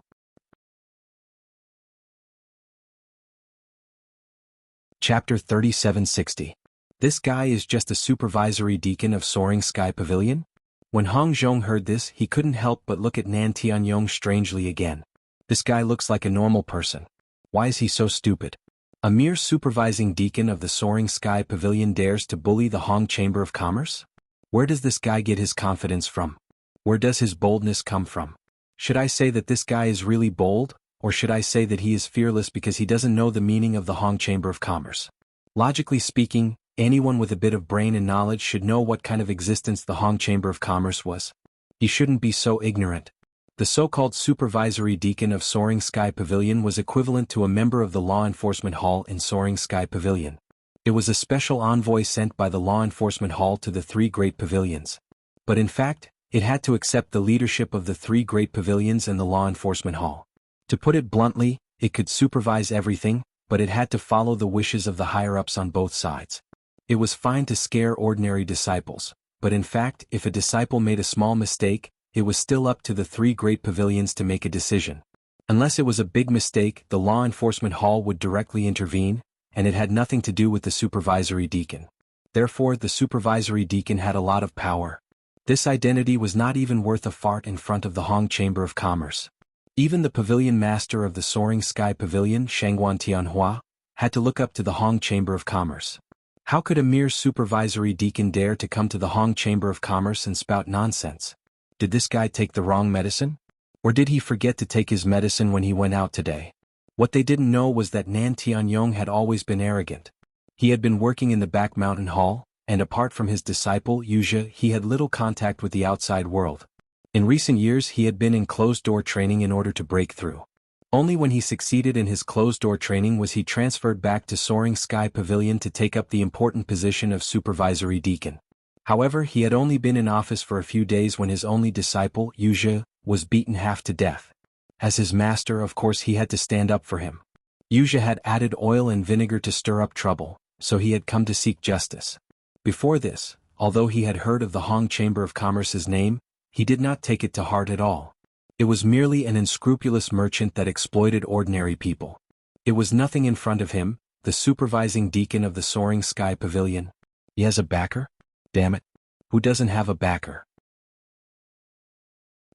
Chapter 3760. This guy is just a supervisory deacon of Soaring Sky Pavilion? When Hong Zhong heard this, he couldn't help but look at Nan Tianyong strangely again. This guy looks like a normal person. Why is he so stupid? A mere supervising deacon of the Soaring Sky Pavilion dares to bully the Hong Chamber of Commerce? Where does this guy get his confidence from? Where does his boldness come from? Should I say that this guy is really bold, or should I say that he is fearless because he doesn't know the meaning of the Hong Chamber of Commerce? Logically speaking, anyone with a bit of brain and knowledge should know what kind of existence the Hong Chamber of Commerce was. He shouldn't be so ignorant. The so-called supervisory deacon of Soaring Sky Pavilion was equivalent to a member of the law enforcement hall in Soaring Sky Pavilion. It was a special envoy sent by the law enforcement hall to the 3 great pavilions. But in fact, it had to accept the leadership of the 3 great pavilions and the law enforcement hall. To put it bluntly, it could supervise everything, but it had to follow the wishes of the higher-ups on both sides. It was fine to scare ordinary disciples, but in fact, if a disciple made a small mistake, it was still up to the 3 great pavilions to make a decision. Unless it was a big mistake, the law enforcement hall would directly intervene, and it had nothing to do with the supervisory deacon. Therefore, the supervisory deacon had a lot of power. This identity was not even worth a fart in front of the Hong Chamber of Commerce. Even the pavilion master of the Soaring Sky Pavilion, Shangguan Tianhua, had to look up to the Hong Chamber of Commerce. How could a mere supervisory deacon dare to come to the Hong Chamber of Commerce and spout nonsense? Did this guy take the wrong medicine? Or did he forget to take his medicine when he went out today? What they didn't know was that Nan Tianyong had always been arrogant. He had been working in the back mountain hall, and apart from his disciple Yuzha, he had little contact with the outside world. In recent years he had been in closed-door training in order to break through. Only when he succeeded in his closed-door training was he transferred back to Soaring Sky Pavilion to take up the important position of supervisory deacon. However, he had only been in office for a few days when his only disciple, Yuzha, was beaten half to death. As his master, of course, he had to stand up for him. Yuzha had added oil and vinegar to stir up trouble, so he had come to seek justice. Before this, although he had heard of the Hong Chamber of Commerce's name, he did not take it to heart at all. It was merely an unscrupulous merchant that exploited ordinary people. It was nothing in front of him, the supervising deacon of the Soaring Sky Pavilion. He has a backer? Damn it. Who doesn't have a backer?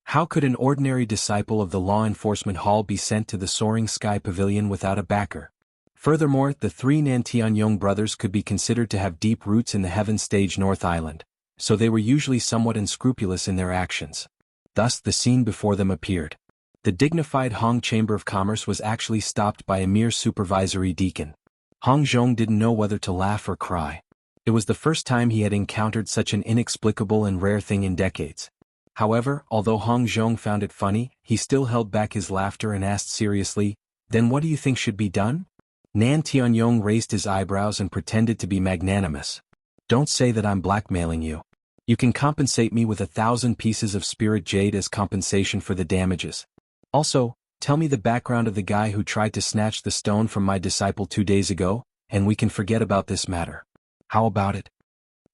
How could an ordinary disciple of the law enforcement hall be sent to the Soaring Sky Pavilion without a backer? Furthermore, the three Nan Tianyong brothers could be considered to have deep roots in the Heaven Stage North Island, so they were usually somewhat unscrupulous in their actions. Thus the scene before them appeared. The dignified Hong Chamber of Commerce was actually stopped by a mere supervisory deacon. Hong Zhong didn't know whether to laugh or cry. It was the first time he had encountered such an inexplicable and rare thing in decades. However, although Hong Zhong found it funny, he still held back his laughter and asked seriously, "Then what do you think should be done?" Nan Tianyong raised his eyebrows and pretended to be magnanimous. "Don't say that I'm blackmailing you. You can compensate me with 1,000 pieces of spirit jade as compensation for the damages. Also, tell me the background of the guy who tried to snatch the stone from my disciple 2 days ago, and we can forget about this matter. How about it?"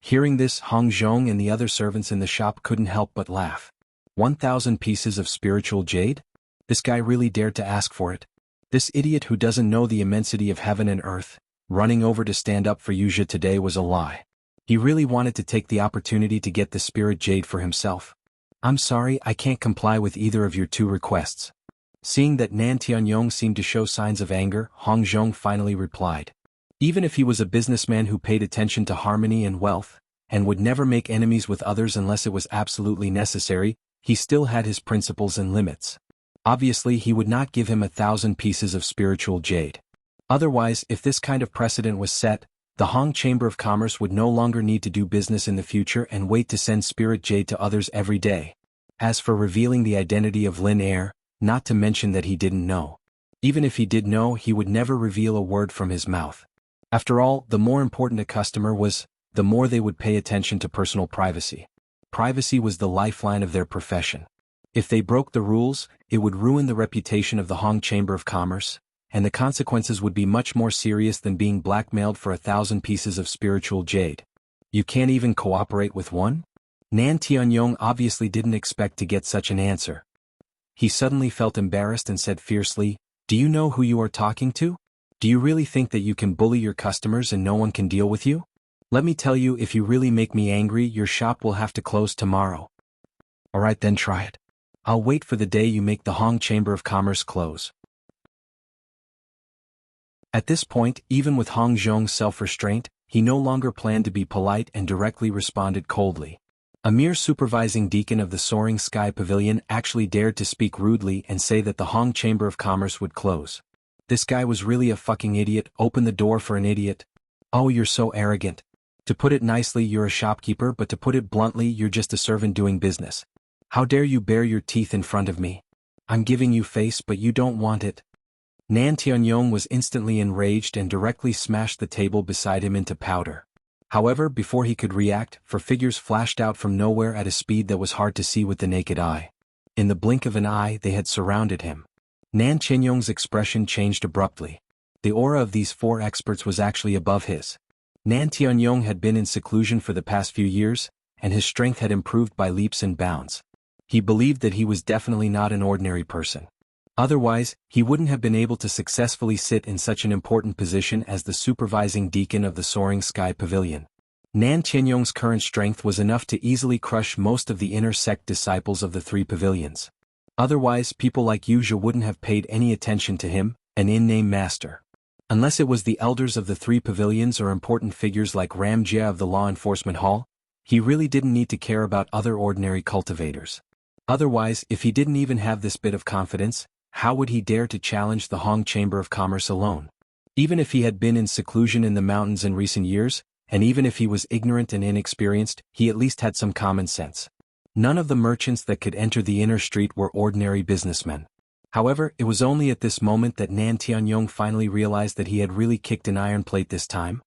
Hearing this, Hong Zhong and the other servants in the shop couldn't help but laugh. 1,000 pieces of spiritual jade? This guy really dared to ask for it. This idiot who doesn't know the immensity of heaven and earth, running over to stand up for Yuzha today was a lie. He really wanted to take the opportunity to get the spirit jade for himself. "I'm sorry, I can't comply with either of your 2 requests." Seeing that Nan Tianyong seemed to show signs of anger, Hong Zhong finally replied. Even if he was a businessman who paid attention to harmony and wealth, and would never make enemies with others unless it was absolutely necessary, he still had his principles and limits. Obviously, he would not give him 1,000 pieces of spiritual jade. Otherwise, if this kind of precedent was set, the Hong Chamber of Commerce would no longer need to do business in the future and wait to send spirit jade to others every day. As for revealing the identity of Lin Air, not to mention that he didn't know. Even if he did know, he would never reveal a word from his mouth. After all, the more important a customer was, the more they would pay attention to personal privacy. Privacy was the lifeline of their profession. If they broke the rules, it would ruin the reputation of the Hong Chamber of Commerce, and the consequences would be much more serious than being blackmailed for 1,000 pieces of spiritual jade. You can't even cooperate with one? Nan Tianyong obviously didn't expect to get such an answer. He suddenly felt embarrassed and said fiercely, "Do you know who you are talking to? Do you really think that you can bully your customers and no one can deal with you? Let me tell you, if you really make me angry, your shop will have to close tomorrow." "Alright then, try it. I'll wait for the day you make the Hong Chamber of Commerce close." At this point, even with Hong Zhong's self-restraint, he no longer planned to be polite and directly responded coldly. A mere supervising deacon of the Soaring Sky Pavilion actually dared to speak rudely and say that the Hong Chamber of Commerce would close. This guy was really a fucking idiot. Open the door for an idiot. Oh, you're so arrogant. To put it nicely, you're a shopkeeper, but to put it bluntly, you're just a servant doing business. How dare you bare your teeth in front of me? I'm giving you face, but you don't want it. Nan Tianyong was instantly enraged and directly smashed the table beside him into powder. However, before he could react, 4 figures flashed out from nowhere at a speed that was hard to see with the naked eye. In the blink of an eye, they had surrounded him. Nan Tianyong's expression changed abruptly. The aura of these 4 experts was actually above his. Nan Tianyong had been in seclusion for the past few years, and his strength had improved by leaps and bounds. He believed that he was definitely not an ordinary person. Otherwise, he wouldn't have been able to successfully sit in such an important position as the supervising deacon of the Soaring Sky Pavilion. Nan Tianyong's current strength was enough to easily crush most of the inner sect disciples of the 3 pavilions. Otherwise, people like Yuzha wouldn't have paid any attention to him, an in-name master. Unless it was the elders of the three pavilions or important figures like Ram Jia of the law enforcement hall, he really didn't need to care about other ordinary cultivators. Otherwise, if he didn't even have this bit of confidence, how would he dare to challenge the Hong Chamber of Commerce alone? Even if he had been in seclusion in the mountains in recent years, and even if he was ignorant and inexperienced, he at least had some common sense. None of the merchants that could enter the inner street were ordinary businessmen. However, it was only at this moment that Nan Tianyong finally realized that he had really kicked an iron plate this time.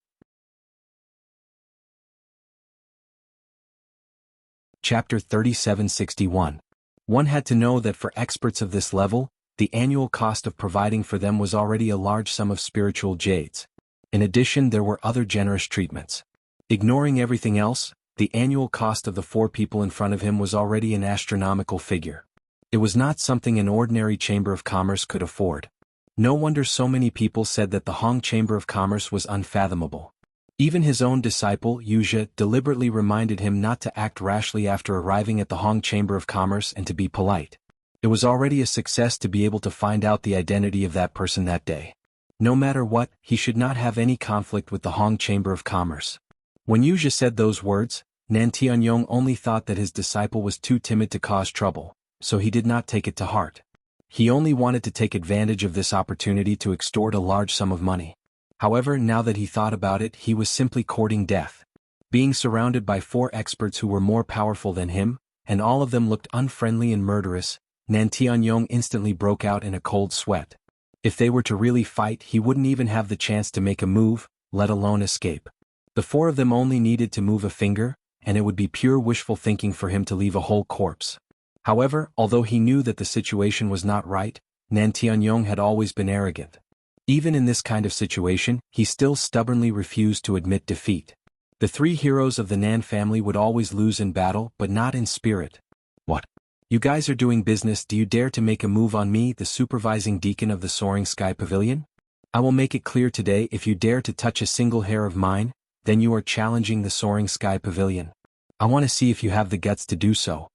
Chapter 3761. One had to know that for experts of this level, the annual cost of providing for them was already a large sum of spiritual jades. In addition, there were other generous treatments. Ignoring everything else, the annual cost of the 4 people in front of him was already an astronomical figure. It was not something an ordinary Chamber of Commerce could afford. No wonder so many people said that the Hong Chamber of Commerce was unfathomable. Even his own disciple, Yuzhe, deliberately reminded him not to act rashly after arriving at the Hong Chamber of Commerce and to be polite. It was already a success to be able to find out the identity of that person that day. No matter what, he should not have any conflict with the Hong Chamber of Commerce. When Yuzhe said those words, Nan Tianyong only thought that his disciple was too timid to cause trouble, so he did not take it to heart. He only wanted to take advantage of this opportunity to extort a large sum of money. However, now that he thought about it, he was simply courting death. Being surrounded by 4 experts who were more powerful than him, and all of them looked unfriendly and murderous, Nan Tianyong instantly broke out in a cold sweat. If they were to really fight, he wouldn't even have the chance to make a move, let alone escape. The 4 of them only needed to move a finger, and it would be pure wishful thinking for him to leave a whole corpse. However, although he knew that the situation was not right, Nan Tianyong had always been arrogant. Even in this kind of situation, he still stubbornly refused to admit defeat. The 3 heroes of the Nan family would always lose in battle, but not in spirit. What? You guys are doing business, do you dare to make a move on me, the supervising deacon of the Soaring Sky Pavilion? I will make it clear today, if you dare to touch a single hair of mine, then you are challenging the Soaring Sky Pavilion. I want to see if you have the guts to do so.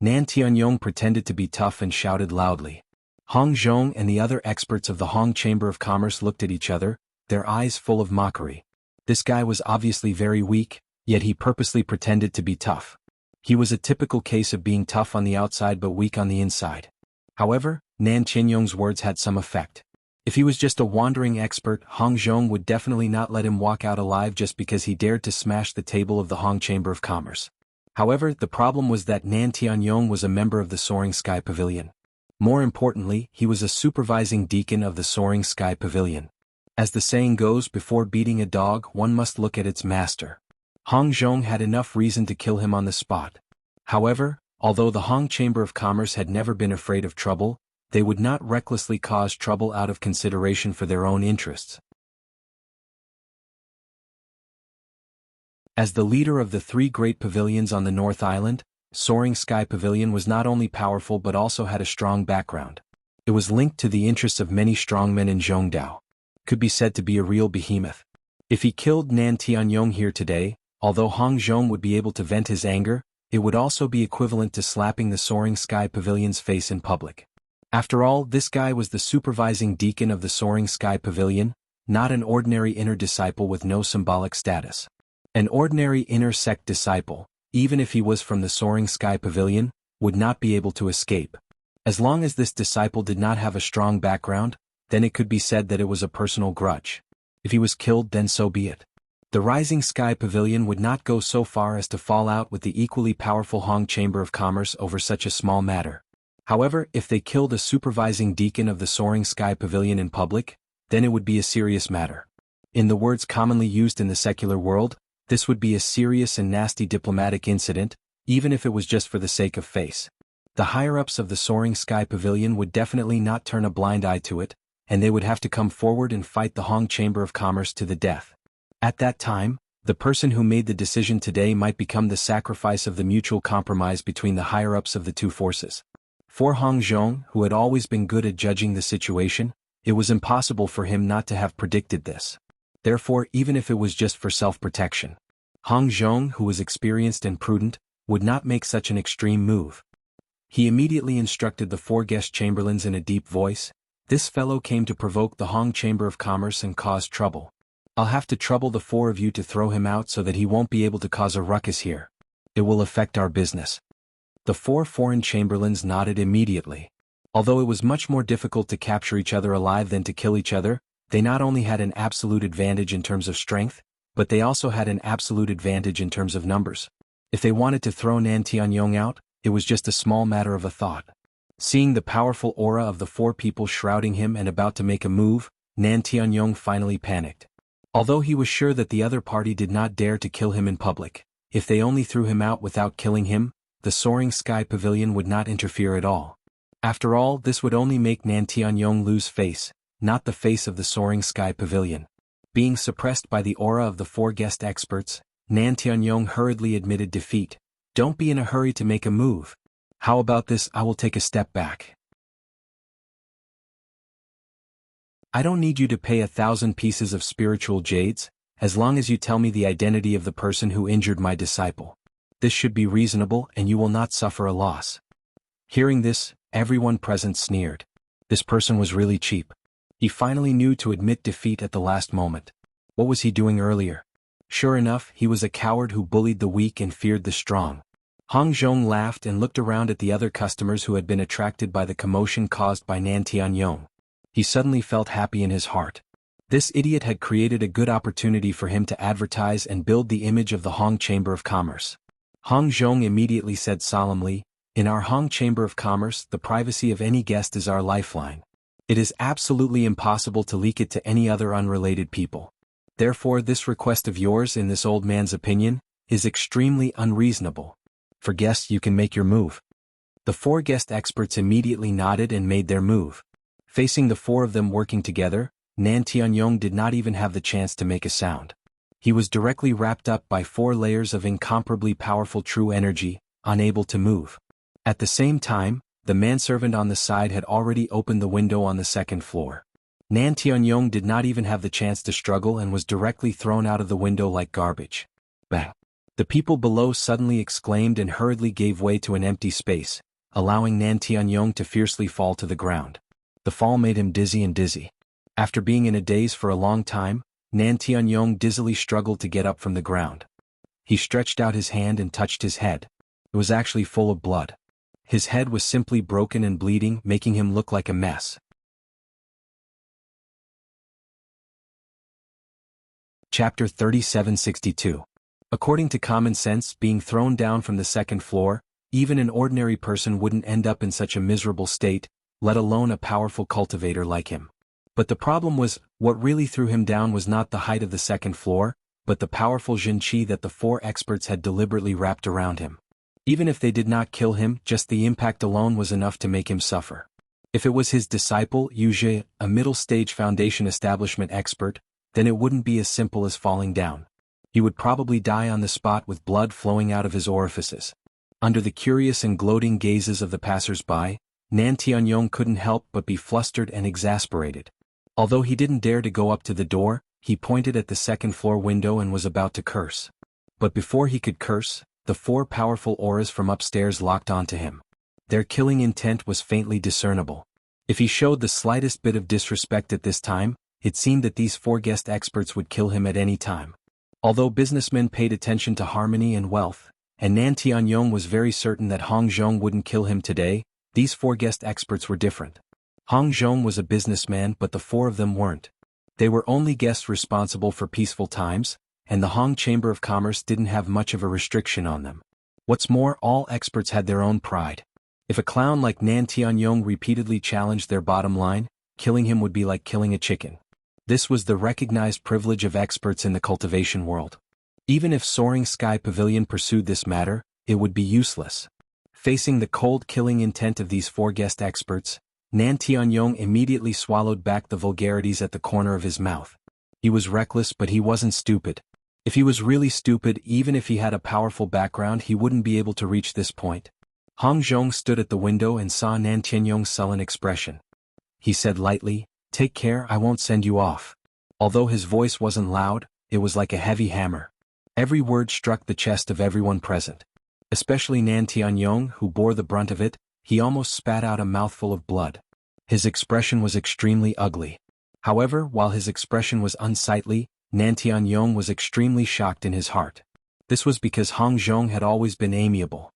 Nan Tianyong pretended to be tough and shouted loudly. Hong Zhong and the other experts of the Hong Chamber of Commerce looked at each other, their eyes full of mockery. This guy was obviously very weak, yet he purposely pretended to be tough. He was a typical case of being tough on the outside but weak on the inside. However, Nan Tianyong's words had some effect. If he was just a wandering expert, Hong Zhong would definitely not let him walk out alive just because he dared to smash the table of the Hong Chamber of Commerce. However, the problem was that Nan Tianyong was a member of the Soaring Sky Pavilion. More importantly, he was a supervising deacon of the Soaring Sky Pavilion. As the saying goes, before beating a dog, one must look at its master. Hong Zhong had enough reason to kill him on the spot. However, although the Hong Chamber of Commerce had never been afraid of trouble, they would not recklessly cause trouble out of consideration for their own interests. As the leader of the 3 great pavilions on the North Island, Soaring Sky Pavilion was not only powerful but also had a strong background. It was linked to the interests of many strongmen in Zhongdao. Could be said to be a real behemoth. If he killed Nan Tianyong here today, although Hong Zhong would be able to vent his anger, it would also be equivalent to slapping the Soaring Sky Pavilion's face in public. After all, this guy was the supervising deacon of the Soaring Sky Pavilion, not an ordinary inner disciple with no symbolic status. An ordinary inner sect disciple, even if he was from the Soaring Sky Pavilion, would not be able to escape. As long as this disciple did not have a strong background, then it could be said that it was a personal grudge. If he was killed, then so be it. The Rising Sky Pavilion would not go so far as to fall out with the equally powerful Hong Chamber of Commerce over such a small matter. However, if they killed a supervising deacon of the Soaring Sky Pavilion in public, then it would be a serious matter. In the words commonly used in the secular world, this would be a serious and nasty diplomatic incident, even if it was just for the sake of face. The higher-ups of the Soaring Sky Pavilion would definitely not turn a blind eye to it, and they would have to come forward and fight the Hong Chamber of Commerce to the death. At that time, the person who made the decision today might become the sacrifice of the mutual compromise between the higher-ups of the 2 forces. For Hong Zhong, who had always been good at judging the situation, it was impossible for him not to have predicted this. Therefore, even if it was just for self-protection, Hong Zhong, who was experienced and prudent, would not make such an extreme move. He immediately instructed the 4 guest chamberlains in a deep voice, This fellow came to provoke the Hong Chamber of Commerce and cause trouble. I'll have to trouble the four of you to throw him out so that he won't be able to cause a ruckus here. It will affect our business." The four foreign chamberlains nodded immediately. Although it was much more difficult to capture each other alive than to kill each other, they not only had an absolute advantage in terms of strength, but they also had an absolute advantage in terms of numbers. If they wanted to throw Nan Tianyong out, it was just a small matter of a thought. Seeing the powerful aura of the four people shrouding him and about to make a move, Nan Tianyong finally panicked. Although he was sure that the other party did not dare to kill him in public, if they only threw him out without killing him, the soaring sky pavilion would not interfere at all. After all, this would only make Nan Tianyong lose face, not the face of the soaring sky pavilion. Being suppressed by the aura of the four guest experts, Nan Tianyong hurriedly admitted defeat. "Don't be in a hurry to make a move. How about this? I will take a step back. I don't need you to pay 1,000 pieces of spiritual jades, as long as you tell me the identity of the person who injured my disciple. This should be reasonable and you will not suffer a loss." Hearing this, everyone present sneered. This person was really cheap. He finally knew to admit defeat at the last moment. What was he doing earlier? Sure enough, he was a coward who bullied the weak and feared the strong. Hong Zhong laughed and looked around at the other customers who had been attracted by the commotion caused by Nan Tianyong. He suddenly felt happy in his heart. This idiot had created a good opportunity for him to advertise and build the image of the Hong Chamber of Commerce. Hong Zhong immediately said solemnly, "In our Hong Chamber of Commerce, the privacy of any guest is our lifeline. It is absolutely impossible to leak it to any other unrelated people. Therefore this request of yours, in this old man's opinion, is extremely unreasonable. For guests you can make your move." The four guest experts immediately nodded and made their move. Facing the four of them working together, Nan Tianyong did not even have the chance to make a sound. He was directly wrapped up by 4 layers of incomparably powerful true energy, unable to move. At the same time, the manservant on the side had already opened the window on the second floor. Nan Tianyong did not even have the chance to struggle and was directly thrown out of the window like garbage. Bang! The people below suddenly exclaimed and hurriedly gave way to an empty space, allowing Nan Tianyong to fiercely fall to the ground. The fall made him dizzy. After being in a daze for a long time, Nan Tianyong dizzily struggled to get up from the ground. He stretched out his hand and touched his head. It was actually full of blood. His head was simply broken and bleeding, making him look like a mess. Chapter 3762. According to common sense, being thrown down from the second floor, even an ordinary person wouldn't end up in such a miserable state, let alone a powerful cultivator like him. But the problem was, what really threw him down was not the height of the second floor, but the powerful Jinqi that the 4 experts had deliberately wrapped around him. Even if they did not kill him, just the impact alone was enough to make him suffer. If it was his disciple, Yuzhe, a middle-stage foundation establishment expert, then it wouldn't be as simple as falling down. He would probably die on the spot with blood flowing out of his orifices. Under the curious and gloating gazes of the passers-by, Nan Tianyong couldn't help but be flustered and exasperated. Although he didn't dare to go up to the door, he pointed at the second-floor window and was about to curse. But before he could curse, the 4 powerful auras from upstairs locked onto him. Their killing intent was faintly discernible. If he showed the slightest bit of disrespect at this time, it seemed that these 4 guest experts would kill him at any time. Although businessmen paid attention to harmony and wealth, and Nan Tianyong was very certain that Hong Zhong wouldn't kill him today, these 4 guest experts were different. Hong Zhong was a businessman, but the 4 of them weren't. They were only guests responsible for peaceful times, and the Hong Chamber of Commerce didn't have much of a restriction on them. What's more, all experts had their own pride. If a clown like Nan Tianyong repeatedly challenged their bottom line, killing him would be like killing a chicken. This was the recognized privilege of experts in the cultivation world. Even if Soaring Sky Pavilion pursued this matter, it would be useless. Facing the cold killing intent of these 4 guest experts, Nan Tianyong immediately swallowed back the vulgarities at the corner of his mouth. He was reckless, but he wasn't stupid. If he was really stupid, even if he had a powerful background, he wouldn't be able to reach this point. Hong Zhong stood at the window and saw Nan Tianyong's sullen expression. He said lightly, "Take care, I won't send you off." Although his voice wasn't loud, it was like a heavy hammer. Every word struck the chest of everyone present. Especially Nan Tianyong, who bore the brunt of it. He almost spat out a mouthful of blood. His expression was extremely ugly. However, while his expression was unsightly, Nan Tianyong was extremely shocked in his heart. This was because Hong Zhong had always been amiable.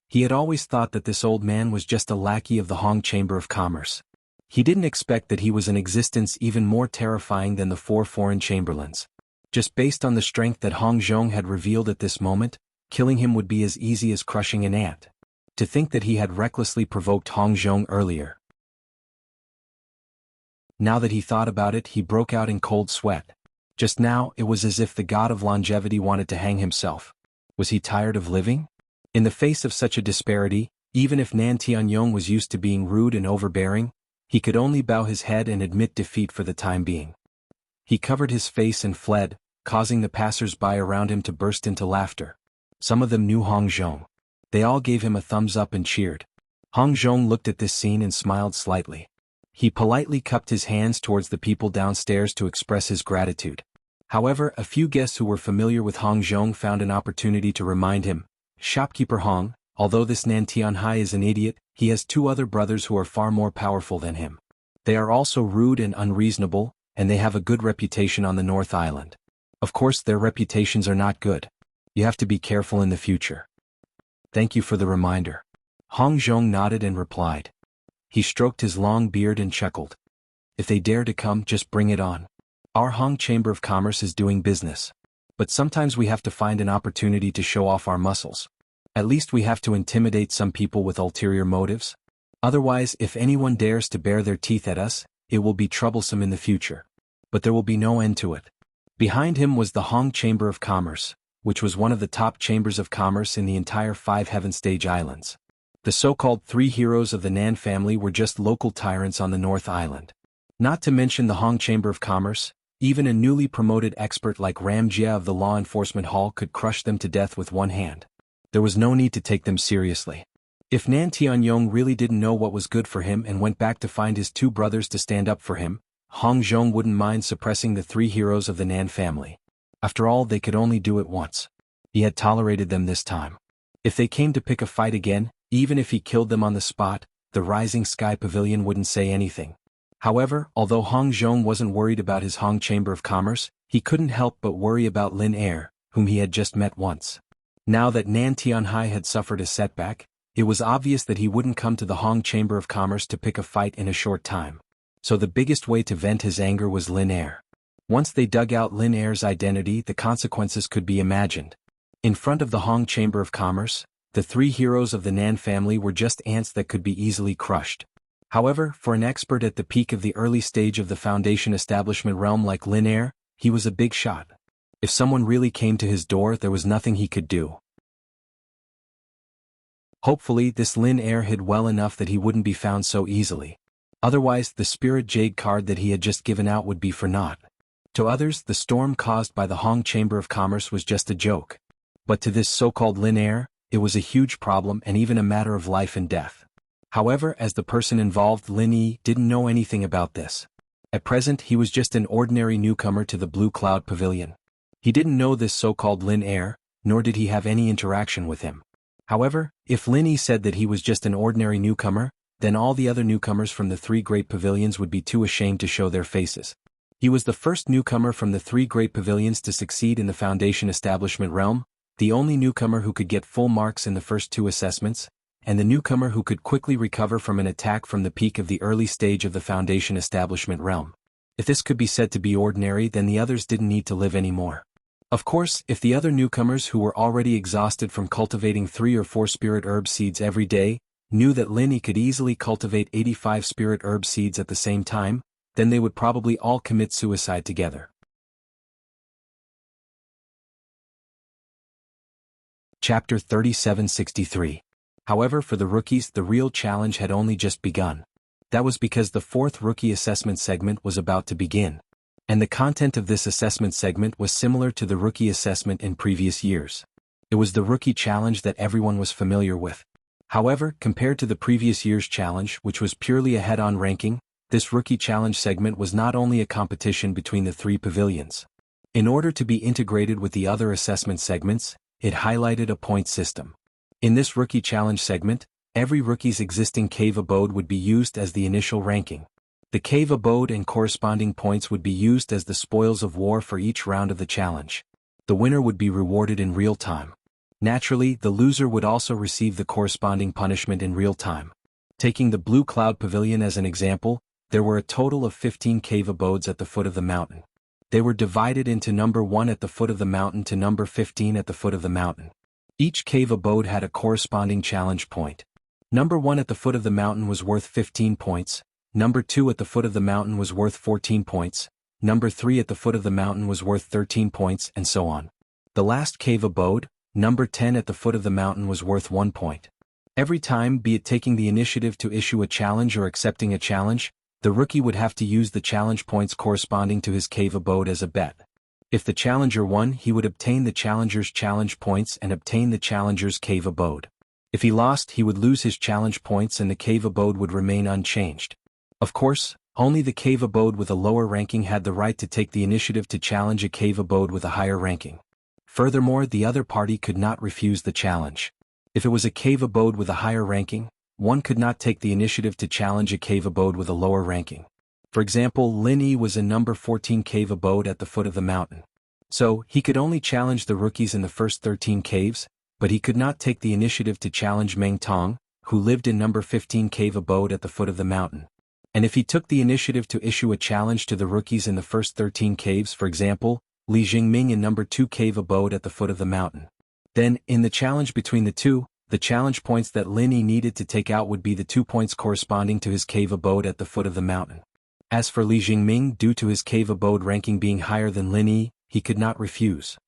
He had always thought that this old man was just a lackey of the Hong Chamber of Commerce. He didn't expect that he was an existence even more terrifying than the 4 foreign chamberlains. Just based on the strength that Hong Zhong had revealed at this moment, killing him would be as easy as crushing an ant. To think that he had recklessly provoked Hong Zhong earlier. Now that he thought about it, he broke out in cold sweat. Just now, it was as if the god of longevity wanted to hang himself. Was he tired of living? In the face of such a disparity, even if Nan Tianyong was used to being rude and overbearing, he could only bow his head and admit defeat for the time being. He covered his face and fled, causing the passers-by around him to burst into laughter. Some of them knew Hong Zhong. They all gave him a thumbs up and cheered. Hong Zhong looked at this scene and smiled slightly. He politely cupped his hands towards the people downstairs to express his gratitude. However, a few guests who were familiar with Hong Zhong found an opportunity to remind him, "Shopkeeper Hong, although this Nan Tianhai is an idiot, he has 2 other brothers who are far more powerful than him. They are also rude and unreasonable, and they have a good reputation on the North Island. Of course, their reputations are not good. You have to be careful in the future. Thank you for the reminder." Hong Zhong nodded and replied. He stroked his long beard and chuckled. "If they dare to come, just bring it on. Our Hong Chamber of Commerce is doing business. But sometimes we have to find an opportunity to show off our muscles. At least we have to intimidate some people with ulterior motives. Otherwise, if anyone dares to bare their teeth at us, it will be troublesome in the future. But there will be no end to it." Behind him was the Hong Chamber of Commerce, which was one of the top chambers of commerce in the entire 5 Heaven Stage Islands. The so-called 3 heroes of the Nan family were just local tyrants on the North Island. Not to mention the Hong Chamber of Commerce, even a newly promoted expert like Ram Jia of the Law Enforcement Hall could crush them to death with one hand. There was no need to take them seriously. If Nan Tianyong really didn't know what was good for him and went back to find his 2 brothers to stand up for him, Hong Zhong wouldn't mind suppressing the 3 heroes of the Nan family. After all, they could only do it once. He had tolerated them this time. If they came to pick a fight again, even if he killed them on the spot, the Rising Sky Pavilion wouldn't say anything. However, although Hong Zhong wasn't worried about his Hong Chamber of Commerce, he couldn't help but worry about Lin Er, whom he had just met once. Now that Nan Tianhai had suffered a setback, it was obvious that he wouldn't come to the Hong Chamber of Commerce to pick a fight in a short time. So the biggest way to vent his anger was Lin Er. Once they dug out Lin Er's identity, the consequences could be imagined. In front of the Hong Chamber of Commerce, the 3 heroes of the Nan family were just ants that could be easily crushed. However, for an expert at the peak of the early stage of the Foundation establishment realm like Lin Er, he was a big shot. If someone really came to his door, there was nothing he could do. Hopefully, this Lin Er hid well enough that he wouldn't be found so easily. Otherwise, the Spirit Jade card that he had just given out would be for naught. To others, the storm caused by the Hong Chamber of Commerce was just a joke. But to this so-called Lin Er, it was a huge problem and even a matter of life and death. However, as the person involved, Lin Yi, didn't know anything about this. At present, he was just an ordinary newcomer to the Blue Cloud Pavilion. He didn't know this so-called Lin Er, nor did he have any interaction with him. However, if Lin Yi said that he was just an ordinary newcomer, then all the other newcomers from the 3 great pavilions would be too ashamed to show their faces. He was the first newcomer from the 3 great pavilions to succeed in the Foundation establishment realm, the only newcomer who could get full marks in the first 2 assessments, and the newcomer who could quickly recover from an attack from the peak of the early stage of the Foundation establishment realm. If this could be said to be ordinary, then the others didn't need to live anymore. Of course, if the other newcomers who were already exhausted from cultivating 3 or 4 spirit herb seeds every day, knew that Lin Yi could easily cultivate 85 spirit herb seeds at the same time, then they would probably all commit suicide together. Chapter 3763. However, for the rookies, the real challenge had only just begun. That was because the 4th rookie assessment segment was about to begin. And the content of this assessment segment was similar to the rookie assessment in previous years. It was the rookie challenge that everyone was familiar with. However, compared to the previous year's challenge, which was purely a head-on ranking, this rookie challenge segment was not only a competition between the 3 pavilions. In order to be integrated with the other assessment segments, it highlighted a point system. In this rookie challenge segment, every rookie's existing cave abode would be used as the initial ranking. The cave abode and corresponding points would be used as the spoils of war for each round of the challenge. The winner would be rewarded in real time. Naturally, the loser would also receive the corresponding punishment in real time. Taking the Blue Cloud Pavilion as an example, there were a total of 15 cave abodes at the foot of the mountain. They were divided into number 1 at the foot of the mountain to number 15 at the foot of the mountain. Each cave abode had a corresponding challenge point. Number 1 at the foot of the mountain was worth 15 points, number 2 at the foot of the mountain was worth 14 points, number 3 at the foot of the mountain was worth 13 points, and so on. The last cave abode, number 10 at the foot of the mountain, was worth 1 point. Every time, be it taking the initiative to issue a challenge or accepting a challenge, the rookie would have to use the challenge points corresponding to his cave abode as a bet. If the challenger won, he would obtain the challenger's challenge points and obtain the challenger's cave abode. If he lost, he would lose his challenge points and the cave abode would remain unchanged. Of course, only the cave abode with a lower ranking had the right to take the initiative to challenge a cave abode with a higher ranking. Furthermore, the other party could not refuse the challenge. If it was a cave abode with a higher ranking, one could not take the initiative to challenge a cave abode with a lower ranking. For example, Lin Yi was a number 14 cave abode at the foot of the mountain. So, he could only challenge the rookies in the first 13 caves, but he could not take the initiative to challenge Meng Tong, who lived in number 15 cave abode at the foot of the mountain. And if he took the initiative to issue a challenge to the rookies in the first 13 caves, for example, Li Jingming in number 2 cave abode at the foot of the mountain, then, in the challenge between the two, the challenge points that Lin Yi needed to take out would be the 2 points corresponding to his cave abode at the foot of the mountain. As for Li Jingming, due to his cave abode ranking being higher than Lin Yi, he could not refuse.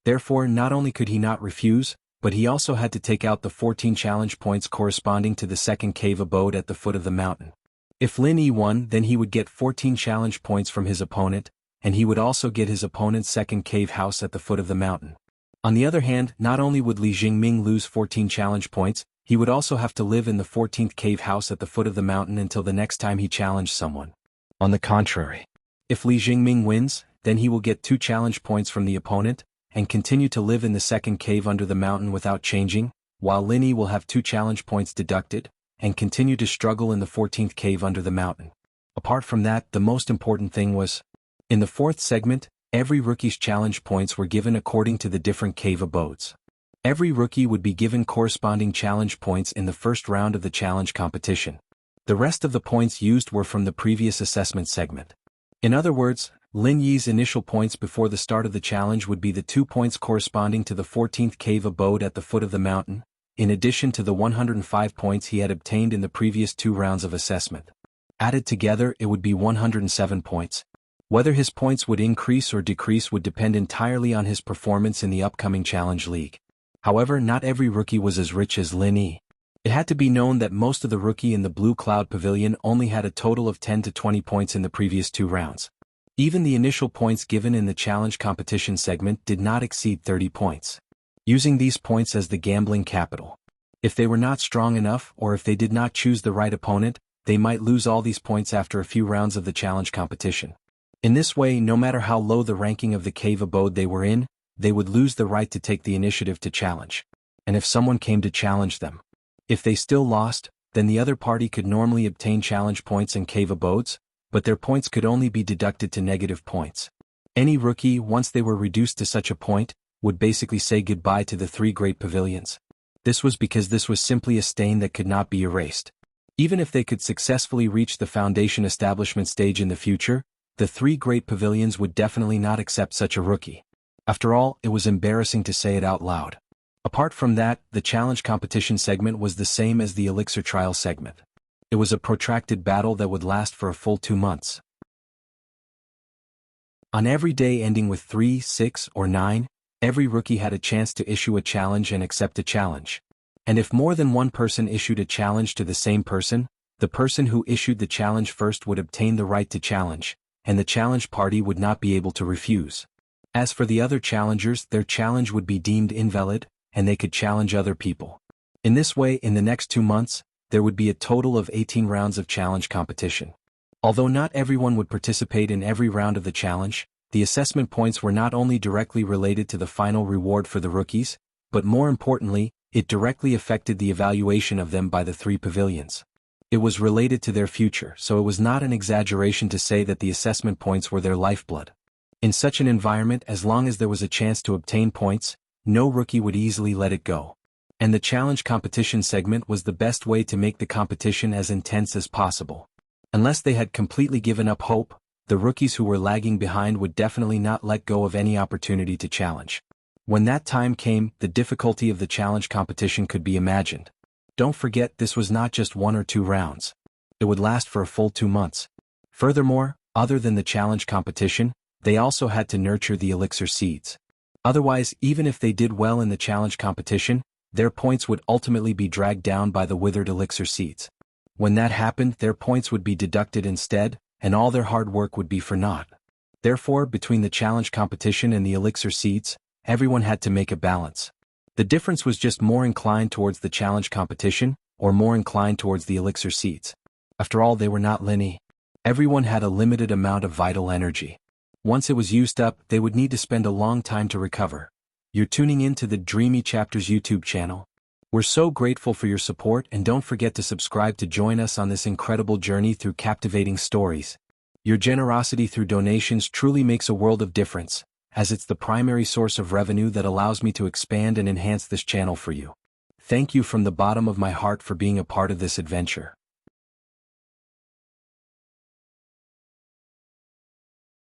Therefore, not only could he not refuse, but he also had to take out the 14 challenge points corresponding to the second cave abode at the foot of the mountain. If Lin Yi won, then he would get 14 challenge points from his opponent, and he would also get his opponent's second cave house at the foot of the mountain. On the other hand, not only would Li Jingming lose 14 challenge points, he would also have to live in the 14th cave house at the foot of the mountain until the next time he challenged someone. On the contrary, if Li Jingming wins, then he will get 2 challenge points from the opponent, and continue to live in the second cave under the mountain without changing, while Lin Yi will have 2 challenge points deducted, and continue to struggle in the 14th cave under the mountain. Apart from that, the most important thing was, in the 4th segment, every rookie's challenge points were given according to the different cave abodes. Every rookie would be given corresponding challenge points in the first round of the challenge competition. The rest of the points used were from the previous assessment segment. In other words, Lin Yi's initial points before the start of the challenge would be the 2 points corresponding to the 14th cave abode at the foot of the mountain, in addition to the 105 points he had obtained in the previous 2 rounds of assessment. Added together, it would be 107 points. Whether his points would increase or decrease would depend entirely on his performance in the upcoming Challenge League. However, not every rookie was as rich as Lin Yi. It had to be known that most of the rookie in the Blue Cloud Pavilion only had a total of 10 to 20 points in the previous 2 rounds. Even the initial points given in the challenge competition segment did not exceed 30 points. Using these points as the gambling capital. If they were not strong enough or if they did not choose the right opponent, they might lose all these points after a few rounds of the challenge competition. In this way, no matter how low the ranking of the cave abode they were in, they would lose the right to take the initiative to challenge. And if someone came to challenge them, if they still lost, then the other party could normally obtain challenge points in cave abodes, but their points could only be deducted to negative points. Any rookie, once they were reduced to such a point, would basically say goodbye to the 3 great pavilions. This was because this was simply a stain that could not be erased. Even if they could successfully reach the foundation establishment stage in the future, the 3 great pavilions would definitely not accept such a rookie. After all, it was embarrassing to say it out loud. Apart from that, the challenge competition segment was the same as the elixir trial segment. It was a protracted battle that would last for a full 2 months. On every day ending with 3, 6, or 9, every rookie had a chance to issue a challenge and accept a challenge. And if more than one person issued a challenge to the same person, the person who issued the challenge first would obtain the right to challenge, and the challenge party would not be able to refuse. As for the other challengers, their challenge would be deemed invalid, and they could challenge other people. In this way, in the next 2 months, there would be a total of 18 rounds of challenge competition. Although not everyone would participate in every round of the challenge, the assessment points were not only directly related to the final reward for the rookies, but more importantly, It directly affected the evaluation of them by the three pavilions. It was related to their future, so it was not an exaggeration to say that the assessment points were their lifeblood. In such an environment, as long as there was a chance to obtain points, no rookie would easily let it go. And the challenge competition segment was the best way to make the competition as intense as possible. Unless they had completely given up hope, the rookies who were lagging behind would definitely not let go of any opportunity to challenge. When that time came, the difficulty of the challenge competition could be imagined. Don't forget, this was not just 1 or 2 rounds. It would last for a full 2 months. Furthermore, other than the challenge competition, they also had to nurture the elixir seeds. Otherwise, even if they did well in the challenge competition, their points would ultimately be dragged down by the withered elixir seeds. When that happened, their points would be deducted instead, and all their hard work would be for naught. Therefore, between the challenge competition and the elixir seeds, everyone had to make a balance. The difference was just more inclined towards the challenge competition, or more inclined towards the elixir seeds. After all, they were not linear. Everyone had a limited amount of vital energy. Once it was used up, they would need to spend a long time to recover. You're tuning in to the Dreamy Chapters YouTube channel. We're so grateful for your support, and don't forget to subscribe to join us on this incredible journey through captivating stories. Your generosity through donations truly makes a world of difference, as it's the primary source of revenue that allows me to expand and enhance this channel for you. Thank you from the bottom of my heart for being a part of this adventure.